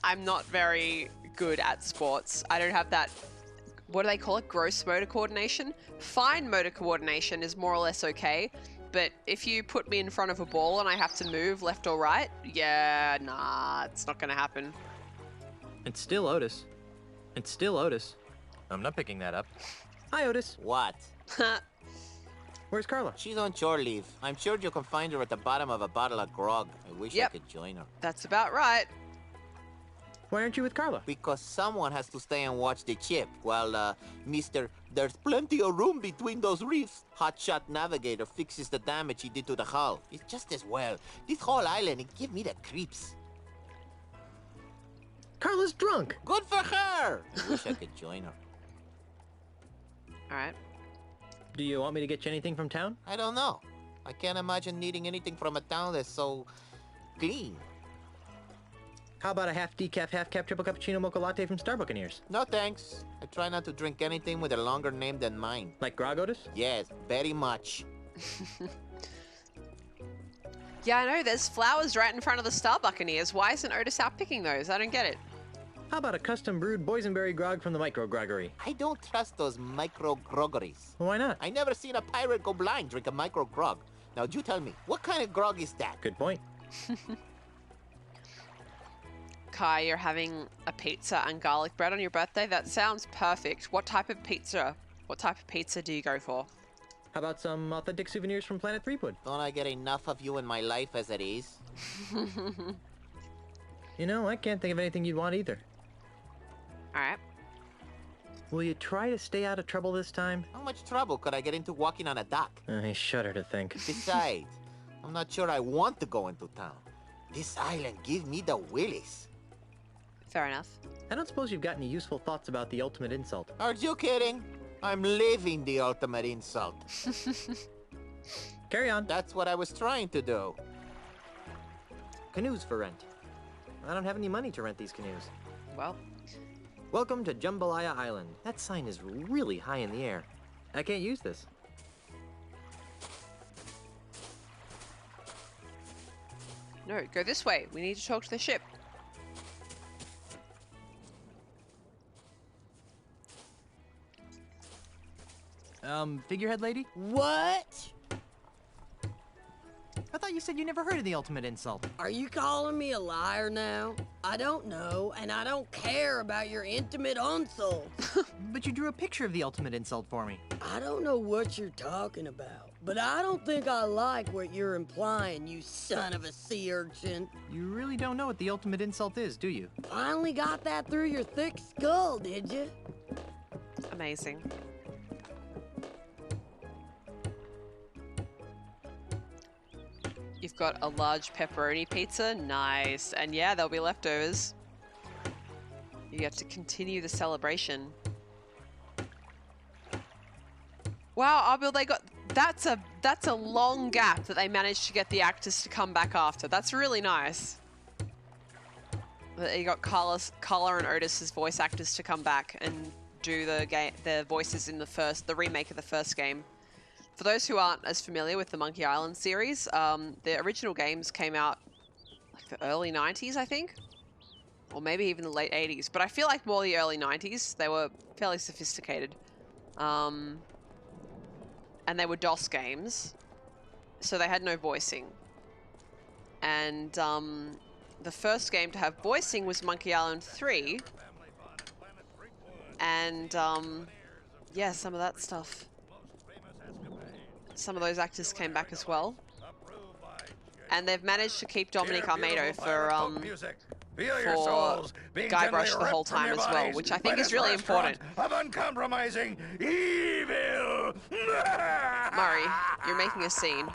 A: I'm not very good at sports. I don't have that... What do they call it? Gross motor coordination? Fine motor coordination is more or less okay, but if you put me in front of a ball and I have to move left or right, yeah, nah, it's not gonna happen.
H: It's still Otis. It's still Otis. I'm not picking that up. Hi, Otis.
T: What?
H: Where's Carla?
T: She's on shore leave. I'm sure you can find her at the bottom of a bottle of grog. I wish I could join her.
A: That's about right.
H: Why aren't you with Carla?
T: Because someone has to stay and watch the ship while, Mr. There's plenty of room between those reefs. Hotshot navigator fixes the damage he did to the hull. It's just as well. This whole island, it give me the creeps.
H: Carla's drunk.
T: Good for her. I wish I could join her.
A: All right.
H: Do you want me to get you anything from town?
T: I don't know. I can't imagine needing anything from a town that's so clean.
H: How about a half decaf, half cap triple cappuccino mocha latte from Starbuccaneers?
T: No thanks. I try not to drink anything with a longer name than mine.
H: Like grog, Otis?
T: Yes, very much.
A: Yeah, I know. There's flowers right in front of the Starbuccaneers. Why isn't Otis out picking those? I don't get it.
H: How about a custom brewed boysenberry grog from the Micro Groggery?
T: I don't trust those micro groggeries.
H: Why not?
T: I never seen a pirate go blind drink a micro grog. Now, you tell me, what kind of grog is that?
H: Good point.
A: Kai, you're having a pizza and garlic bread on your birthday? That sounds perfect. What type of pizza? What type of pizza do you go for?
H: How about some authentic souvenirs from Planet Threepwood?
T: Don't I get enough of you in my life as it is?
H: You know, I can't think of anything you'd want either.
A: Alright.
H: Will you try to stay out of trouble this time?
T: How much trouble could I get into walking on a dock?
H: I shudder to think.
T: Besides, I'm not sure I want to go into town. This island gives me the willies.
A: Fair enough.
H: I don't suppose you've got any useful thoughts about the ultimate insult.
T: Are you kidding? I'm living the ultimate insult.
H: Carry on.
T: That's what I was trying to do.
H: Canoes for rent. I don't have any money to rent these canoes.
A: Well.
H: Welcome to Jambalaya Island. That sign is really high in the air. I can't use this.
A: No, go this way. We need to talk to the ship.
B: Figurehead lady?
U: What?
B: I thought you said you never heard of the ultimate insult.
U: Are you calling me a liar now? I don't know, and I don't care about your intimate insult.
B: But you drew a picture of the ultimate insult for me.
U: I don't know what you're talking about, but I don't think I like what you're implying, you son of a sea urchin.
B: You really don't know what the ultimate insult is, do you?
U: Finally got that through your thick skull, did you?
A: Amazing. You've got a large pepperoni pizza. Nice. And yeah, there'll be leftovers. You have to continue the celebration. Wow, Arbil, they got... That's a long gap that they managed to get the actors to come back after. That's really nice. You got Carla and Otis's voice actors to come back and do the voices in the remake of the first game. For those who aren't as familiar with the Monkey Island series, the original games came out like the early 90s, I think. Or maybe even the late 80s. But I feel like more the early 90s. They were fairly sophisticated. And they were DOS games. So they had no voicing. And the first game to have voicing was Monkey Island 3. And yeah, some of that stuff. Some of those actors came back as well. And they've managed to keep Dominic Armato for Guybrush the whole time as well, which I think is really important.
C: Of uncompromising evil.
A: Murray, you're making a scene.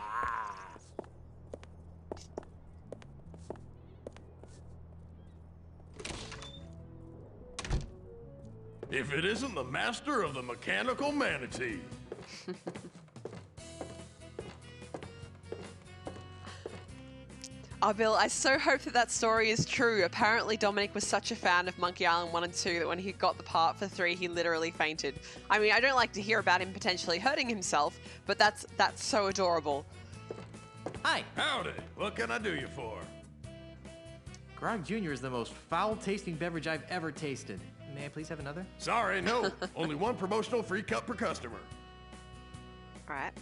S: If it isn't the master of the mechanical manatee.
A: Oh, Bill, I so hope that story is true. Apparently, Dominic was such a fan of Monkey Island 1 and 2 that when he got the part for 3, he literally fainted. I mean, I don't like to hear about him potentially hurting himself, but that's so adorable.
B: Hi.
S: Howdy. What can I do you for?
B: Grog Jr. is the most foul-tasting beverage I've ever tasted. May I please have another?
S: Sorry, no. Only one promotional free cup per customer.
A: All right.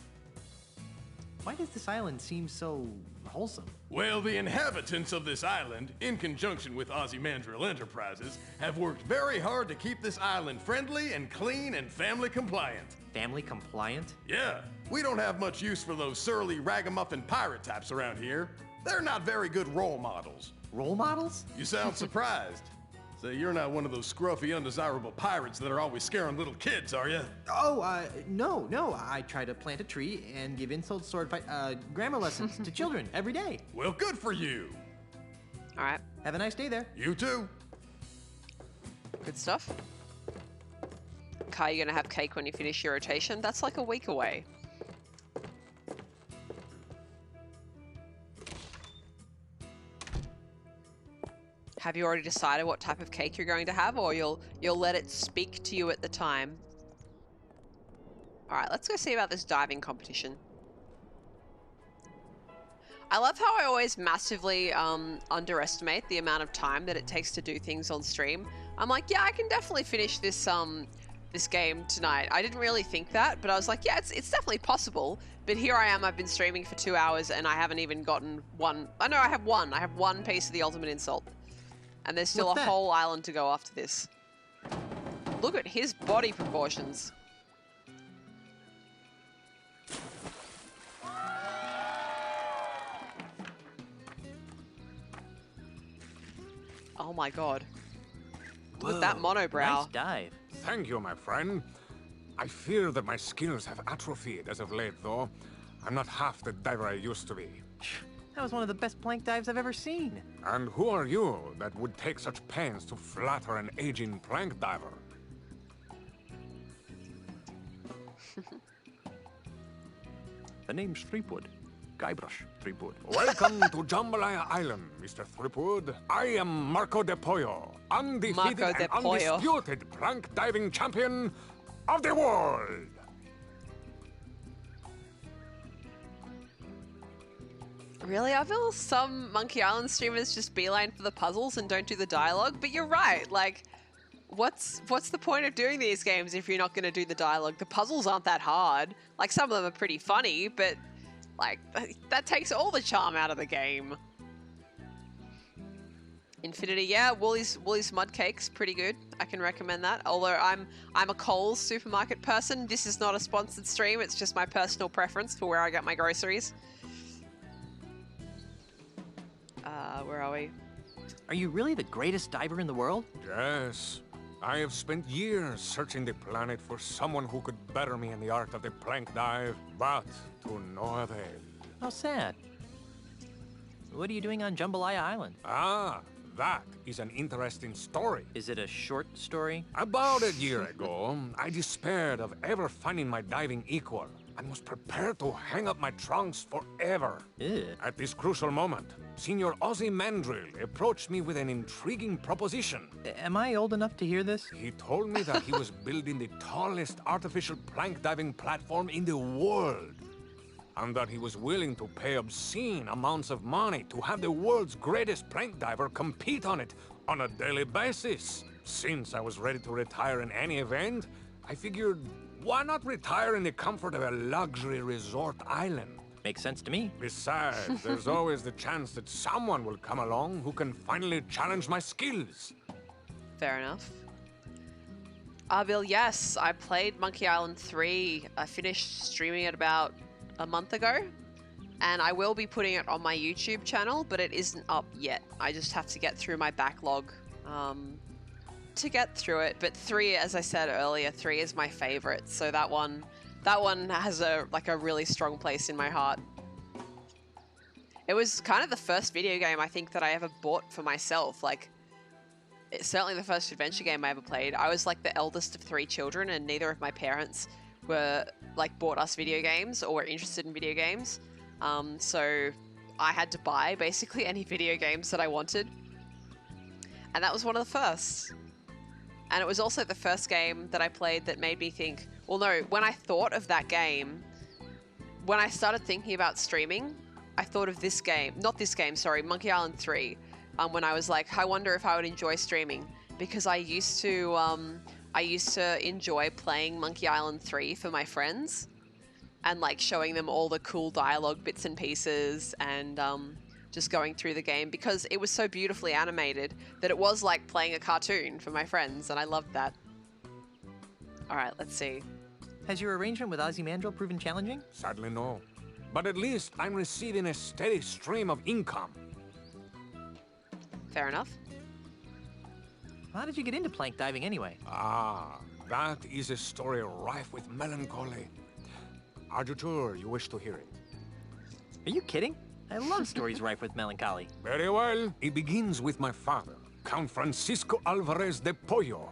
B: Why does this island seem so wholesome?
S: Well, the inhabitants of this island, in conjunction with Ozymandias Enterprises, have worked very hard to keep this island friendly and clean and family compliant.
B: Family compliant?
S: Yeah. We don't have much use for those surly ragamuffin pirate types around here. They're not very good role models.
B: Role models?
S: You sound surprised. So you're not one of those scruffy, undesirable pirates that are always scaring little kids, are you?
B: Oh, no. I try to plant a tree and give insult sword fight, grammar lessons to children every day.
S: Well, good for you.
A: All right.
B: Have a nice day there.
S: You too.
A: Good stuff. Kai, you gonna have cake when you finish your rotation? That's like a week away. Have you already decided what type of cake you're going to have, or you'll let it speak to you at the time? All right, let's go see about this diving competition. I love how I always massively underestimate the amount of time that it takes to do things on stream. I'm like, yeah, I can definitely finish this this game tonight. I didn't really think that, but I was like, yeah, it's definitely possible. But here I am, I've been streaming for 2 hours and I haven't even gotten one. I know I have one. I have one piece of the ultimate insult. And there's still a whole island to go after this. Look at his body proportions. Oh my god. with that monobrow.
H: Nice dive.
D: Thank you, my friend. I fear that my skills have atrophied as of late, though. I'm not half the diver I used to be.
H: That was one of the best plank dives I've ever seen.
D: And who are you that would take such pains to flatter an aging plank diver?
N: The name's Threepwood. Guybrush Threepwood.
D: Welcome to Jambalaya Island, Mr. Threepwood. I am Marco de Pollo, undefeated and undisputed plank diving champion of the world.
A: Really? I feel some Monkey Island streamers just beeline for the puzzles and don't do the dialogue, but you're right, like, what's the point of doing these games if you're not going to do the dialogue? The puzzles aren't that hard. Like, some of them are pretty funny, but, like, that takes all the charm out of the game. Infinity, yeah, Woolies Mud Cake's pretty good. I can recommend that. Although I'm a Coles supermarket person. This is not a sponsored stream, it's just my personal preference for where I get my groceries. Where are we?
H: Are you really the greatest diver in the world?
D: Yes. I have spent years searching the planet for someone who could better me in the art of the plank dive, but to no avail.
H: How sad. What are you doing on Jambalaya Island?
D: Ah, that is an interesting story.
H: Is it a short story?
D: About a year ago, I despaired of ever finding my diving equal and was prepared to hang up my trunks forever.
H: Ew.
D: At this crucial moment, Senior Ozzy Mandrill approached me with an intriguing proposition.
H: Am I old enough to hear this?
D: He told me that he was building the tallest artificial plank diving platform in the world, and that he was willing to pay obscene amounts of money to have the world's greatest plank diver compete on it on a daily basis. Since I was ready to retire in any event, I figured, why not retire in the comfort of a luxury resort island?
H: Makes sense to me.
D: Besides, there's always the chance that someone will come along who can finally challenge my skills.
A: Fair enough. Bill, yes, I played Monkey Island 3. I finished streaming it about a month ago, and I will be putting it on my YouTube channel, but it isn't up yet. I just have to get through my backlog to get through it. But 3, as I said earlier, 3 is my favorite, so that one has a really strong place in my heart. It was kind of the first video game I think that I ever bought for myself. Like, it's certainly the first adventure game I ever played. I was like the eldest of 3 children, and neither of my parents were like bought us video games or were interested in video games. So I had to buy basically any video games that I wanted. And that was one of the first. And it was also the first game that I played that made me think, well, no, when I thought of that game, when I started thinking about streaming, I thought of this game, not this game, sorry, Monkey Island 3, when I was like, I wonder if I would enjoy streaming, because I used to enjoy playing Monkey Island 3 for my friends and like showing them all the cool dialogue bits and pieces and just going through the game because it was so beautifully animated that it was like playing a cartoon for my friends, and I loved that. All right, let's see.
H: Has your arrangement with Ozymandias proven challenging?
D: Sadly, no. But at least I'm receiving a steady stream of income.
A: Fair enough.
H: How did you get into plank diving anyway?
D: Ah, that is a story rife with melancholy. Are you sure you wish to hear it?
H: Are you kidding? I love stories rife with melancholy.
D: Very well. It begins with my father, Count Francisco Alvarez de Pollo.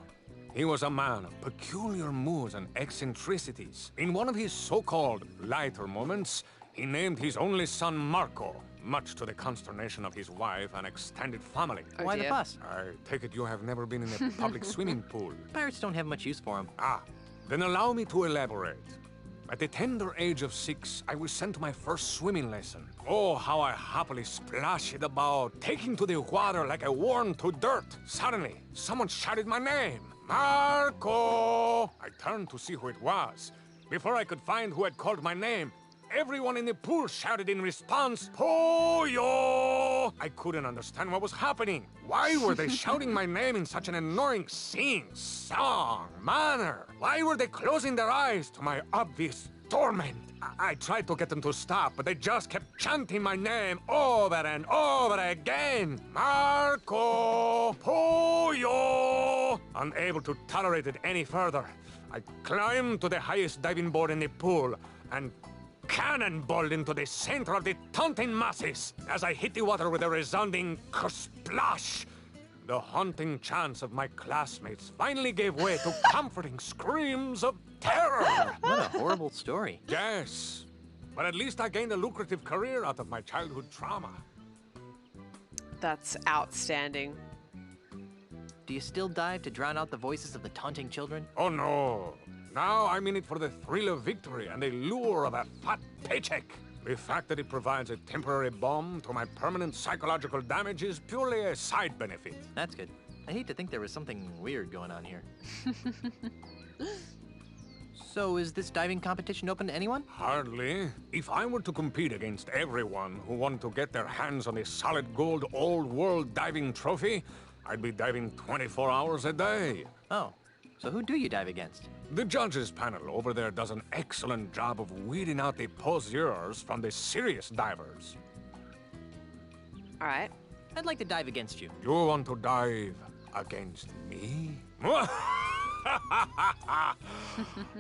D: He was a man of peculiar moods and eccentricities. In one of his so-called lighter moments, he named his only son Marco, much to the consternation of his wife and extended family.
H: Oh, why the fuss?
D: I take it you have never been in a public swimming pool.
H: Pirates don't have much use for them.
D: Ah, then allow me to elaborate. At the tender age of 6, I was sent to my first swimming lesson. Oh, how I happily splashed about, taking to the water like a worm to dirt. Suddenly, someone shouted my name. Marco! I turned to see who it was. Before I could find who had called my name, everyone in the pool shouted in response, Pollo! I couldn't understand what was happening. Why were they shouting my name in such an annoying sing-song manner? Why were they closing their eyes to my obvious torment. I tried to get them to stop, but they just kept chanting my name over and over again. Marco Pollo! Unable to tolerate it any further, I climbed to the highest diving board in the pool and cannonballed into the center of the taunting masses as I hit the water with a resounding splash. The haunting chants of my classmates finally gave way to comforting screams of terror.
H: What a horrible story.
D: Yes, but at least I gained a lucrative career out of my childhood trauma.
A: That's outstanding.
H: Do you still dive to drown out the voices of the taunting children?
D: Oh no. Now I'm in it for the thrill of victory and the lure of a fat paycheck. The fact that it provides a temporary balm to my permanent psychological damage is purely a side benefit.
H: That's good. I hate to think there was something weird going on here. So is this diving competition open to anyone?
D: Hardly. If I were to compete against everyone who wanted to get their hands on the solid gold old world diving trophy, I'd be diving 24 hours a day.
H: Oh, so who do you dive against?
D: The judges panel over there does an excellent job of weeding out the poseurs from the serious divers.
A: All right.
H: I'd like to dive against you.
D: You want to dive against me?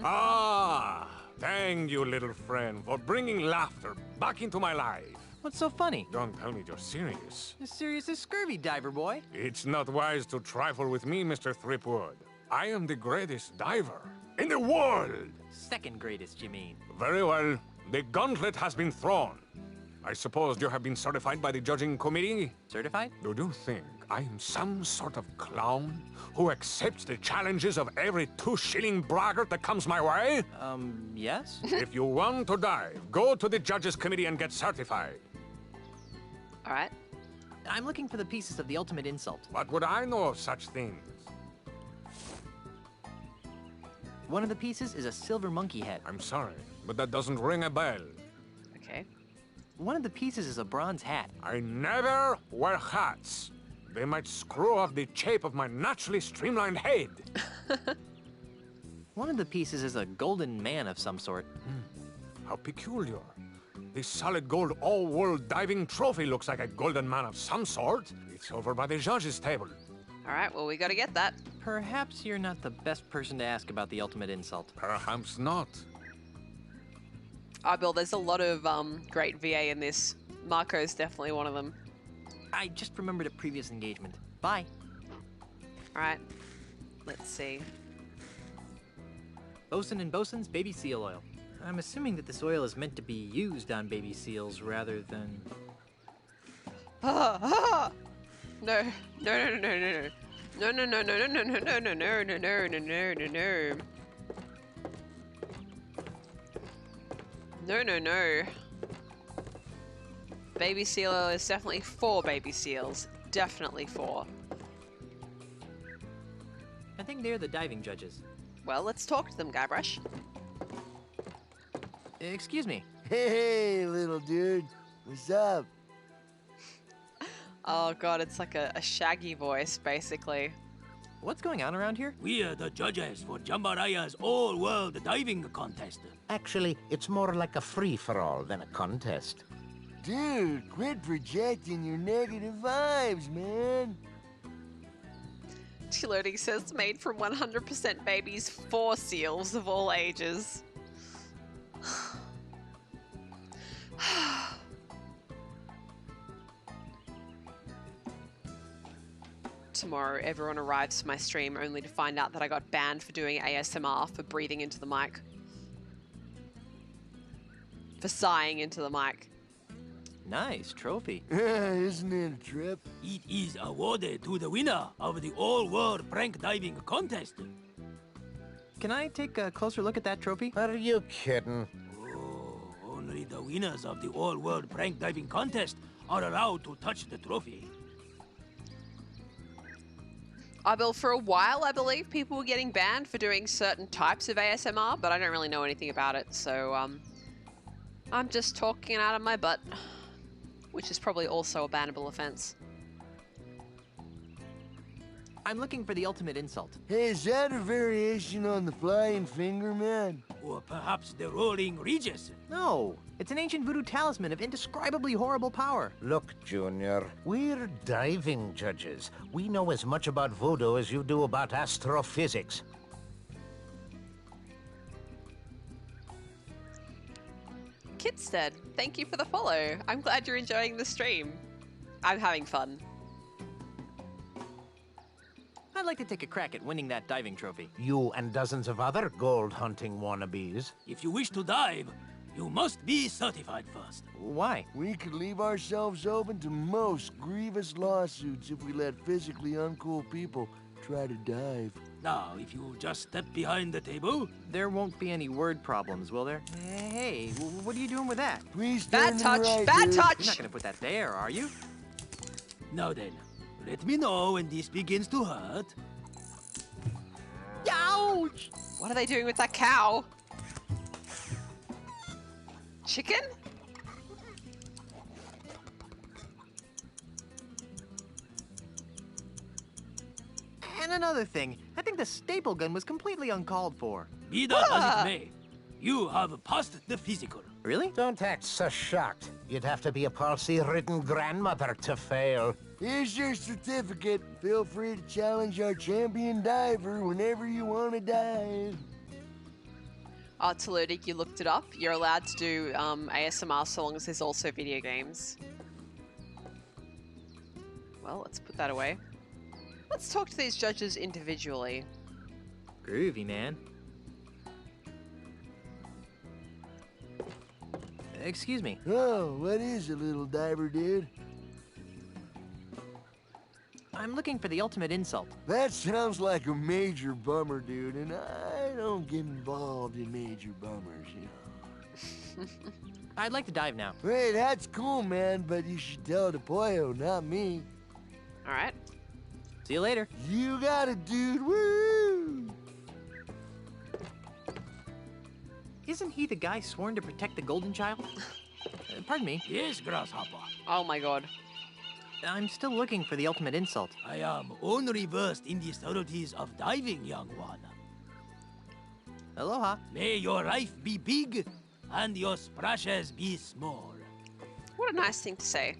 D: Ah, thank you, little friend, for bringing laughter back into my life.
H: What's so funny?
D: Don't tell me you're serious.
H: As serious as scurvy, diver boy.
D: It's not wise to trifle with me, Mr. Threepwood. I am the greatest diver in the world.
H: Second greatest, you mean?
D: Very well. The gauntlet has been thrown. I suppose you have been certified by the judging committee?
H: Certified?
D: Do you think I am some sort of clown who accepts the challenges of every 2-shilling braggart that comes my way?
H: Yes?
D: If you want to dive, go to the judges committee and get certified.
A: All right.
H: I'm looking for the pieces of the ultimate insult.
D: What would I know of such things?
H: One of the pieces is a silver monkey head.
D: I'm sorry, but that doesn't ring a bell.
A: Okay.
H: One of the pieces is a bronze hat.
D: I never wear hats. They might screw off the shape of my naturally streamlined head.
H: One of the pieces is a golden man of some sort.
D: How peculiar. The solid gold all-world diving trophy looks like a golden man of some sort. It's over by the judges' table.
A: All right, well, we got to get that.
H: Perhaps you're not the best person to ask about the ultimate insult.
D: Perhaps not.
A: Bill, there's a lot of great VA in this. Marco's definitely one of them.
H: I just remembered a previous engagement. Bye.
A: All right, let's see.
H: Bosun and Bosun's baby seal oil. I'm assuming that this oil is meant to be used on baby seals rather than...
A: No. No, no, no, no, no. No, no, no, no, no, no, no, no, no, no, no, no, no, no, no. No, no, no. Baby seal oil is definitely for baby seals. Definitely for.
H: I think they're the diving judges.
A: Well, let's talk to them, Guybrush.
H: Excuse me.
J: Hey, little dude. What's up?
A: Oh god, it's like a shaggy voice, basically.
H: What's going on around here?
G: We are the judges for Jambalaya's all-world diving contest.
V: Actually, it's more like a free-for-all than a contest.
J: Dude, quit projecting your negative vibes, man.
A: Loading says made from 100% babies for seals of all ages. Tomorrow, everyone arrives for my stream only to find out that I got banned for doing ASMR for breathing into the mic. For sighing into the mic.
H: Nice trophy.
J: Isn't it a trip?
G: It is awarded to the winner of the all-world prank diving contest.
H: Can I take a closer look at that trophy?
V: Are you kidding?
G: Oh, only the winners of the all-world prank diving contest are allowed to touch the trophy.
A: Bill, for a while, I believe people were getting banned for doing certain types of ASMR, but I don't really know anything about it, so I'm just talking out of my butt, which is probably also a bannable offense.
H: I'm looking for the ultimate insult.
J: Hey, is that a variation on the flying finger, man?
G: Or perhaps the rolling Regis.
H: No, it's an ancient voodoo talisman of indescribably horrible power.
V: Look, Junior, we're diving judges. We know as much about voodoo as you do about astrophysics.
A: Kitstead, thank you for the follow. I'm glad you're enjoying the stream. I'm having fun.
H: I'd like to take a crack at winning that diving trophy.
V: You and dozens of other gold hunting wannabes.
G: If you wish to dive, you must be certified first.
H: Why?
J: We could leave ourselves open to most grievous lawsuits if we let physically uncool people try to dive.
G: Now, if you just step behind the table...
H: There won't be any word problems, will there? Hey, what are you doing with that?
J: Please
A: Bad touch!
J: right,
A: Bad
J: dude.
A: touch!
H: You're not gonna put that there, are you?
G: Now then, let me know when this begins to hurt.
H: Ouch!
A: What are they doing with that cow? Chicken?
H: And another thing, I think the staple gun was completely uncalled for.
G: Be that as it may, you have passed the physical.
H: Really?
V: Don't act so shocked. You'd have to be a palsy-ridden grandmother to fail.
J: Here's your certificate. Feel free to challenge our champion diver whenever you want to dive.
A: Artuludic, you looked it up. You're allowed to do ASMR so long as there's also video games. Well, let's put that away. Let's talk to these judges individually.
H: Groovy, man. Excuse me.
J: Oh, what is it, little diver dude?
H: I'm looking for the ultimate insult.
J: That sounds like a major bummer, dude, and I don't get involved in major bummers, you know.
H: I'd like to dive now.
J: Hey, that's cool, man, but you should tell the Pollo, not me.
A: Alright.
H: See you later.
J: You got it, dude. Woo!
H: Isn't he the guy sworn to protect the golden child? Pardon me.
G: Yes, Grasshopper.
A: Oh my god.
H: I'm still looking for the ultimate insult.
G: I am only versed in the subtleties of diving, young one.
H: Aloha.
G: May your life be big and your splashes be small.
A: What a nice thing to say.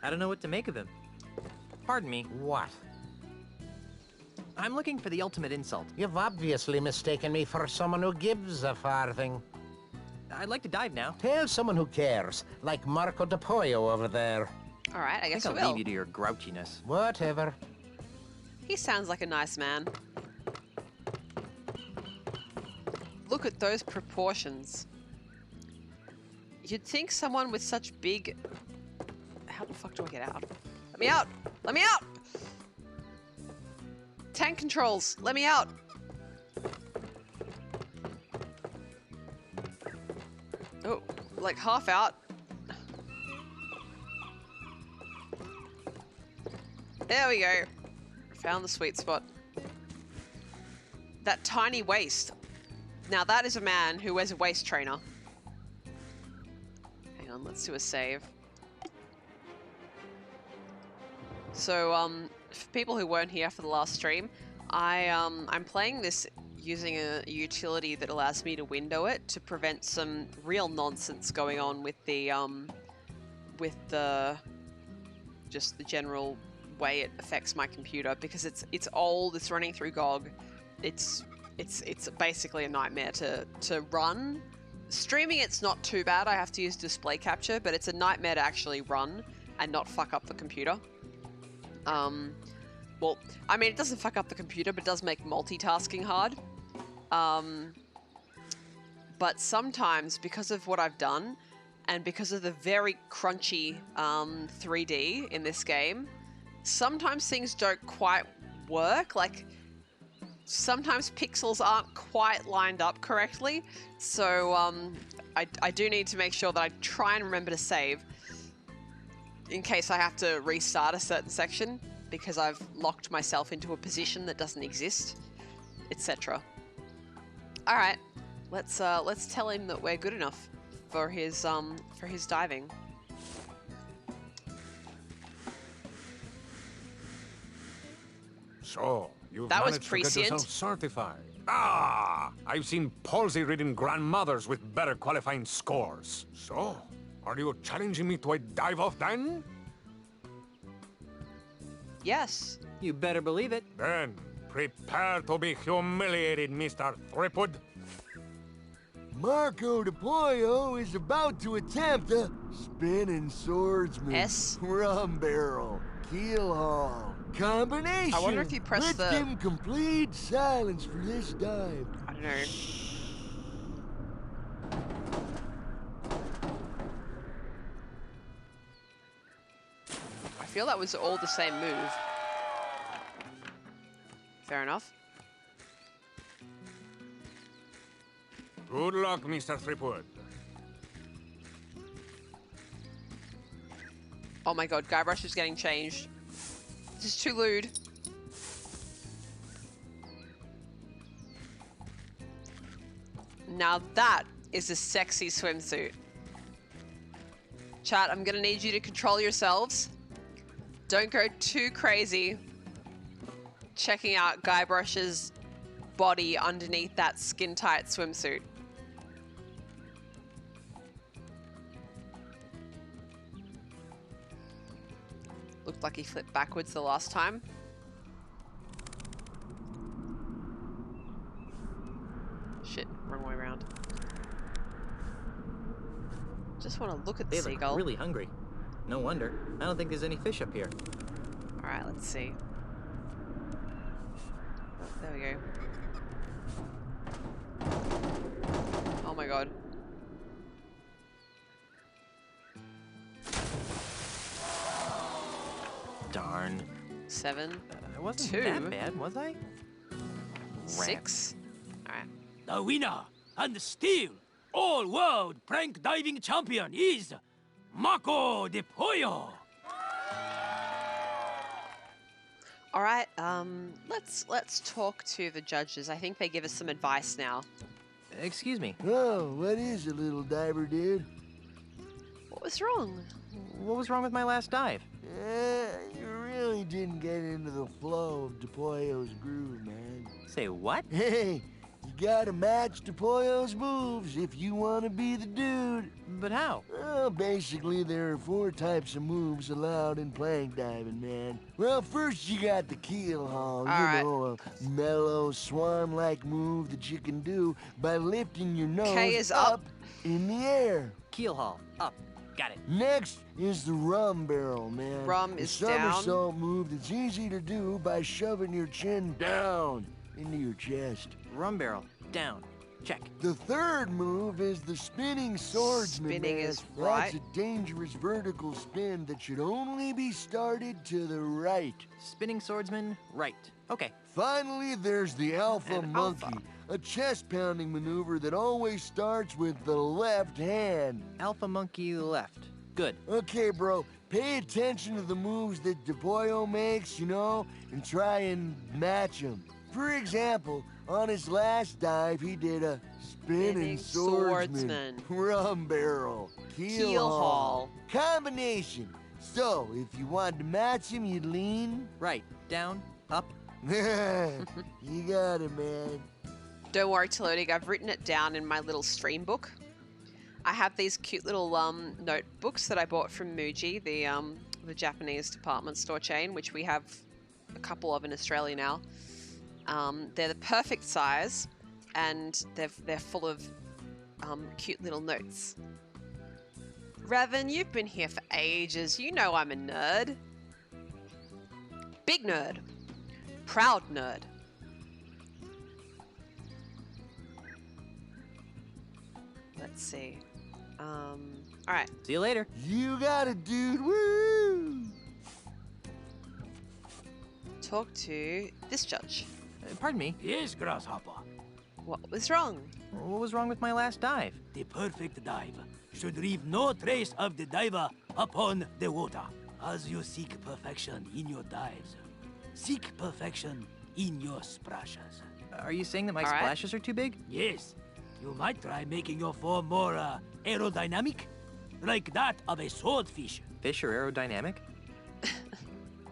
H: I don't know what to make of him. Pardon me.
V: What?
H: I'm looking for the ultimate insult.
V: You've obviously mistaken me for someone who gives a farthing.
H: I'd like to dive now.
V: Tell someone who cares, like Marco de Pollo over there.
A: Alright, I guess we
H: I'll
A: will.
H: leave you to your grouchiness.
V: Whatever.
A: He sounds like a nice man. Look at those proportions. You'd think someone with such big... How the fuck do I get out? Let me out! Let me out! Tank controls, let me out! Oh, like half out. There we go. Found the sweet spot. That tiny waist. Now that is a man who wears a waist trainer. Hang on, let's do a save. So, for people who weren't here for the last stream, I'm playing this using a utility that allows me to window it to prevent some real nonsense going on with the just the general way it affects my computer, because it's old, it's running through GOG, it's basically a nightmare to run. Streaming it's not too bad, I have to use display capture, but it's a nightmare to actually run and not fuck up the computer. Well, I mean, it doesn't fuck up the computer, but it does make multitasking hard. But sometimes, because of what I've done, and because of the very crunchy 3D in this game, sometimes things don't quite work. Like, sometimes pixels aren't quite lined up correctly. So, I do need to make sure that I try and remember to save in case I have to restart a certain section because I've locked myself into a position that doesn't exist, etc. All right, let's tell him that we're good enough for his diving.
D: So, you've
A: That was
D: managed to get
A: prescient.
D: yourself certified. Ah! I've seen palsy-ridden grandmothers with better qualifying scores. So, are you challenging me to a dive-off then?
A: Yes.
H: You better believe it.
D: Then, prepare to be humiliated, Mr. Threepwood.
J: Marco de Pollo is about to attempt a spinning swordsman, rum barrel, keel haul, combination.
A: I wonder if you press
J: Let's give him complete silence for this dive.
A: I don't know. I feel that was all the same move. Fair enough.
D: Good luck, Mr. Threepwood.
A: Oh my god, Guybrush is getting changed. This is too lewd. Now that is a sexy swimsuit. Chat, I'm gonna need you to control yourselves. Don't go too crazy checking out Guybrush's body underneath that skin-tight swimsuit. Looked like he flipped backwards the last time. Shit, wrong way around. Just want to look at the
H: They
A: seagull.
H: look really hungry. No wonder. I don't think there's any fish up here.
A: Alright, let's see. Oh, there we go. Oh my god.
H: Darn.
A: 7.
H: I wasn't
A: 2.
H: that bad, was I?
A: 6. Alright.
G: The winner and still all-world prank diving champion is Marco de Pollo.
A: All right, let's talk to the judges. I think they give us some advice now.
H: Excuse me.
J: Oh, what is it, little diver dude?
A: What was wrong?
H: What was wrong with my last dive?
J: You really didn't get into the flow of DePollo's groove, man.
H: Say what?
J: Hey, you gotta match DePollo's moves if you want to be the dude.
H: But how?
J: Well, basically, there are 4 types of moves allowed in plank diving, man. Well, first you got the keel haul, a mellow swan-like move that you can do by lifting your nose
A: K is up
J: in the air.
H: Keel haul, up. Got it.
J: Next is the rum barrel, man.
A: Rum
J: a
A: is down.
J: somersault move that's easy to do by shoving your chin down into your chest.
H: Rum barrel, down. Check.
J: The third move is the spinning swordsman.
A: Spinning
J: man.
A: is right.
J: That's a dangerous vertical spin that should only be started to the right.
H: Spinning swordsman, right. Okay.
J: Finally, there's the alpha monkey, a chest-pounding maneuver that always starts with the left hand.
H: Alpha monkey left. Good.
J: Okay, bro, pay attention to the moves that DePollo makes, and try and match them. For example, on his last dive, he did a spinning swordsman, rum barrel, keel haul, combination. So, if you wanted to match him, you'd lean
H: right, down, up.
J: You got it, man.
A: Don't worry, Telodig, I've written it down in my little stream book. I have these cute little notebooks that I bought from Muji, the Japanese department store chain, which we have a couple of in Australia now. They're the perfect size, and they're full of cute little notes. Revan, you've been here for ages. You know I'm a nerd. Big nerd. Proud nerd. Let's see. All right.
H: See you later.
J: You got it, dude. Woo!
A: Talk to this judge.
H: Pardon me?
G: Yes, Grasshopper.
A: What was wrong?
H: What was wrong with my last dive?
G: The perfect dive should leave no trace of the diver upon the water. As you seek perfection in your dives, seek perfection in your splashes.
H: Are you saying that my splashes are too big?
G: Yes. You might try making your form more aerodynamic, like that of a swordfish.
H: Fish are aerodynamic?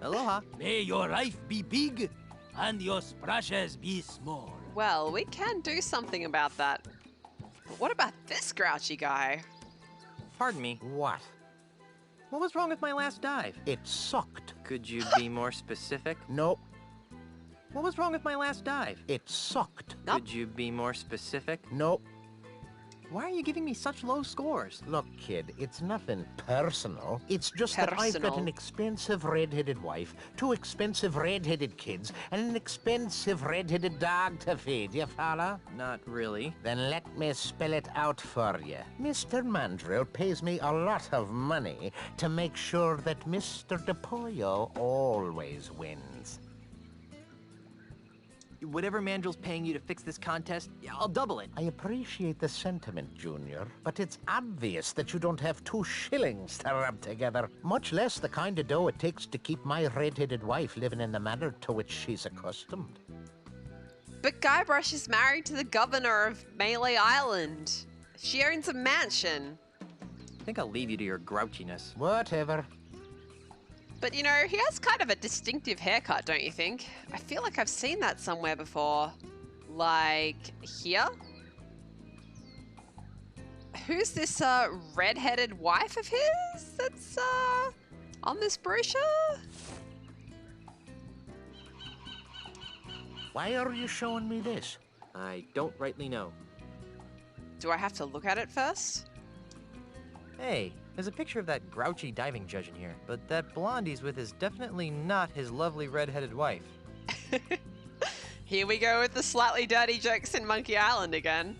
H: Aloha.
G: May your life be big and your splashes be small.
A: Well, we can do something about that. But what about this grouchy guy?
H: Pardon me.
B: What?
H: What was wrong with my last dive?
B: It sucked.
H: Could you be more specific?
B: Nope.
H: What was wrong with my last dive?
B: It sucked.
H: Could you be more specific?
B: Nope.
H: Why are you giving me such low scores?
B: Look, kid, it's nothing personal. It's just that I've got an expensive red-headed wife, 2 expensive red-headed kids, and an expensive red-headed dog to feed. You follow?
H: Not really.
B: Then let me spell it out for you. Mr. Mandrill pays me a lot of money to make sure that Mr. DePollo always wins.
H: Whatever Mandrill's paying you to fix this contest, I'll double it.
B: I appreciate the sentiment, Junior, but it's obvious that you don't have 2 shillings to rub together, much less the kind of dough it takes to keep my red-headed wife living in the manner to which she's accustomed.
A: But Guybrush is married to the governor of Melee Island. She owns a mansion.
H: I think I'll leave you to your grouchiness.
B: Whatever.
A: But you know, he has kind of a distinctive haircut, don't you think? I feel like I've seen that somewhere before. Like here? Who's this red-headed wife of his that's on this brochure?
B: Why are you showing me this?
H: I don't rightly know.
A: Do I have to look at it first?
H: Hey, there's a picture of that grouchy diving judge in here, but that blonde he's with is definitely not his lovely red-headed wife.
A: Here we go with the slightly dirty jokes in Monkey Island again.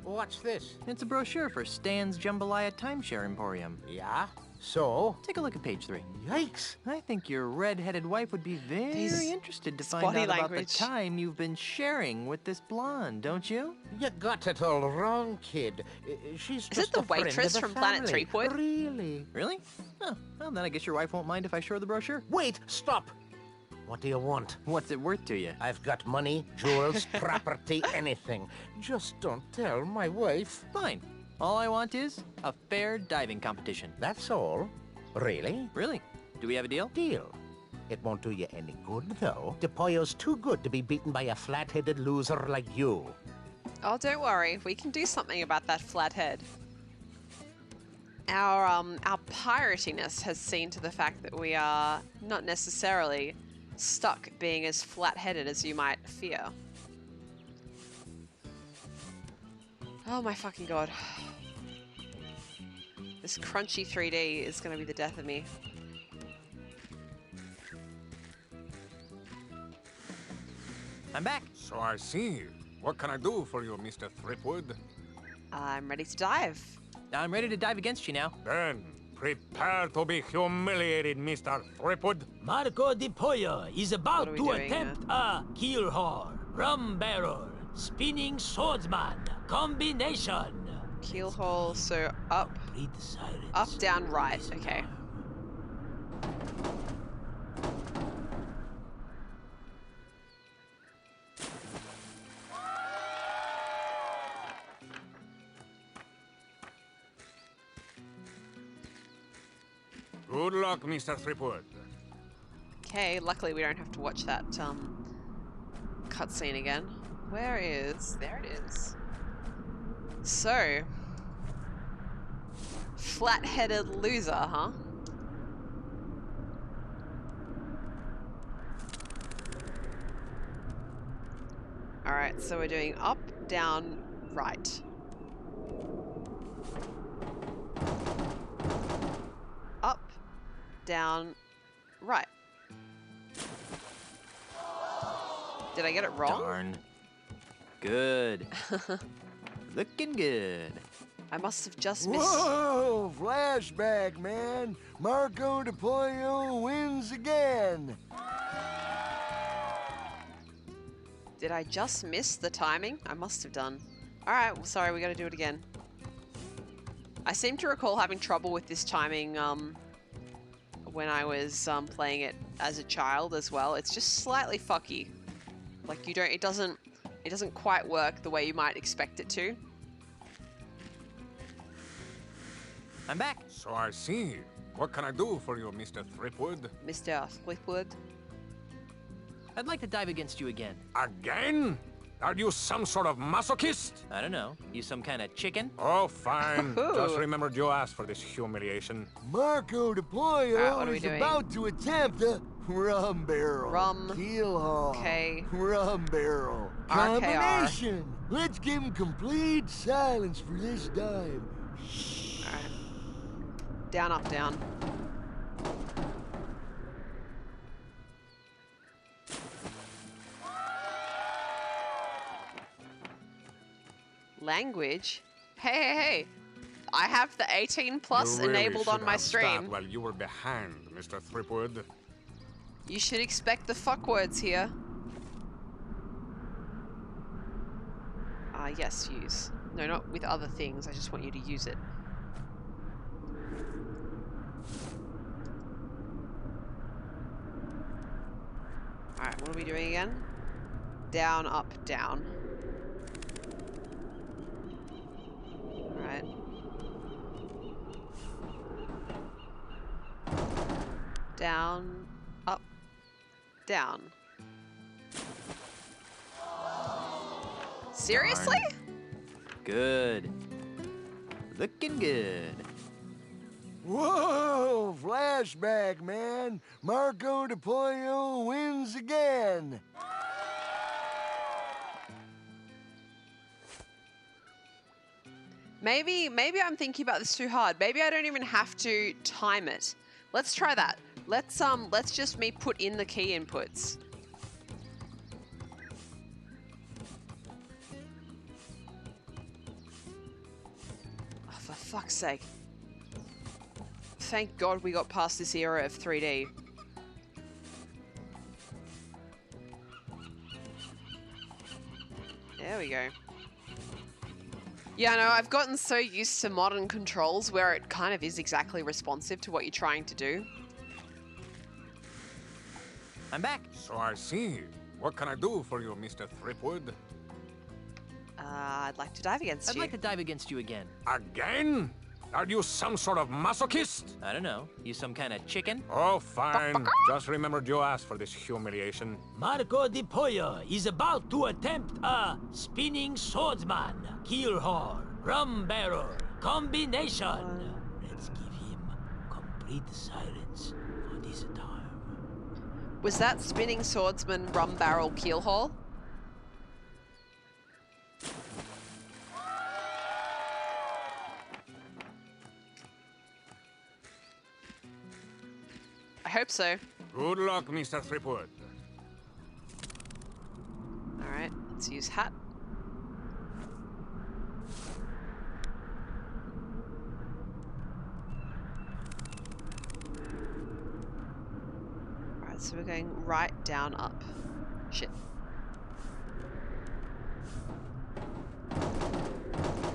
B: What's this?
H: It's a brochure for Stan's Jambalaya Timeshare Emporium.
B: Yeah? So?
H: Take a look at page 3.
B: Yikes!
H: I think your red-headed wife would be very interested to find out about the time you've been sharing with this blonde, don't you?
B: You got it all wrong, kid. She's
A: Is it the waitress from Planet Threepwood?
B: Really?
H: Really? Oh, well, then I guess your wife won't mind if I show her the brochure.
B: Wait! Stop! What do you want?
H: What's it worth to you?
B: I've got money, jewels, property, anything. Just don't tell my wife.
H: Fine. All I want is a fair diving competition.
B: That's all? Really?
H: Really? Do we have a deal?
B: Deal. It won't do you any good, though. DePollo's too good to be beaten by a flat-headed loser like you.
A: Oh, don't worry. We can do something about that flat head. Our piratiness has seen to the fact that we are not necessarily stuck being as flat-headed as you might fear. Oh my fucking god. This crunchy 3D is going to be the death of me.
H: I'm back.
D: So I see. What can I do for you, Mr. Threepwood?
A: I'm ready to dive.
H: I'm ready to dive against you now.
D: Then, prepare to be humiliated, Mr. Threepwood.
G: Marco Di Pollo is about
A: we
G: to
A: doing,
G: attempt a keel haul, rum barrel, spinning swordsman, combination.
A: Keel hole, so up, down, right. Okay.
D: Good luck, Mr. Threepwood.
A: Okay, luckily we don't have to watch that cutscene again. Where is... There it is. So... Flat-headed loser, huh? Alright, so we're doing up, down, right. Up, down, right. Did I get it wrong?
H: Darn. Good. Looking good.
A: I must have just missed...
J: Whoa! Flashback, man. Marco DePollo wins again.
A: Did I just miss the timing? I must have done. Alright, well, sorry, we gotta do it again. I seem to recall having trouble with this timing when I was playing it as a child as well. It's just slightly fucky. Like you don't, it doesn't quite work the way you might expect it to.
H: I'm back.
D: So I see. What can I do for you, Mr. Threepwood?
A: Mr. Threepwood.
E: I'd like to dive against you again.
D: Again? Are you some sort of masochist?
E: I don't know. You some kind of chicken?
D: Oh, fine. Just remembered you asked for this humiliation.
J: Marco de Pollo is about to attempt a rum barrel. Keel haul. Rum barrel. Combination. Let's give him complete silence for this dive.
A: Alright. Down, up, down. Language? Hey. I have the 18 plus
D: You really
A: enabled on
D: should
A: my
D: have
A: stream.
D: stopped while you were behind, Mr. Threepwood.
A: You should expect the fuck words here. Yes, use. No, not with other things. I just want you to use it. Alright, what are we doing again? Down, up, down. Alright. Down, up, down. Seriously?
E: Good. Looking good.
J: Whoa, flashback, man. Marco de Pollo wins again.
A: Maybe I'm thinking about this too hard. Maybe I don't even have to time it. Let's try that. Let's just me put in the key inputs. Oh, for fuck's sake. Thank God we got past this era of 3D. There we go. Yeah, no, I've gotten so used to modern controls where it kind of is exactly responsive to what you're trying to do.
E: I'm back.
D: So I see. What can I do for you, Mr. Threepwood?
A: I'd like to dive against
E: I'd
A: you.
E: like to dive against you again.
D: Again? Are you some sort of masochist?
E: I don't know. You some kind of chicken?
D: Oh, fine. Just remembered you asked for this humiliation.
G: Marco de Pollo is about to attempt a spinning swordsman, keel haul, rum barrel, combination. Let's give him complete silence for this time.
A: Was that spinning swordsman rum barrel keel haul? I hope so.
D: Good luck, Mr. Threepwood.
A: Alright, let's use hat. Alright, so we're going right, down, up. Shit.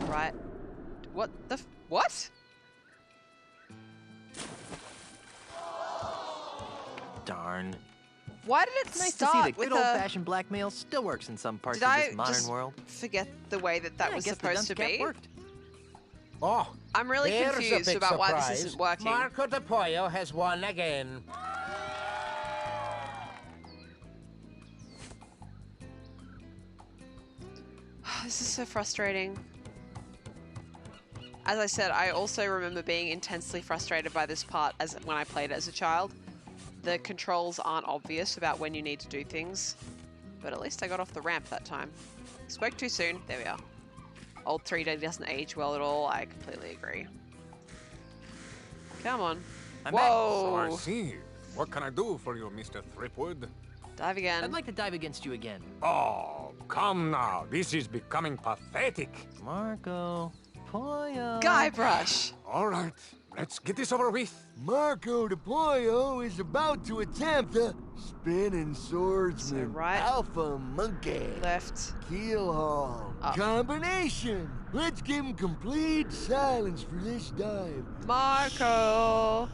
A: Right. What the what?
E: Darn.
A: Why did it
E: It's nice
A: start
E: to see that
A: with
E: good old-fashioned blackmail still works in some parts
A: Did
E: of
A: I
E: this modern
A: just
E: world.
A: forget the way that
E: Yeah, I
A: was
E: guess the
A: supposed
E: dunce
A: to
E: cap
A: be?
E: worked.
V: Oh,
A: I'm really
V: here's a
A: confused
V: big
A: about why this
V: surprise.
A: isn't working.
V: Marco de Pollo has won again.
A: This is so frustrating. As I said, I also remember being intensely frustrated by this part as when I played it as a child. The controls aren't obvious about when you need to do things, but at least I got off the ramp that time. Spoke too soon. There we are. Old 3D doesn't age well at all. I completely agree. Come on.
E: I'm
A: Whoa!
D: So I see. What can I do for you, Mr. Threepwood?
A: Dive again.
E: I'd like to dive against you again.
D: Oh, come now. This is becoming pathetic.
E: Marco Pollo.
A: Guybrush.
D: All right, let's get this over with.
J: Marco de Pollo is about to attempt a spinning swordsman.
A: So right.
J: Alpha monkey.
A: Left.
J: Keel haul.
A: Up.
J: Combination. Let's give him complete silence for this dive.
A: Marco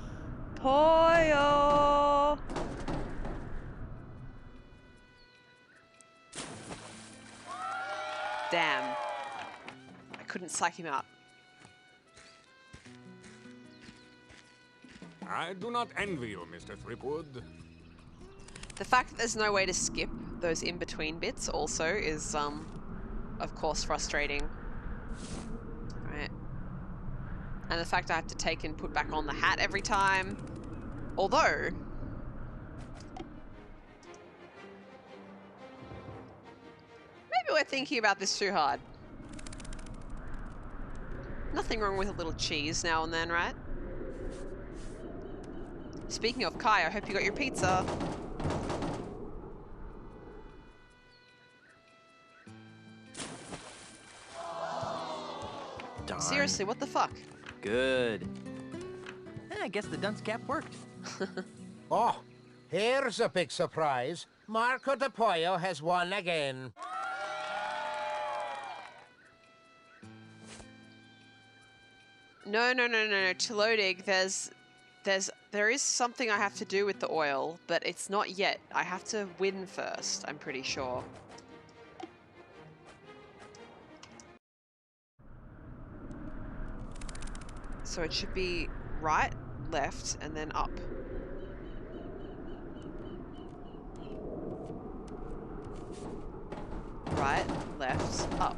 A: Pollo. Damn. I couldn't psych him out.
D: I do not envy you, Mr. Threepwood.
A: The fact that there's no way to skip those in-between bits also is, of course, frustrating. Right. And the fact I have to take and put back on the hat every time. Although... maybe we're thinking about this too hard. Nothing wrong with a little cheese now and then, right? Speaking of Kai, I hope you got your pizza.
E: Darn.
A: Seriously, what the fuck?
E: Good. I guess the dunce cap worked.
V: Oh, here's a big surprise. Marco de Pollo has won again.
A: No. Tlodig, there is something I have to do with the oil, but it's not yet. I have to win first, I'm pretty sure. So it should be right, left, and then up. Right, left, up.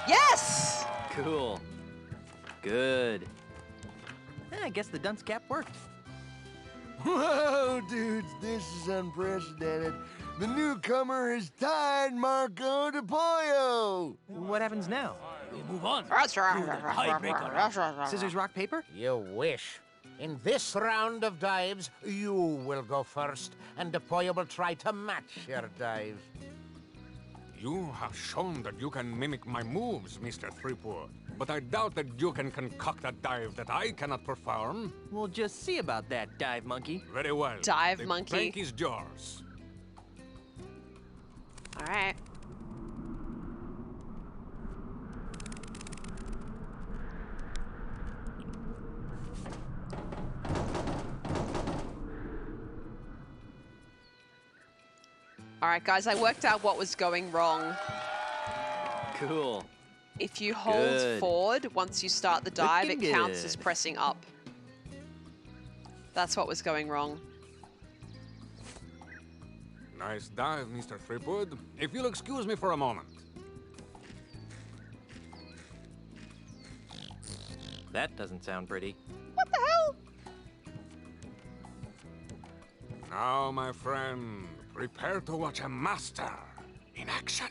A: Yes!
E: Cool. Good. I guess the dunce cap worked.
J: Whoa, dudes, this is unprecedented. The newcomer has tied Marco de Pollo.
E: What happens now?
G: We move on.
E: Scissors, rock, paper?
V: You wish. In this round of dives, you will go first, and De Pollo will try to match your dive.
D: You have shown that you can mimic my moves, Mr. Threepwood. But I doubt that you can concoct a dive that I cannot perform.
E: We'll just see about that, dive monkey.
D: Very well.
A: Dive
D: the
A: monkey.
D: plank is yours.
A: All right. All right, guys, I worked out what was going wrong.
E: Cool.
A: If you hold
E: Good.
A: forward once you start the dive,
E: Looking
A: it counts as
E: good.
A: pressing up. That's what was going wrong.
D: Nice dive, Mr. Threepwood. If you'll excuse me for a moment.
E: That doesn't sound pretty.
A: What the hell?
D: Now, my friend, prepare to watch a master in action.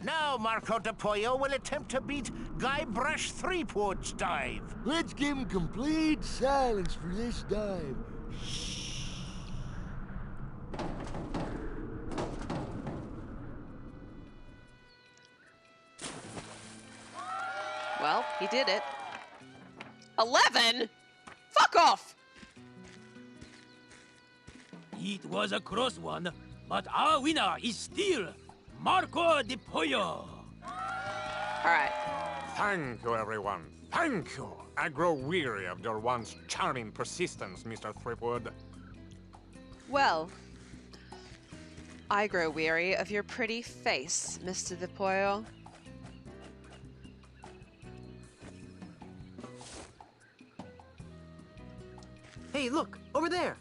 V: Now Marco de Pollo will attempt to beat Guybrush Threepwood's dive.
J: Let's give him complete silence for this dive.
A: Well, he did it. 11? Fuck off!
G: It was a close one, but our winner is still Marco de Pollo.
A: All right.
D: Thank you, everyone. Thank you. I grow weary of your once charming persistence, Mr. Threepwood.
A: Well, I grow weary of your pretty face, Mr. de Pollo.
E: Hey, look, over there.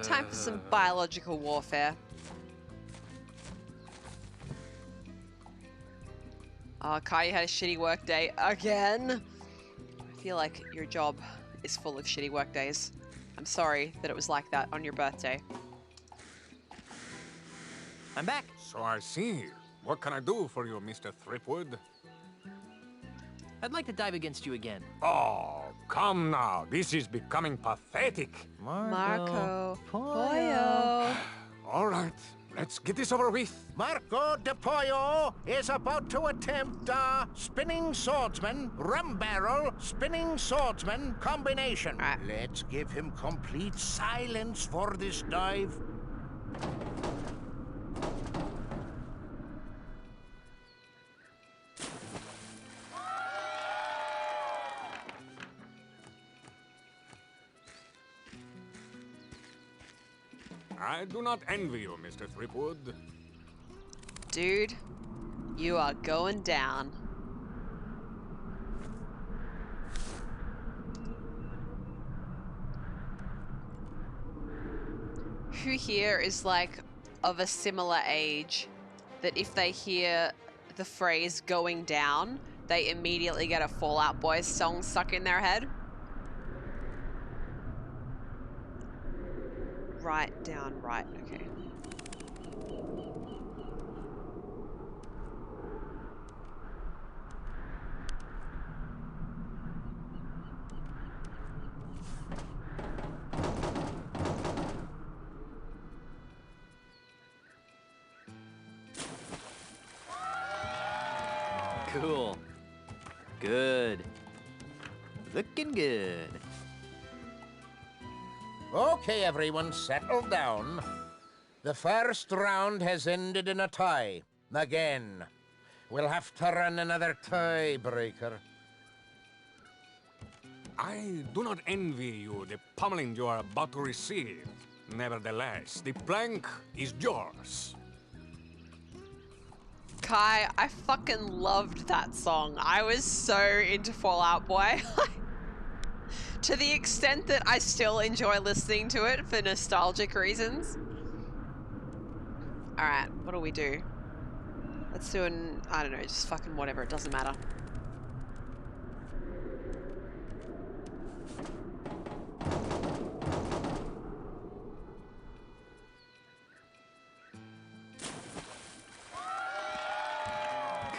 A: Time for some biological warfare. Oh, Kai, you had a shitty work day again. I feel like your job is full of shitty work days. I'm sorry that it was like that on your birthday.
E: I'm back.
D: So I see. What can I do for you, Mr. Threepwood?
E: I'd like to dive against you again.
D: Oh, come now. This is becoming pathetic.
A: Marco Pollo.
D: All right, let's get this over with.
V: Marco de Pollo is about to attempt a spinning swordsman, rum barrel, spinning swordsman combination. Let's give him complete silence for this dive.
D: I do not envy you, Mr. Threepwood.
A: Dude, you are going down. who here is like of a similar age that if they hear the phrase going down, they immediately get a Fall Out Boy song stuck in their head? Right, down, right, okay.
E: Cool. Good. Looking good.
B: Okay, everyone, settle down. The first round has ended in a tie. Again. We'll have to run another tiebreaker.
D: I do not envy you the pummeling you are about to receive. Nevertheless, the plank is yours.
A: Kai, I fucking loved that song. I was so into Fall Out Boy. To the extent that I still enjoy listening to it for nostalgic reasons. Alright, what do we do? Let's do an, I don't know, just fucking whatever, it doesn't matter.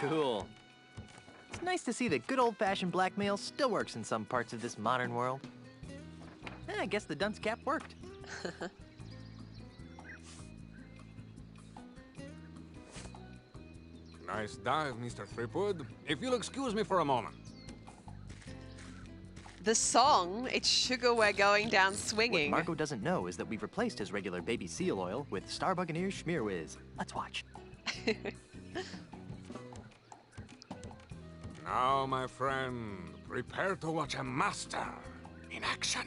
E: Cool. It's nice to see that good old-fashioned blackmail still works in some parts of this modern world. I guess the dunce cap worked.
D: Nice dive, Mr. Threepwood. If you'll excuse me for a moment.
A: The song, it's Sugar We're Going Down
E: What
A: Swinging.
E: Marco doesn't know is that we've replaced his regular baby seal oil with Star Buccaneers Schmear Whiz. Let's watch.
D: Now, my friend, prepare to watch a master in action.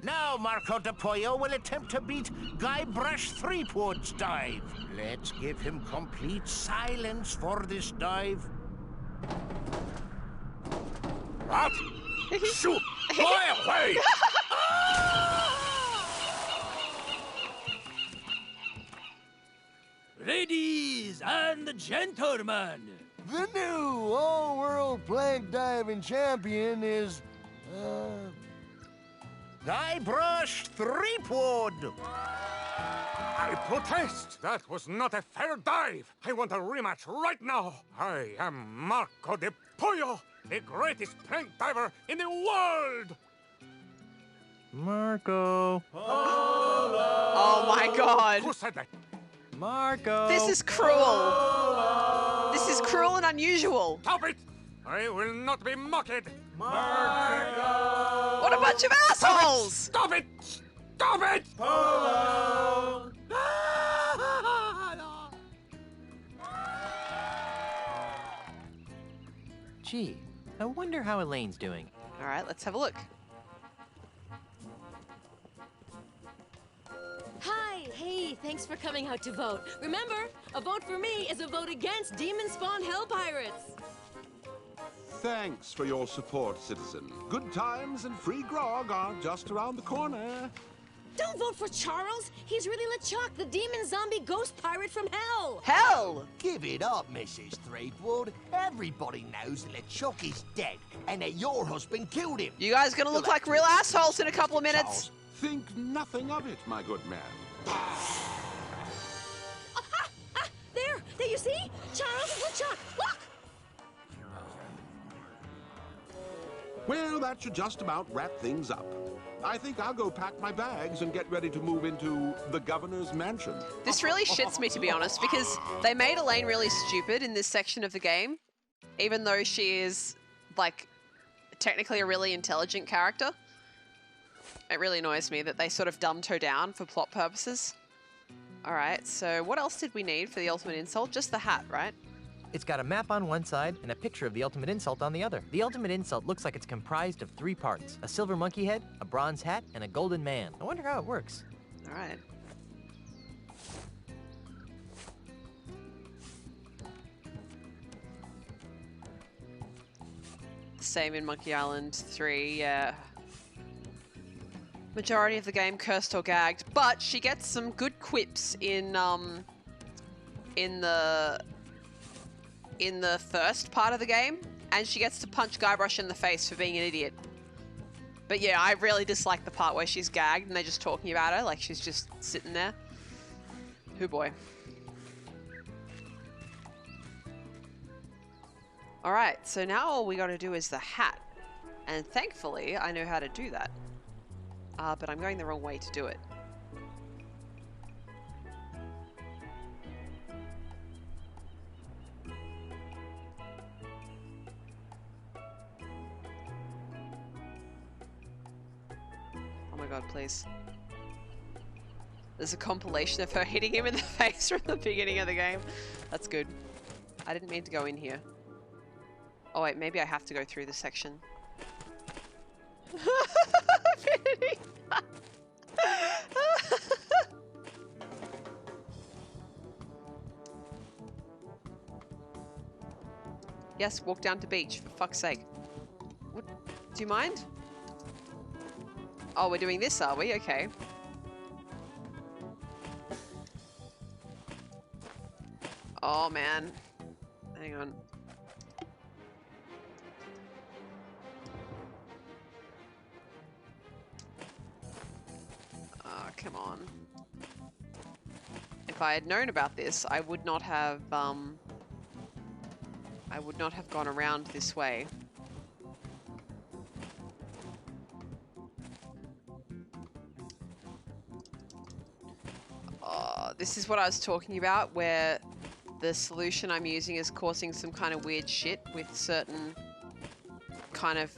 V: Now Marco de Pollo will attempt to beat Guybrush Threepwood's dive. Let's give him complete silence for this dive.
D: What? Shoot! Fly away!
G: Ladies and gentlemen,
J: The new all-world plank diving champion is,
V: Guybrush Threepwood!
D: I protest! That was not a fair dive! I want a rematch right now! I am Marco de Pollo, the greatest plank diver in the world!
E: Marco.
A: Oh my god.
D: Who said that?
E: Marco.
A: This is cruel. This is cruel and unusual.
D: Stop it! I will not be mocked!
A: What a bunch of assholes!
D: Stop it! Stop it! Polo!
E: Gee, I wonder how Elaine's doing.
A: All right, let's have a look.
F: Hi, hey, thanks for coming out to vote. Remember, a vote for me is a vote against demon-spawned hell pirates.
I: Thanks for your support, citizen. Good times and free grog are just around the corner.
F: Don't vote for Charles. He's really LeChuck, the demon zombie ghost pirate from hell.
A: Hell!
W: Give it up, Mrs. Threepwood. Everybody knows that LeChuck is dead and that your husband killed him.
A: You guys gonna look like real assholes in a couple of minutes.
I: Think nothing of it, my good man.
F: There, you see? Charles is LeChuck. Look!
I: Well, that should just about wrap things up. I think I'll go pack my bags and get ready to move into the governor's mansion.
A: This really shits me, to be honest, because they made Elaine really stupid in this section of the game, even though she is, like, technically a really intelligent character. It really annoys me that they sort of dumbed her down for plot purposes. Alright, so what else did we need for the ultimate insult? Just the hat, right?
E: It's got a map on one side and a picture of the ultimate insult on the other. The ultimate insult looks like it's comprised of 3 parts: a silver monkey head, a bronze hat, and a golden man. I wonder how it works.
A: Alright. Same in Monkey Island 3, yeah. majority of the game cursed or gagged, but she gets some good quips in the first part of the game, and she gets to punch Guybrush in the face for being an idiot. But yeah, I really dislike the part where she's gagged and they're just talking about her, like she's just sitting there. Hoo boy. Alright, so now all we gotta do is the hat. And thankfully, I know how to do that. But I'm going the wrong way to do it. Oh my god, please. There's a compilation of her hitting him in the face from the beginning of the game. That's good. I didn't mean to go in here. Oh wait, maybe I have to go through this section. Yes, walk down to beach, for fuck's sake. What? Do you mind? Oh, we're doing this, are we? Okay. Oh, man. Hang on. Oh, come on. If I had known about this, I would not have gone around this way. This is what I was talking about, where the solution I'm using is causing some kind of weird shit with certain kind of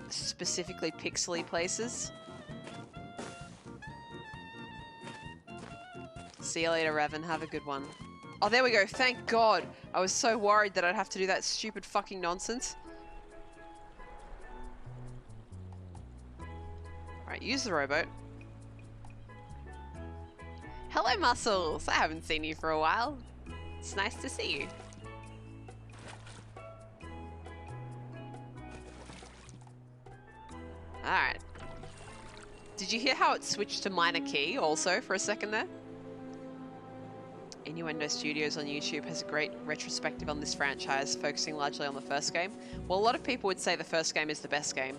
A: specifically pixely places. See you later, Revan. Have a good one. Oh, there we go. Thank God. I was so worried that I'd have to do that stupid fucking nonsense. Alright, use the rowboat. Hello, Muscles. I haven't seen you for a while. It's nice to see you. Alright. Did you hear how it switched to minor key also for a second there? Innuendo Studios on YouTube has a great retrospective on this franchise, focusing largely on the first game. Well, a lot of people would say the first game is the best game.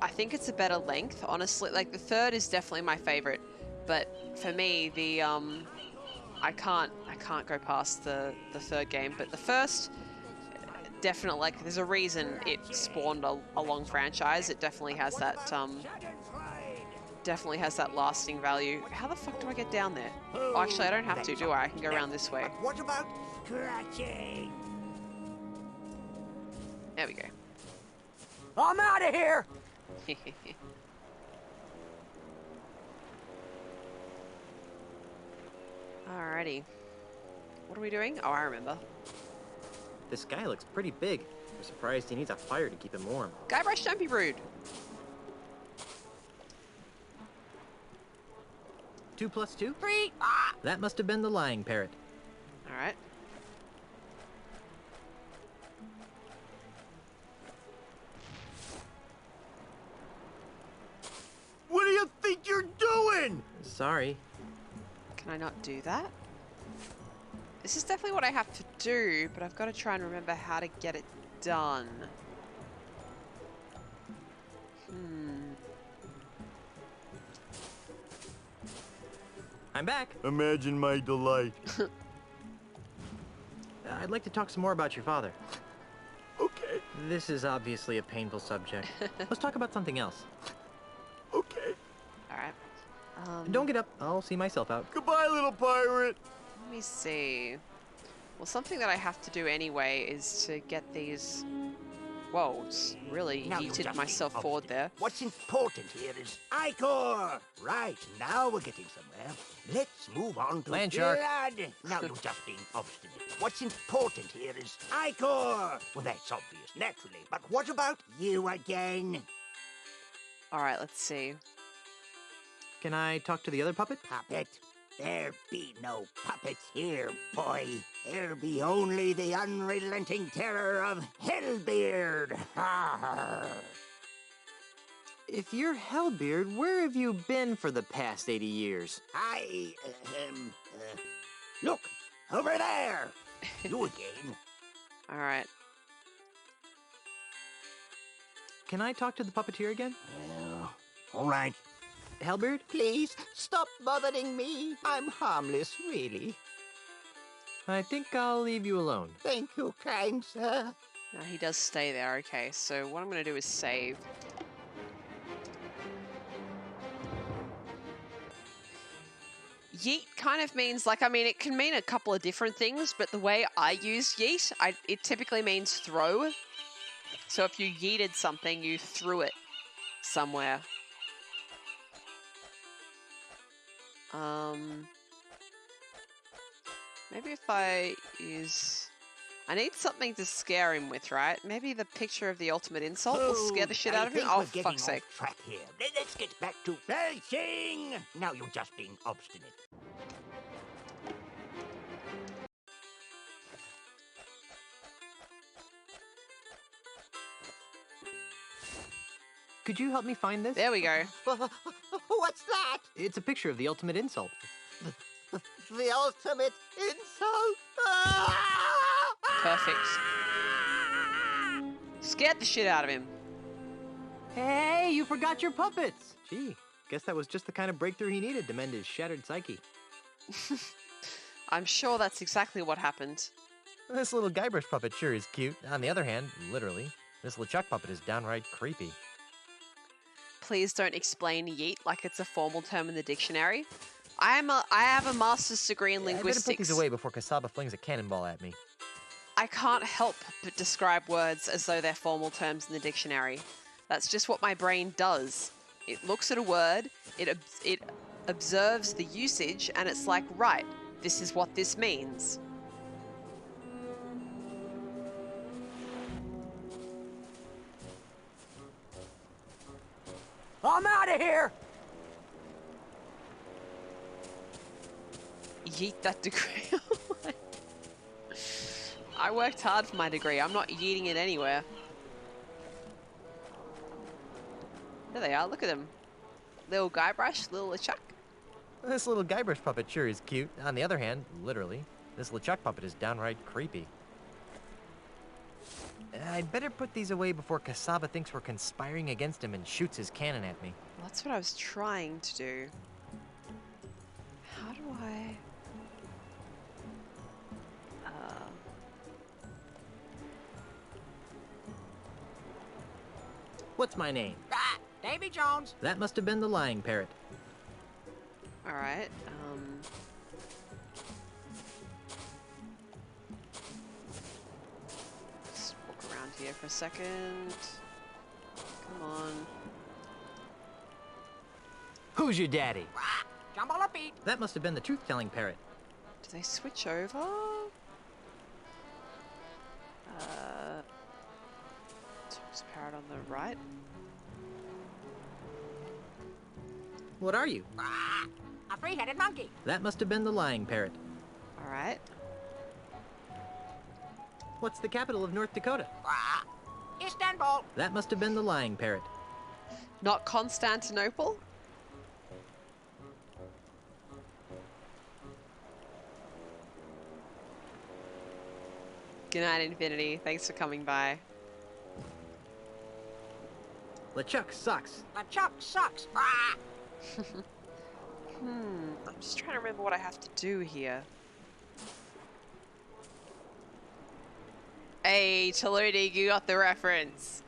A: I think it's a better length, honestly. Like, the third is definitely my favorite, but for me, the I can't go past the third game. But the first, definitely, like, there's a reason it spawned a long franchise. It definitely has that lasting value. How the fuck do I get down there? Oh, actually, I don't have to, do I? I can go around this way.
L: What about scratching?
A: There we go.
L: I'm out of here!
A: Alrighty. What are we doing? Oh, I remember.
E: This guy looks pretty big. I'm surprised he needs a fire to keep him warm.
A: Guybrush, don't be rude.
E: 2 plus 2? 3! Ah! That must have been the lying parrot.
A: Alright.
J: What do you think you're doing?
E: Sorry.
A: Can I not do that? This is definitely what I have to do, but I've got to try and remember how to get it done.
E: I'm back.
J: Imagine my delight.
E: I'd like to talk some more about your father.
J: Okay.
E: This is obviously a painful subject. Let's talk about something else.
J: Okay.
A: Alright.
E: Don't get up. I'll see myself out.
J: Goodbye, little pirate.
A: Let me see. Well, something that I have to do anyway is to get these... Whoa, it's really
L: Now you
A: yeeted
L: just
A: myself
L: keep
A: forward there.
L: What's important here is Icor. Right, now we're getting somewhere. Let's move on to
E: Land shark.
L: blood. Now you're just being obstinate. What's important here is Icor. Well, that's obvious, naturally. But what about you again?
A: Alright, let's see.
E: Can I talk to the other puppet?
L: Puppet?
V: There be no puppets here, boy. There be only the unrelenting terror of Hellbeard.
E: If you're Hellbeard, where have you been for the past 80 years?
V: Look, over there. You again.
A: All right.
E: Can I talk to the puppeteer again?
V: All right.
E: Hellbeard?
V: Please, stop bothering me. I'm harmless, really.
E: I think I'll leave you alone.
V: Thank you, kind sir.
A: No, he does stay there. Okay, so what I'm going to do is save. Yeet kind of means, like, I mean, it can mean a couple of different things, but the way I use yeet, it typically means throw. So if you yeeted something, you threw it somewhere. Maybe if I use... I need something to scare him with, right? Maybe the picture of the ultimate insult will scare the shit out of him? Oh, fuck's sake.
V: Track here. Let's get back to racing. Now you're just being obstinate.
E: Could you help me find this?
A: There we go.
W: What's that?
E: It's a picture of the ultimate insult.
W: The ultimate insult?
A: Perfect. Scared the shit out of him.
E: Hey, you forgot your puppets! Gee, guess that was just the kind of breakthrough he needed to mend his shattered psyche.
A: I'm sure that's exactly what happened.
E: This little Guybrush puppet sure is cute. On the other hand, literally, this LeChuck puppet is downright creepy.
A: Please don't explain yeet like it's a formal term in the dictionary. I have a master's degree in linguistics.
E: I better put these away before Kasaba flings a cannonball at me.
A: I can't help but describe words as though they're formal terms in the dictionary. That's just what my brain does. It looks at a word, it observes the usage, and it's like, right, this is what this means.
U: I'm out of here!
A: Yeet that degree. I worked hard for my degree. I'm not yeeting it anywhere. There they are. Look at them. Little Guybrush, little LeChuck.
E: This little Guybrush puppet sure is cute. On the other hand, literally, this LeChuck puppet is downright creepy. I'd better put these away before Kasaba thinks we're conspiring against him and shoots his cannon at me.
A: Well, that's what I was trying to do. How do I...
E: What's my name?
W: Davy Jones.
E: That must have been the lying parrot.
A: Alright, Just walk around here for a second. Come on.
E: Who's your daddy?
W: Jumble a beat.
E: That must have been the truth-telling parrot.
A: Do they switch over? Talks parrot on the right.
E: What are you?
W: A three-headed monkey.
E: That must have been the lying parrot.
A: Alright.
E: What's the capital of North Dakota?
W: Istanbul.
E: That must have been the lying parrot.
A: Not Constantinople? Good night, Infinity. Thanks for coming by.
E: LeChuck sucks.
W: LeChuck sucks.
A: I'm just trying to remember what I have to do here. Hey, Taludi, you got the reference.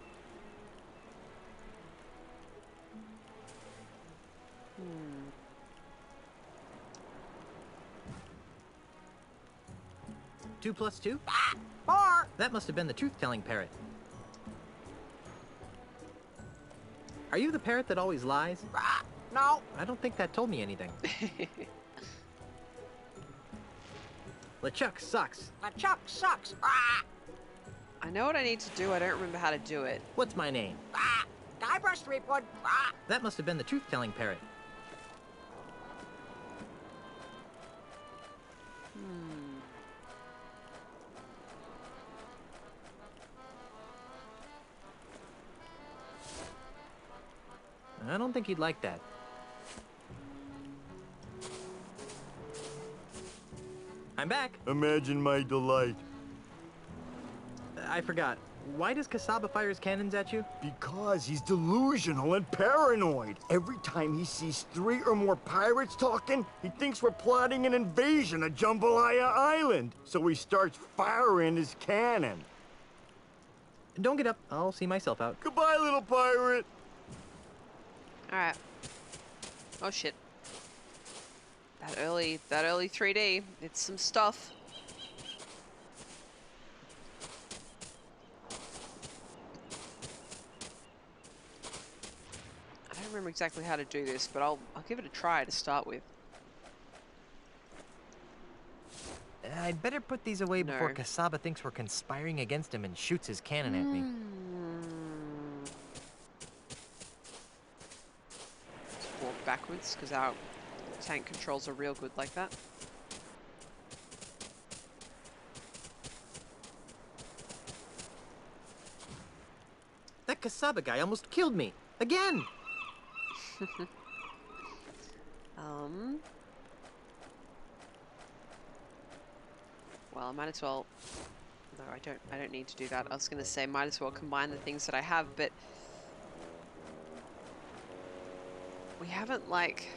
E: Two plus two?
W: 4.
E: That must have been the truth-telling parrot. Are you the parrot that always lies?
W: No.
E: I don't think that told me anything. LeChuck sucks.
W: LeChuck sucks.
A: I know what I need to do, I don't remember how to do it.
E: What's my name?
W: Guybrush Threepwood.
E: That must have been the truth-telling parrot. think he'd like that. I'm back.
J: Imagine my delight.
E: I forgot. Why does Kasaba fire his cannons at you?
J: Because he's delusional and paranoid. Every time he sees 3 or more pirates talking, he thinks we're plotting an invasion of Jambalaya Island. So he starts firing his cannon.
E: Don't get up. I'll see myself out.
J: Goodbye, little pirate.
A: Alright. Oh shit. That early 3D. It's some stuff. I don't remember exactly how to do this, but I'll give it a try to start with.
E: I'd better put these away
A: No.
E: before Kasaba thinks we're conspiring against him and shoots his cannon at me.
A: Let's walk backwards, because our tank controls are real good like that.
E: That Kasaba guy almost killed me. Again!
A: Well, I might as well. No, I don't need to do that. I was going to say, might as well combine the things that I have, but we haven't, like.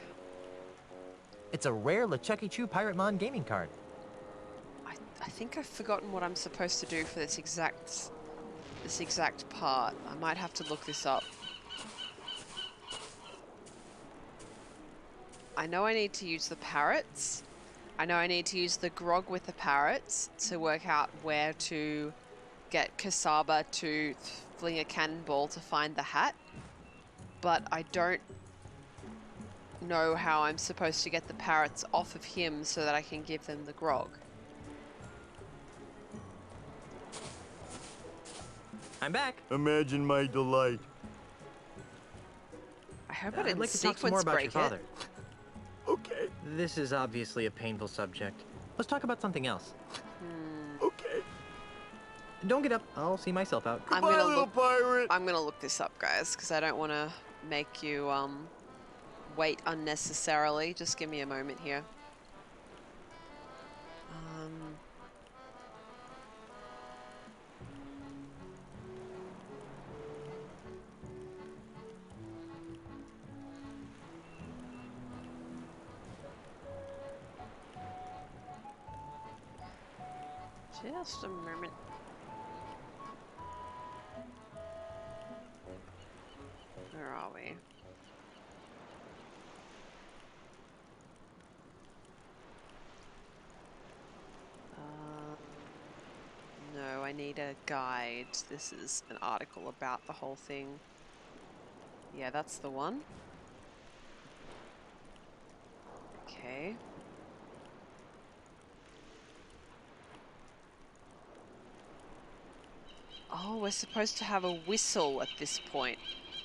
E: It's a rare LeChucky Chew Pirate Mon gaming card.
A: I think I've forgotten what I'm supposed to do for this exact part. I might have to look this up. I know I need to use the parrots. I know I need to use the grog with the parrots to work out where to get Kasaba to fling a cannonball to find the hat. But I don't know how I'm supposed to get the parrots off of him so that I can give them the grog.
E: I'm back.
J: Imagine my delight.
A: I hope I
E: I'd
A: didn't
E: like to talk some more
A: sequence
E: about
A: break
E: your father.
A: it.
J: Okay.
E: This is obviously a painful subject. Let's talk about something else.
J: Okay.
E: Don't get up. I'll see myself out.
J: Goodbye, little pirate.
A: I'm gonna look this up, guys, because I don't want to make you wait unnecessarily. Just give me a moment here. Just a moment. Where are we? No, I need a guide. This is an article about the whole thing. Yeah, that's the one. Okay. Oh, we're supposed to have a whistle at this point.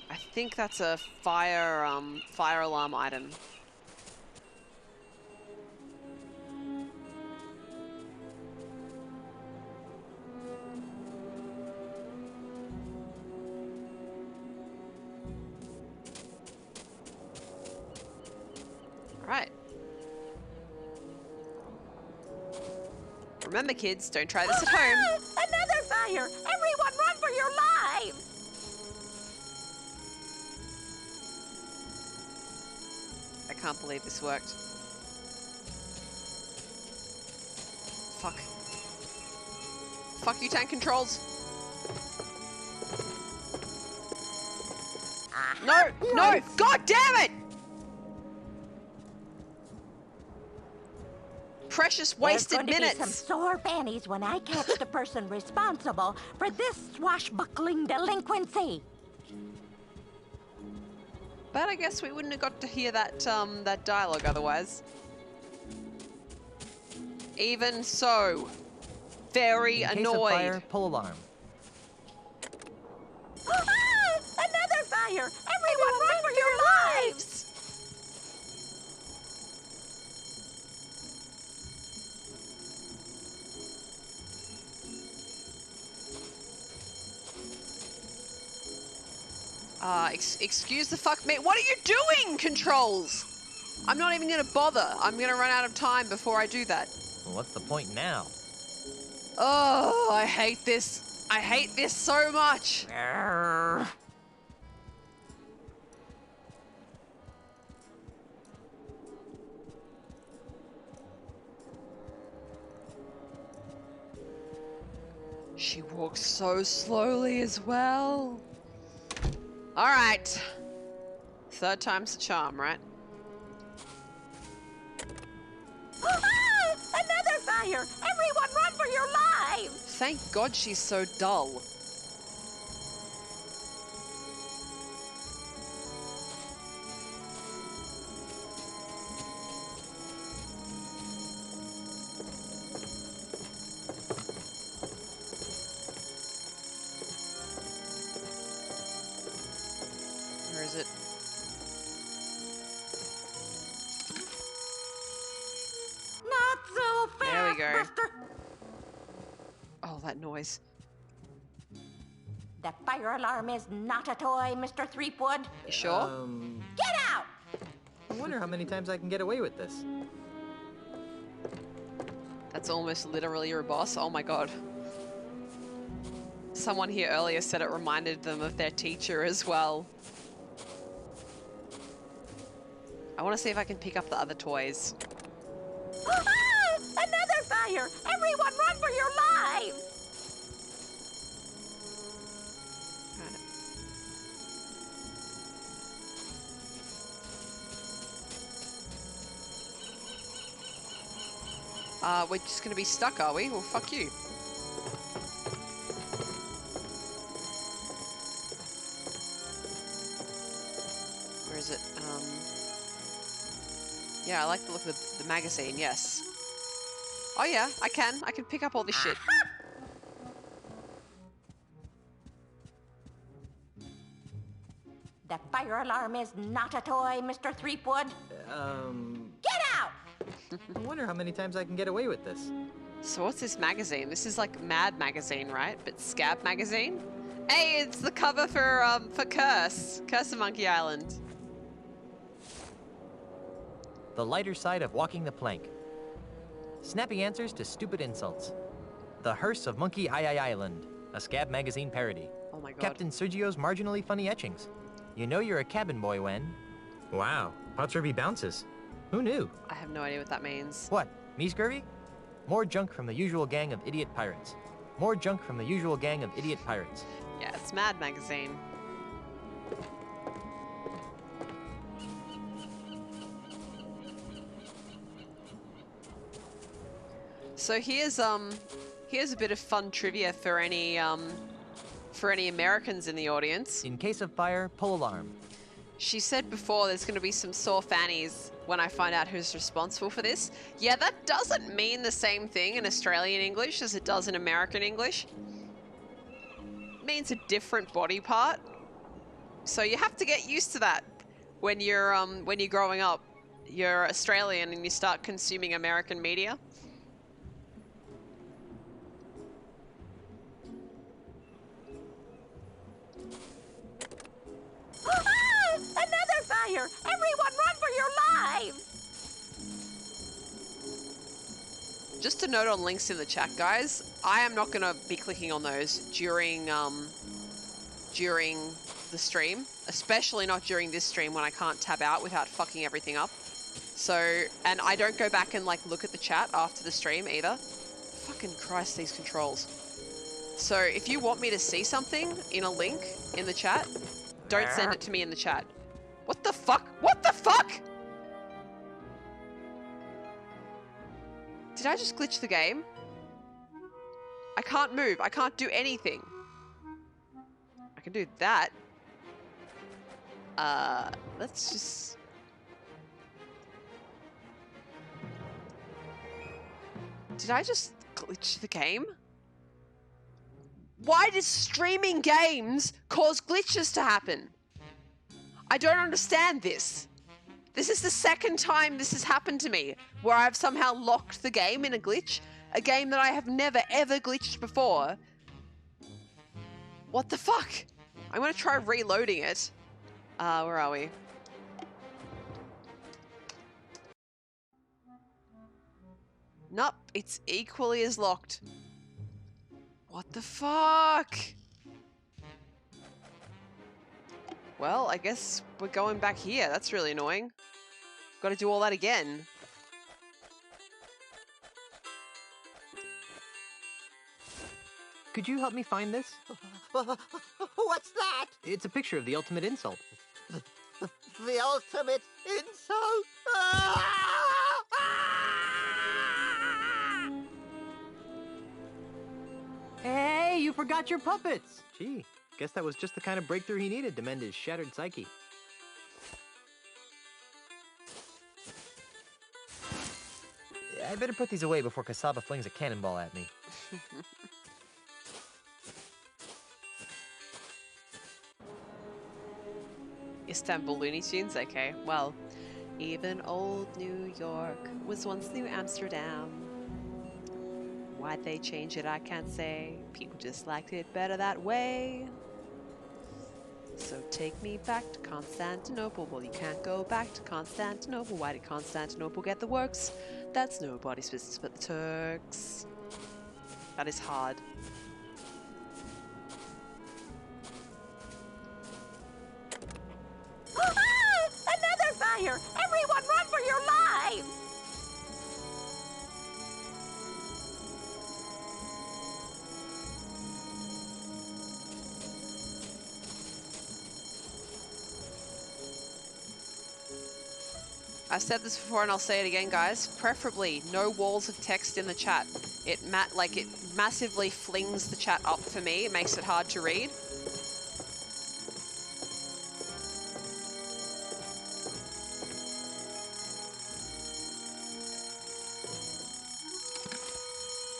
A: I think that's a fire alarm item. All right. Remember, kids, don't try this at home.
K: Another fire! Everyone run for your lives!
A: I can't believe this worked. Fuck. Fuck you, tank controls. No! No! God damn it! Precious wasted
K: There's going
A: minutes.
K: to be some sore panties when I catch the person responsible for this swashbuckling delinquency.
A: But I guess we wouldn't have got to hear that that dialogue otherwise. Even so, very
E: In case
A: annoyed.
E: of fire, pull alarm.
K: Another fire! Everyone run for your lives!
A: Excuse the fuck me. What are you doing, controls? I'm not even gonna bother. I'm gonna run out of time before I do that.
E: Well, what's the point now?
A: Oh, I hate this. I hate this so much. She walks so slowly as well. All right. Third time's the charm, right?
K: Another fire! Everyone run for your lives!
A: Thank God she's so dull. Where is it?
K: Not so fast,
A: There we go.
K: mister.
A: Oh, that noise.
K: The fire alarm is not a toy, Mr. Threepwood.
A: You sure?
K: Get out!
E: I wonder how many times I can get away with this.
A: That's almost literally your boss. Oh my God. Someone here earlier said it reminded them of their teacher as well. I want to see if I can pick up the other toys.
K: Another fire! Everyone run for your lives!
A: We're just gonna be stuck, are we? Well, fuck you. Where is it? Yeah, I like the look of the magazine, yes. Oh yeah, I can pick up all this shit.
K: The fire alarm is not a toy, Mr. Threepwood. Get out!
E: I wonder how many times I can get away with this.
A: So what's this magazine? This is like Mad Magazine, right? But Scab Magazine? Hey, it's the cover for Curse of Monkey Island.
E: The lighter side of walking the plank. Snappy answers to stupid insults. The Hearse of Monkey Island, a Scab Magazine parody.
A: Oh my God.
E: Captain Sergio's marginally funny etchings. You know you're a cabin boy when... Wow, Potterby bounces. Who knew?
A: I have no idea what that means.
E: What, me scurvy? More junk from the usual gang of idiot pirates. More junk from the usual gang of idiot pirates.
A: Yeah, it's Mad Magazine. So here's a bit of fun trivia for any Americans in the audience.
E: In case of fire, pull alarm.
A: She said before there's going to be some sore fannies when I find out who's responsible for this. Yeah, that doesn't mean the same thing in Australian English as it does in American English. It means a different body part. So you have to get used to that when you're growing up. You're Australian and you start consuming American media.
K: Another fire! Everyone run for your lives!
A: Just a note on links in the chat, guys. I am not going to be clicking on those during the stream, especially not during this stream when I can't tab out without fucking everything up. So, and I don't go back and like look at the chat after the stream either. Fucking Christ, these controls. So if you want me to see something in a link in the chat, don't send it to me in the chat. What the fuck? What the fuck? Did I just glitch the game? I can't move. I can't do anything. I can do that. Let's just... Did I just glitch the game? Why does streaming games cause glitches to happen? I don't understand this. This is the second time this has happened to me, where I've somehow locked the game in a glitch, a game that I have never ever glitched before. What the fuck? I'm gonna try reloading it. Where are we? Nope, it's equally as locked. What the fuck? Well, I guess we're going back here. That's really annoying. Got to do all that again.
E: Could you help me find this?
T: What's that?
E: It's a picture of the ultimate insult.
T: The ultimate insult?
E: Hey, you forgot your puppets! Gee, guess that was just the kind of breakthrough he needed to mend his shattered psyche. I better put these away before Kasaba flings a cannonball at me.
A: Istanbul Looney Tunes? Okay, well, even old New York was once New Amsterdam. Why'd they change it, I can't say. People just liked it better that way. So take me back to Constantinople. Well, you can't go back to Constantinople. Why did Constantinople get the works? That's nobody's business but the Turks. That is hard.
K: Another fire! Everyone run for your lives!
A: I've said this before and I'll say it again, guys. Preferably no walls of text in the chat. It massively flings the chat up for me. It makes it hard to read.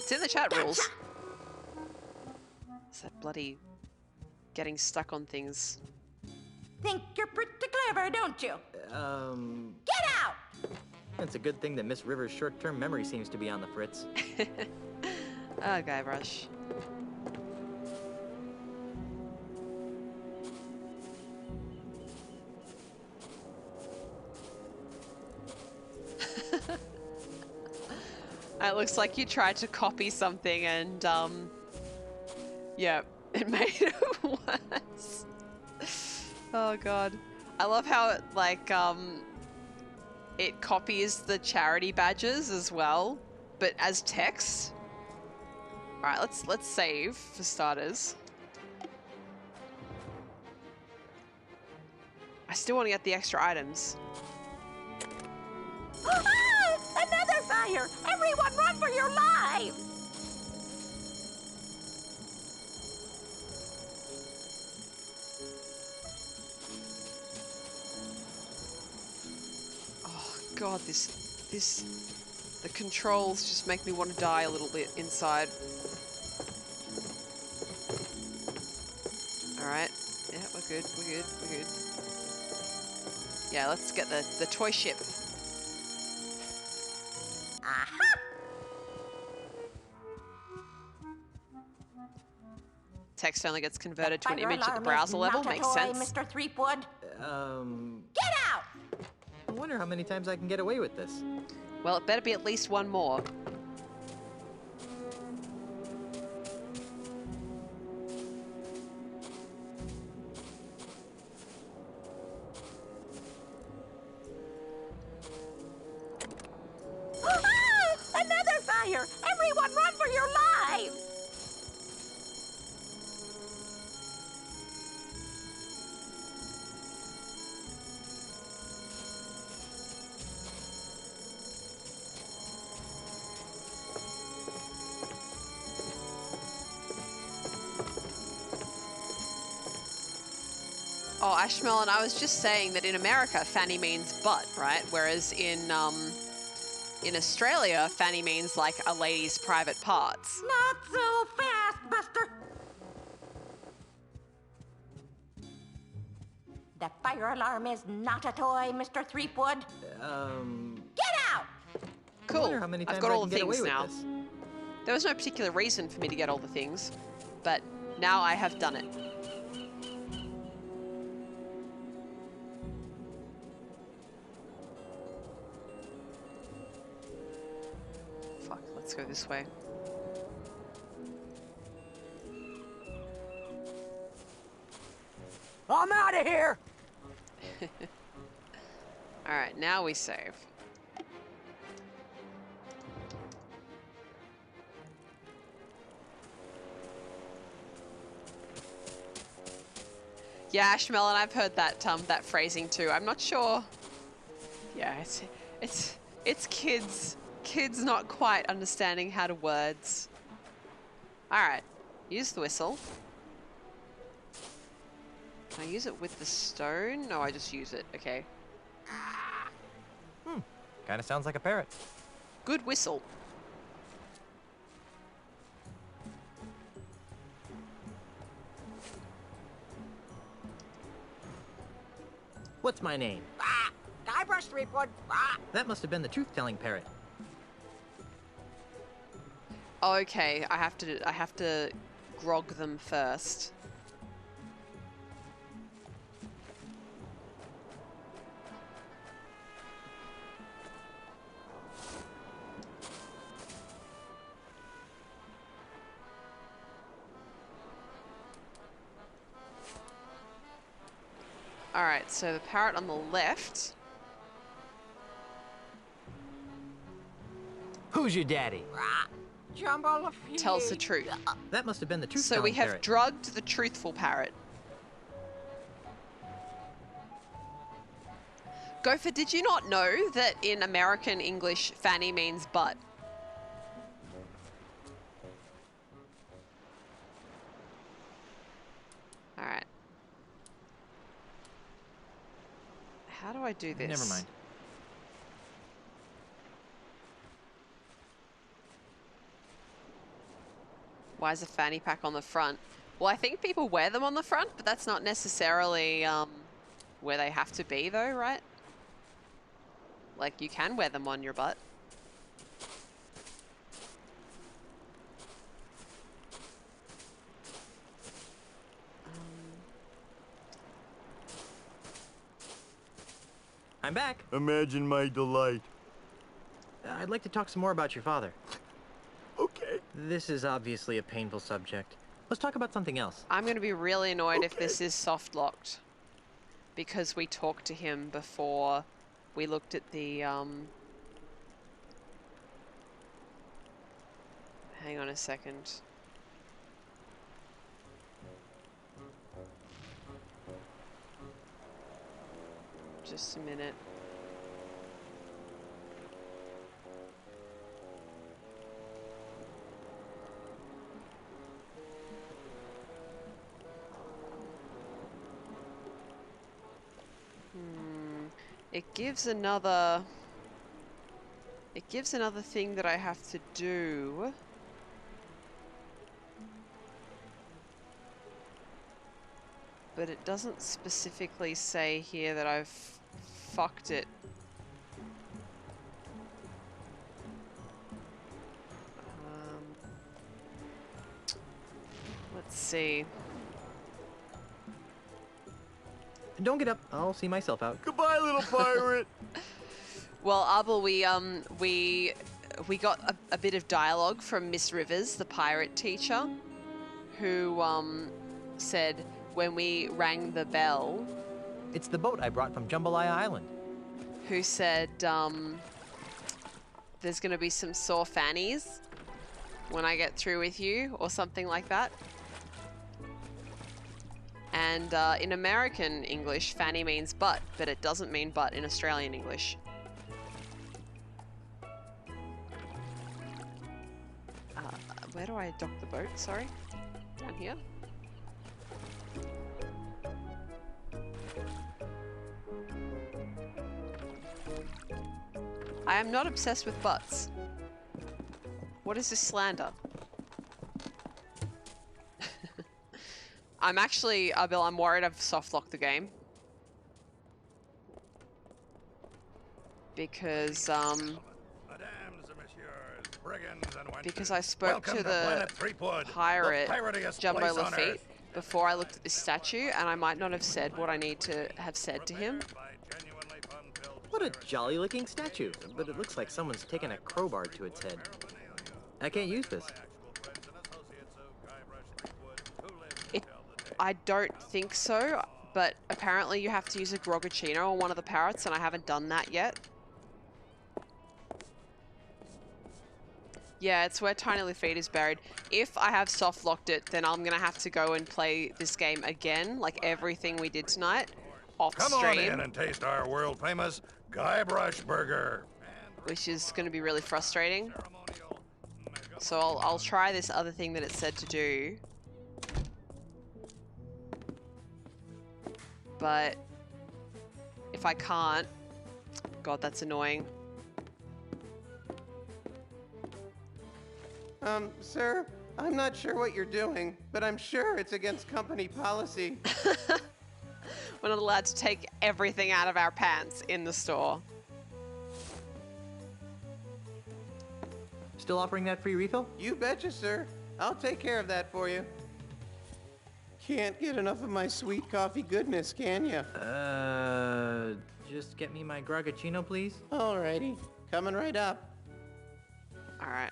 A: It's in the chat rules. It's that bloody getting stuck on things.
K: Think you're pretty clever, don't you? Get out!
E: It's a good thing that Miss Rivers' short-term memory seems to be on the fritz.
A: Oh, Guybrush. It looks like you tried to copy something and, yeah, it made it worse. Oh, God. I love how it, like, it copies the charity badges as well, but as text. Alright, let's save, for starters. I still want to get the extra items.
K: Another fire! Everyone run for your lives!
A: Oh God, the controls just make me want to die a little bit inside. Alright, yeah, we're good, we're good, we're good. Yeah, let's get the toy ship.
K: Aha!
A: Text only gets converted to an
K: Fire
A: image at the
K: alarm
A: browser
K: is
A: level,
K: not a
A: makes
K: toy,
A: sense.
K: Mr. Threepwood. Get out!
E: I wonder how many times I can get away with this.
A: Well, it better be at least one more.
K: Another fire! Everyone run for your lives!
A: Oh, Ashmelon, I was just saying that in America, fanny means butt, right? Whereas in Australia, fanny means like a lady's private parts.
K: Not so fast, Buster! The fire alarm is not a toy, Mr. Threepwood. Get out!
A: Cool.
E: I wonder how many times
A: I've got
E: I
A: all
E: can
A: the
E: get away
A: things
E: with
A: now.
E: this.
A: There was no particular reason for me to get all the things, but now I have done it. let's go this way.
U: I'm out of here!
A: Alright, now we save. Yeah, Ashmelon, I've heard that that phrasing too. I'm not sure. Yeah, it's kids not quite understanding how to words. All right, use the whistle. Can I use it with the stone? No, I just use it. Okay.
E: Kind of sounds like a parrot.
A: Good whistle.
E: What's my name?
K: Guybrush Threepwood.
E: That must have been the truth-telling parrot.
A: Okay, I have to grog them first. Alright, so the parrot on the left.
E: Who's your daddy?
A: Tells the truth.
E: That must have been the truth.
A: So we have
E: parrot.
A: drugged the truthful parrot. Gopher, did you not know that in American English, fanny means butt? Alright. How do I do this?
E: Never mind.
A: Why is a fanny pack on the front? Well, I think people wear them on the front, but that's not necessarily where they have to be though, right? Like, you can wear them on your butt.
E: I'm back.
J: Imagine my delight.
E: I'd like to talk some more about your father.
J: Okay.
E: This is obviously a painful subject. Let's talk about something else.
A: I'm going to be really annoyed if this is soft locked, because we talked to him before we looked at the hang on a second. Just a minute. It gives another thing that I have to do. But it doesn't specifically say here that I've fucked it. Let's see.
E: Don't get up. I'll see myself out.
J: Goodbye, little pirate.
A: Well, Abel, we got a bit of dialogue from Miss Rivers, the pirate teacher, who said when we rang the bell.
E: It's the boat I brought from Jambalaya Island.
A: Who said there's going to be some sore fannies when I get through with you, or something like that. And in American English, fanny means butt, but it doesn't mean butt in Australian English. Where do I dock the boat? Sorry. Down here? I am not obsessed with butts. What is this slander? I'm actually, Bill, I'm worried I've soft-locked the game. Because I spoke to the pirate, Jumbo Lafitte, before I looked at this statue, and I might not have said what I need to have said to him.
E: What a jolly-looking statue, but it looks like someone's taken a crowbar to its head. I can't use this.
A: I don't think so, but apparently you have to use a Grogachino on one of the parrots, and I haven't done that yet. Yeah, it's where Tiny Lafitte is buried. If I have soft locked it, then I'm gonna have to go and play this game again, like everything we did tonight, off
C: Come
A: stream.
C: on in and taste our world famous Guybrush Burger.
A: Which is gonna be really frustrating. So I'll try this other thing that it said to do. But if I can't, God, that's annoying.
M: Sir, I'm not sure what you're doing, but I'm sure it's against company policy.
A: We're not allowed to take everything out of our pants in the store.
E: Still offering that free refill?
M: You betcha, sir. I'll take care of that for you. Can't get enough of my sweet coffee goodness, can ya?
E: Just get me my Grogachino, please.
M: Alrighty. Coming right up.
A: Alright.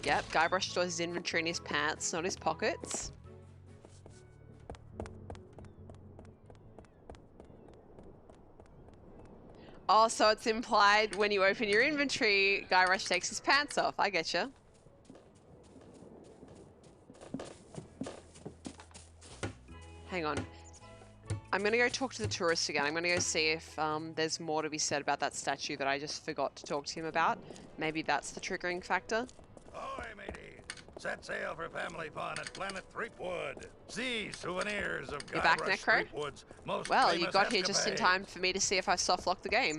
A: Yep, Guybrush stores his inventory in his pants, not his pockets. Oh, so it's implied when you open your inventory, Guybrush takes his pants off. I getcha. Hang on. I'm gonna go talk to the tourist again. I'm gonna go see if there's more to be said about that statue that I just forgot to talk to him about. Maybe that's the triggering factor.
C: Ahoy, matey! Set sail for family fun at Planet Threepwood. See souvenirs of
A: You're back,
C: Guybrush
A: Necro?
C: Threepwood's most
A: Well,
C: famous
A: you got here just in
C: escapades.
A: time for me to see if I soft-locked the game.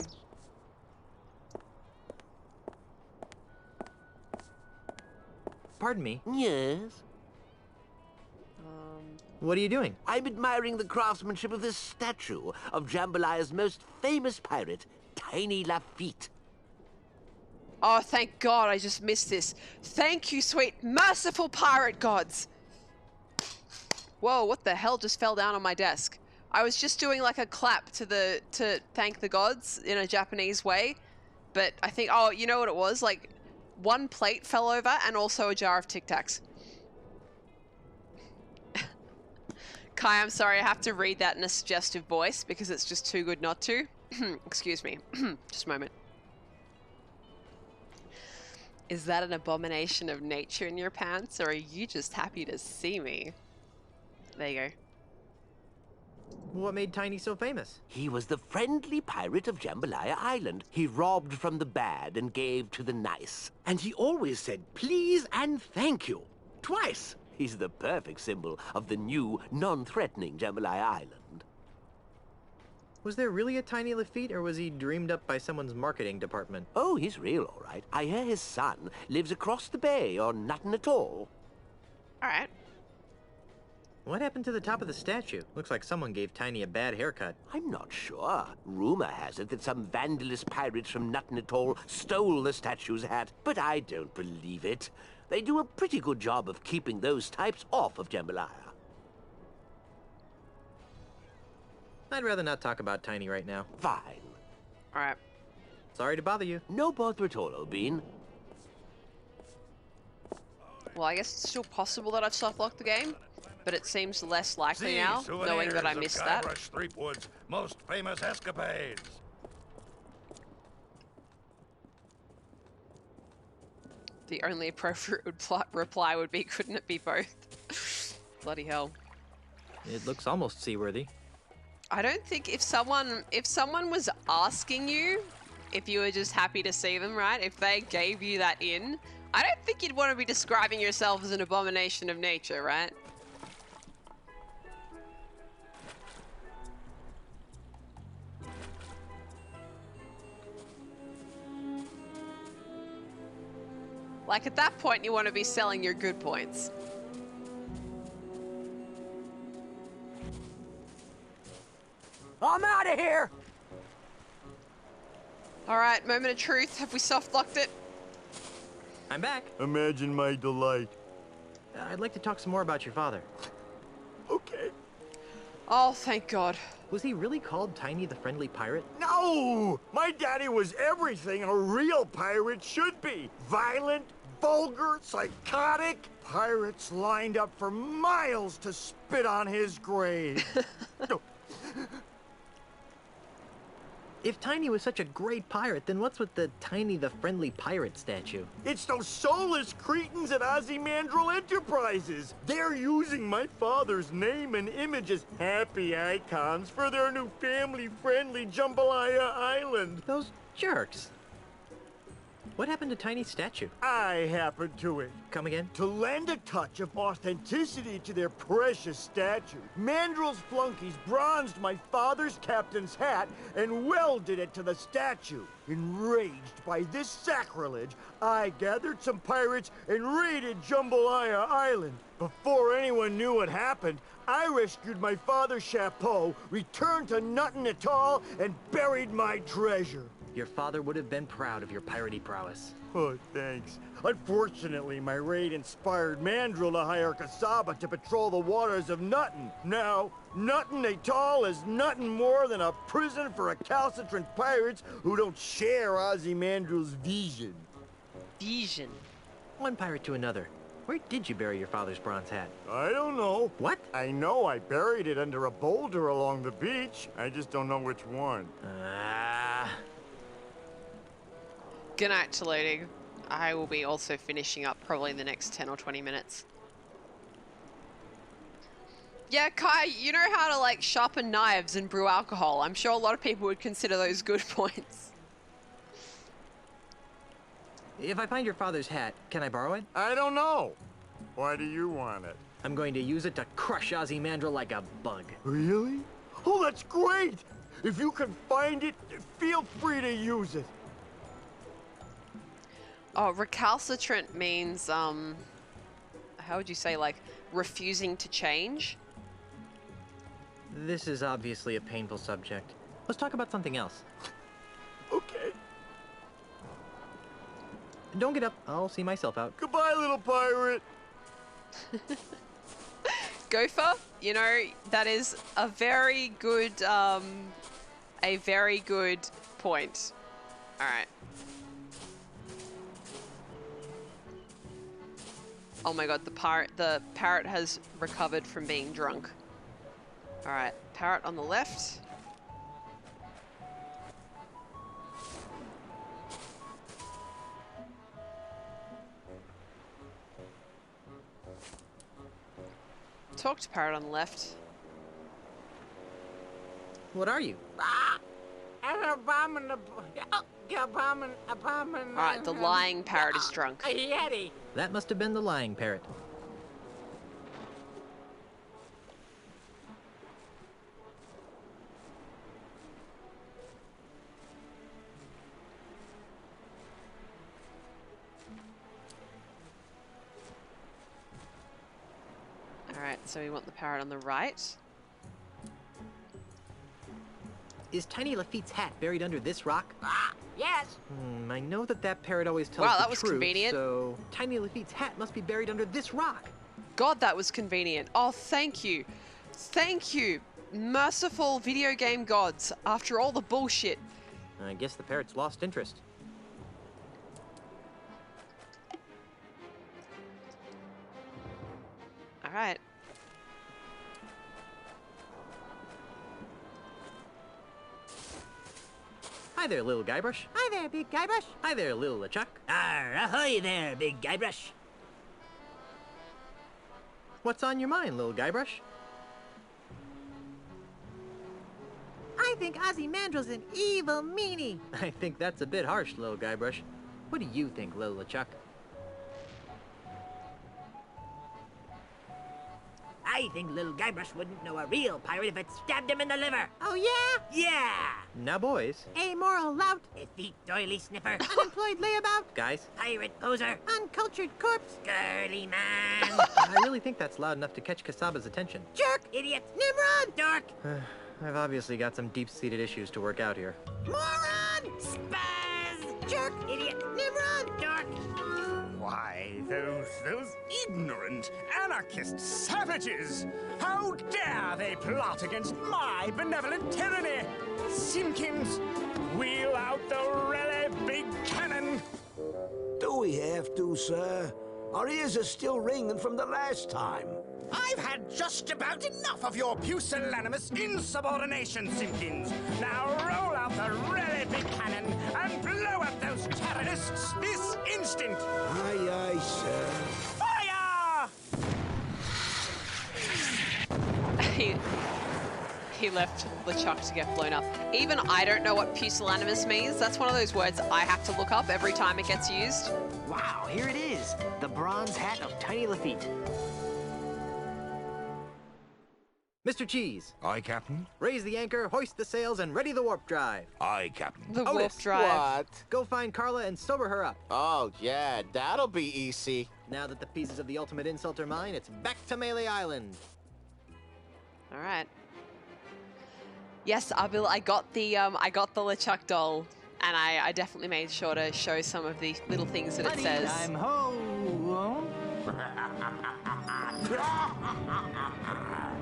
E: Pardon me?
Q: Yes?
E: What are you doing?
Q: I'm admiring the craftsmanship of this statue of Jambalaya's most famous pirate, Tiny Lafitte.
A: Oh, thank God, I just missed this. Thank you, sweet, merciful pirate gods. Whoa, what the hell just fell down on my desk? I was just doing like a clap to thank the gods in a Japanese way, but I think, oh, you know what it was? Like, one plate fell over and also a jar of Tic Tacs. Kai, I'm sorry, I have to read that in a suggestive voice because it's just too good not to. Excuse me. Just a moment. Is that an abomination of nature in your pants, or are you just happy to see me? There you go.
E: What made Tiny so famous?
Q: He was the friendly pirate of Jambalaya Island. He robbed from the bad and gave to the nice. And he always said please and thank you. Twice. He's the perfect symbol of the new, non-threatening Jambalaya Island.
E: Was there really a Tiny Lafitte, or was he dreamed up by someone's marketing department?
Q: Oh, he's real, all right. I hear his son lives across the bay on nothing at all.
A: All right.
E: What happened to the top of the statue? Looks like someone gave Tiny a bad haircut.
Q: I'm not sure. Rumor has it that some vandalous pirates from nothing at all stole the statue's hat, but I don't believe it. They do a pretty good job of keeping those types off of Jambalaya.
E: I'd rather not talk about Tiny right now.
Q: Fine.
A: All right.
E: Sorry to bother you.
Q: No bother at all, O'Bean.
A: Well, I guess it's still possible that I've soft-locked the game, but it seems less likely
C: See
A: now, knowing that I
C: souvenirs of
A: missed that.
C: Guybrush Threepwood's most famous escapades.
A: The only appropriate reply would be, couldn't it be both? Bloody hell.
E: It looks almost seaworthy.
A: I don't think if someone was asking you if you were just happy to see them, right? If they gave you that in, I don't think you'd want to be describing yourself as an abomination of nature, right? Like, at that point, you want to be selling your good points.
U: I'm out of here!
A: Alright, moment of truth. Have we soft-locked it?
E: I'm back.
J: Imagine my delight.
E: I'd like to talk some more about your father.
J: Okay.
A: Oh, thank God.
E: Was he really called Tiny the Friendly Pirate?
J: No! My daddy was everything a real pirate should be. Violent, vulgar, psychotic. Pirates lined up for miles to spit on his grave.
E: If Tiny was such a great pirate, then what's with the Tiny the Friendly Pirate statue?
J: It's those soulless cretins at Ozymandial Enterprises. They're using my father's name and image as happy icons for their new family-friendly Jambalaya Island.
E: Those jerks. What happened to Tiny's statue?
J: I happened to it.
E: Come again?
J: To lend a touch of authenticity to their precious statue, Mandrill's flunkies bronzed my father's captain's hat and welded it to the statue. Enraged by this sacrilege, I gathered some pirates and raided Jambalaya Island. Before anyone knew what happened, I rescued my father's chapeau, returned to Nuttin Atoll, and buried my treasure.
E: Your father would have been proud of your piratey prowess.
J: Oh, thanks. Unfortunately, my raid inspired Mandrill to hire Kasaba to patrol the waters of Nuttin. Now, Nuttin Atoll is nothing more than a prison for recalcitrant pirates who don't share Ozymandial's vision.
A: Vision?
E: One pirate to another. Where did you bury your father's bronze hat?
J: I don't know.
E: What?
J: I know I buried it under a boulder along the beach. I just don't know which one.
A: Good night to loading. I will be also finishing up probably in the next 10 or 20 minutes. Yeah, Kai, you know how to like sharpen knives and brew alcohol. I'm sure a lot of people would consider those good points.
E: If I find your father's hat, can I borrow it?
J: I don't know. Why do you want it?
E: I'm going to use it to crush Ozymandial like a bug.
J: Really? Oh, that's great! If you can find it, feel free to use it.
A: Oh, recalcitrant means, how would you say, like, refusing to change?
E: This is obviously a painful subject. Let's talk about something else.
J: Okay.
E: Don't get up. I'll see myself out.
J: Goodbye, little pirate.
A: Gopher, you know, that is a very good point. All right. Oh my god, the parrot has recovered from being drunk. All right, parrot on the left. Talk to parrot on the left.
E: What are you?
V: An abominable.
A: Alright, the lying parrot is drunk.
V: A yeti.
E: That must have been the lying parrot.
A: Alright, so we want the parrot on the right.
E: Is Tiny Lafitte's hat buried under this rock?
V: Yes.
E: I know that parrot always tells
A: Wow,
E: the
A: that was
E: truth,
A: convenient.
E: so Tiny Lafitte's hat must be buried under this rock.
A: God, that was convenient. Oh, thank you. Thank you, merciful video game gods, after all the bullshit.
E: I guess the parrot's lost interest.
A: Alright.
E: Hi there, little Guybrush.
K: Hi there, big Guybrush.
E: Hi there, little LeChuck.
G: Ahoy there, big Guybrush.
E: What's on your mind, little Guybrush?
K: I think Ozymandial's an evil meanie.
E: I think that's a bit harsh, little Guybrush. What do you think, little LeChuck?
G: I think little Guybrush wouldn't know a real pirate if it stabbed him in the liver.
K: Oh, yeah?
G: Yeah!
E: Now, boys.
K: Amoral lout.
G: Effete doily sniffer.
K: Unemployed layabout.
E: Guys.
G: Pirate poser.
K: Uncultured corpse.
G: Girly man.
E: I really think that's loud enough to catch Kasaba's attention.
K: Jerk.
G: Idiot.
K: Nimrod.
G: Dork.
E: I've obviously got some deep-seated issues to work out here.
K: Moron.
G: Spaz.
K: Jerk.
G: Idiot.
K: Nimrod.
G: Dork.
J: Why, Those ignorant anarchist savages! How dare they plot against my benevolent tyranny! Simpkins, wheel out the really big cannon!
O: Do we have to, sir? Our ears are still ringing from the last time.
J: I've had just about enough of your pusillanimous insubordination, Simpkins. Now roll out the really big cannon and blow up those terrorists this instant!
O: Aye, aye, sir.
J: Fire!
A: He left LeChuck to get blown up. Even I don't know what pusillanimous means. That's one of those words I have to look up every time it gets used.
E: Wow, here it is. The bronze hat of Tiny Lafitte. Mr. Cheese.
D: Aye, Captain.
E: Raise the anchor, hoist the sails, and ready the warp drive.
D: Aye, Captain.
A: The
E: Otis,
A: warp drive.
T: What?
E: Go find Carla and sober her up.
T: Oh, yeah, that'll be easy.
E: Now that the pieces of the ultimate insult are mine, it's back to Melee Island.
A: All right. Yes, Abil, I got the LeChuck doll, and I definitely made sure to show some of the little things that it says.
E: I'm home.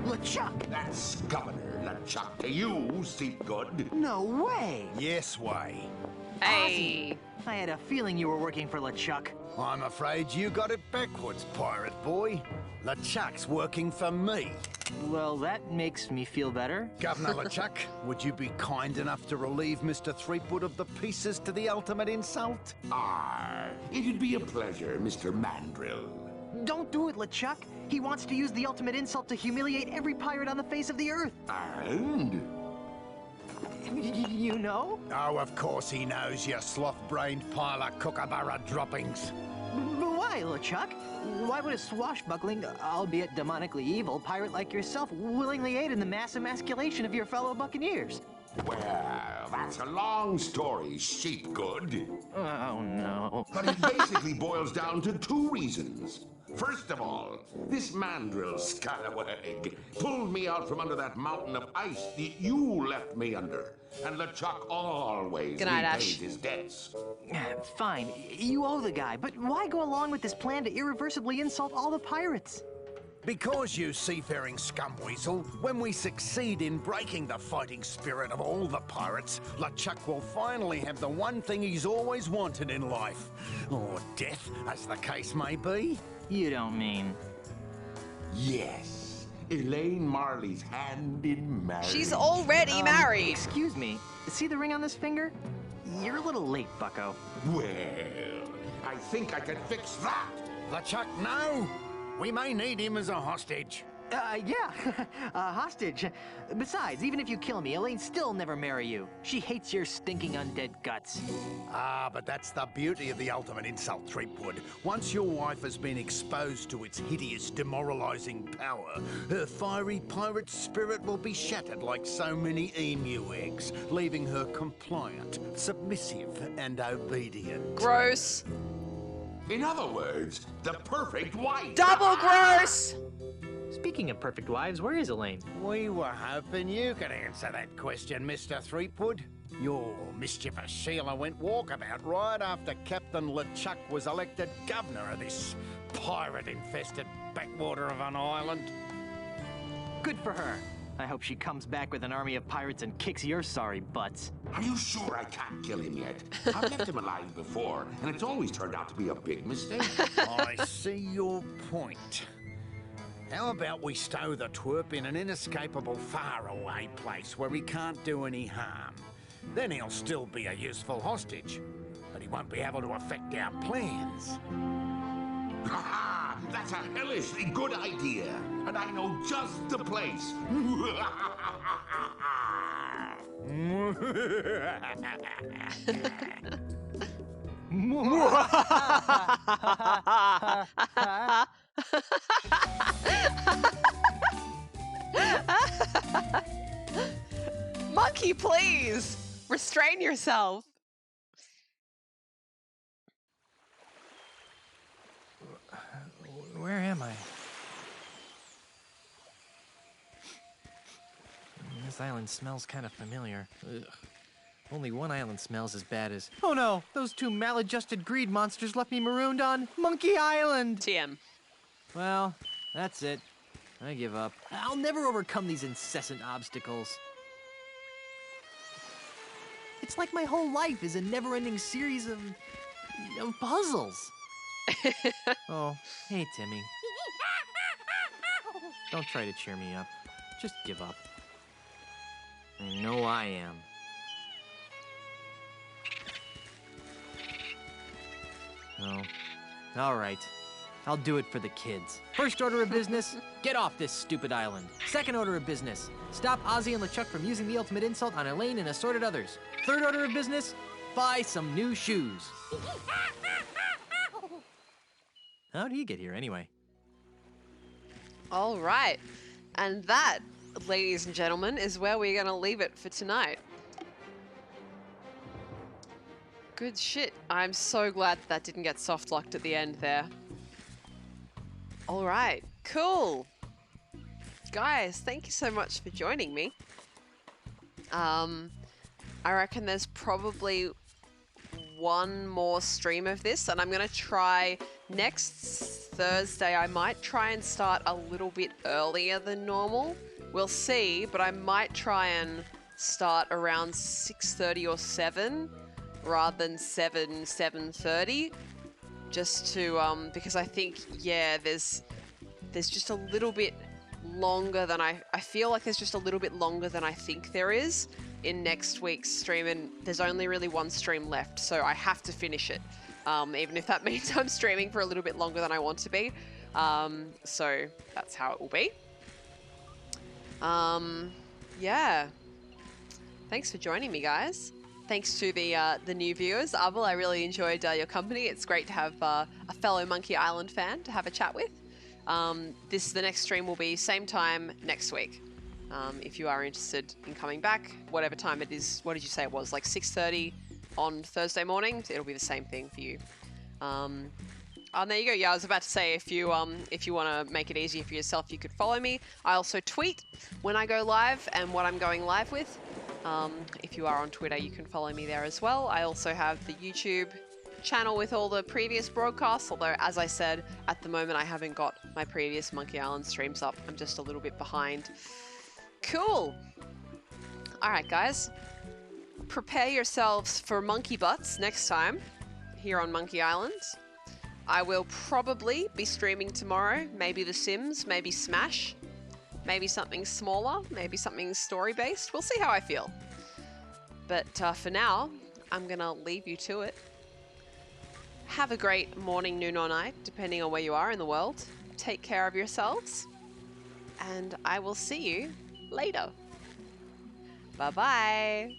I: LeChuck! That's Governor LeChuck to you, Seatgood.
E: No way!
J: Yes way.
A: Hey!
E: I had a feeling you were working for LeChuck.
J: I'm afraid you got it backwards, pirate boy. LeChuck's working for me.
E: Well, that makes me feel better.
J: Governor LeChuck, would you be kind enough to relieve Mr. Threepwood of the pieces to the ultimate insult?
I: It'd be a pleasure, Mr. Mandrill.
E: Don't do it, LeChuck. He wants to use the ultimate insult to humiliate every pirate on the face of the earth.
I: And?
E: You know?
J: Oh, of course he knows, you sloth-brained pile of kookaburra droppings.
E: But why, LeChuck? Why would a swashbuckling, albeit demonically evil, pirate like yourself willingly aid in the mass emasculation of your fellow buccaneers?
I: Well, that's a long story, Sheepgood.
E: Oh, no.
I: But it basically boils down to two reasons. First of all, this mandrill scallywag pulled me out from under that mountain of ice that you left me under. And LeChuck always
A: Good night,
I: repays
A: Ash.
I: his debts.
E: Fine, you owe the guy, but why go along with this plan to irreversibly insult all the pirates?
J: Because, you seafaring scumweasel, when we succeed in breaking the fighting spirit of all the pirates, LeChuck will finally have the one thing he's always wanted in life. Or death, as the case may be.
E: You don't mean...
I: Yes. Elaine Marley's hand in marriage.
A: She's already married.
E: Excuse me. See the ring on this finger? You're a little late, bucko.
I: Well, I think I can fix that.
J: LeChuck, no! We may need him as a hostage.
E: Yeah, a hostage. Besides, even if you kill me, Elaine'll still never marry you. She hates your stinking undead guts.
J: But that's the beauty of the ultimate insult, Threepwood. Once your wife has been exposed to its hideous, demoralizing power, her fiery pirate spirit will be shattered like so many emu eggs, leaving her compliant, submissive, and obedient.
A: Gross.
I: In other words, the perfect wife.
A: Double gross!
E: Speaking of perfect wives, where is Elaine?
J: We were hoping you could answer that question, Mr. Threepwood. Your mischievous Sheila went walkabout right after Captain LeChuck was elected governor of this pirate-infested backwater of an island.
E: Good for her. I hope she comes back with an army of pirates and kicks your sorry butts.
I: Are you sure I can't kill him yet? I've left him alive before, and it's always turned out to be a big mistake.
J: I see your point. How about we stow the twerp in an inescapable faraway place where he can't do any harm? Then he'll still be a useful hostage, but he won't be able to affect our plans.
I: Ha! That's a hellishly good idea, and I know just the place.
A: Monkey, please! Restrain yourself.
E: Where am I? This island smells kind of familiar. Ugh. Only one island smells as bad as... Oh no! Those two maladjusted greed monsters left me marooned on Monkey Island!
A: TM.
E: Well, that's it. I give up. I'll never overcome these incessant obstacles. It's like my whole life is a never-ending series of puzzles. Oh, hey, Timmy. Don't try to cheer me up. Just give up. I know I am. Oh, all right. I'll do it for the kids. First order of business, get off this stupid island. Second order of business, stop Ozzy and LeChuck from using the ultimate insult on Elaine and assorted others. Third order of business, buy some new shoes. How did he get here anyway?
A: All right. And that, ladies and gentlemen, is where we're going to leave it for tonight. Good shit. I'm so glad that didn't get soft locked at the end there. All right, cool. Guys, thank you so much for joining me. I reckon there's probably one more stream of this, and I'm gonna try next Thursday. I might try and start a little bit earlier than normal. We'll see, but I might try and start around 6:30 or 7 rather than 7:30. Just to, because I think, yeah, there's just a little bit longer than I feel like there's just a little bit longer than I think there is in next week's stream, and there's only really one stream left, so I have to finish it, even if that means I'm streaming for a little bit longer than I want to be. So that's how it will be. Yeah. Thanks for joining me, guys. Thanks to the new viewers. Abel, I really enjoyed your company. It's great to have a fellow Monkey Island fan to have a chat with. The next stream will be same time next week. If you are interested in coming back, whatever time it is, what did you say it was? Like 6:30 on Thursday morning? It'll be the same thing for you. And there you go. Yeah, I was about to say, if you want to make it easier for yourself, you could follow me. I also tweet when I go live and what I'm going live with. If you are on Twitter, you can follow me there as well. I also have the YouTube channel with all the previous broadcasts, although, as I said, at the moment I haven't got my previous Monkey Island streams up. I'm just a little bit behind. Cool. All right, guys. Prepare yourselves for monkey butts next time here on Monkey Island. I will probably be streaming tomorrow. Maybe The Sims, maybe Smash. Maybe something smaller, maybe something story-based. We'll see how I feel. But for now, I'm going to leave you to it. Have a great morning, noon, or night, depending on where you are in the world. Take care of yourselves. And I will see you later. Bye-bye.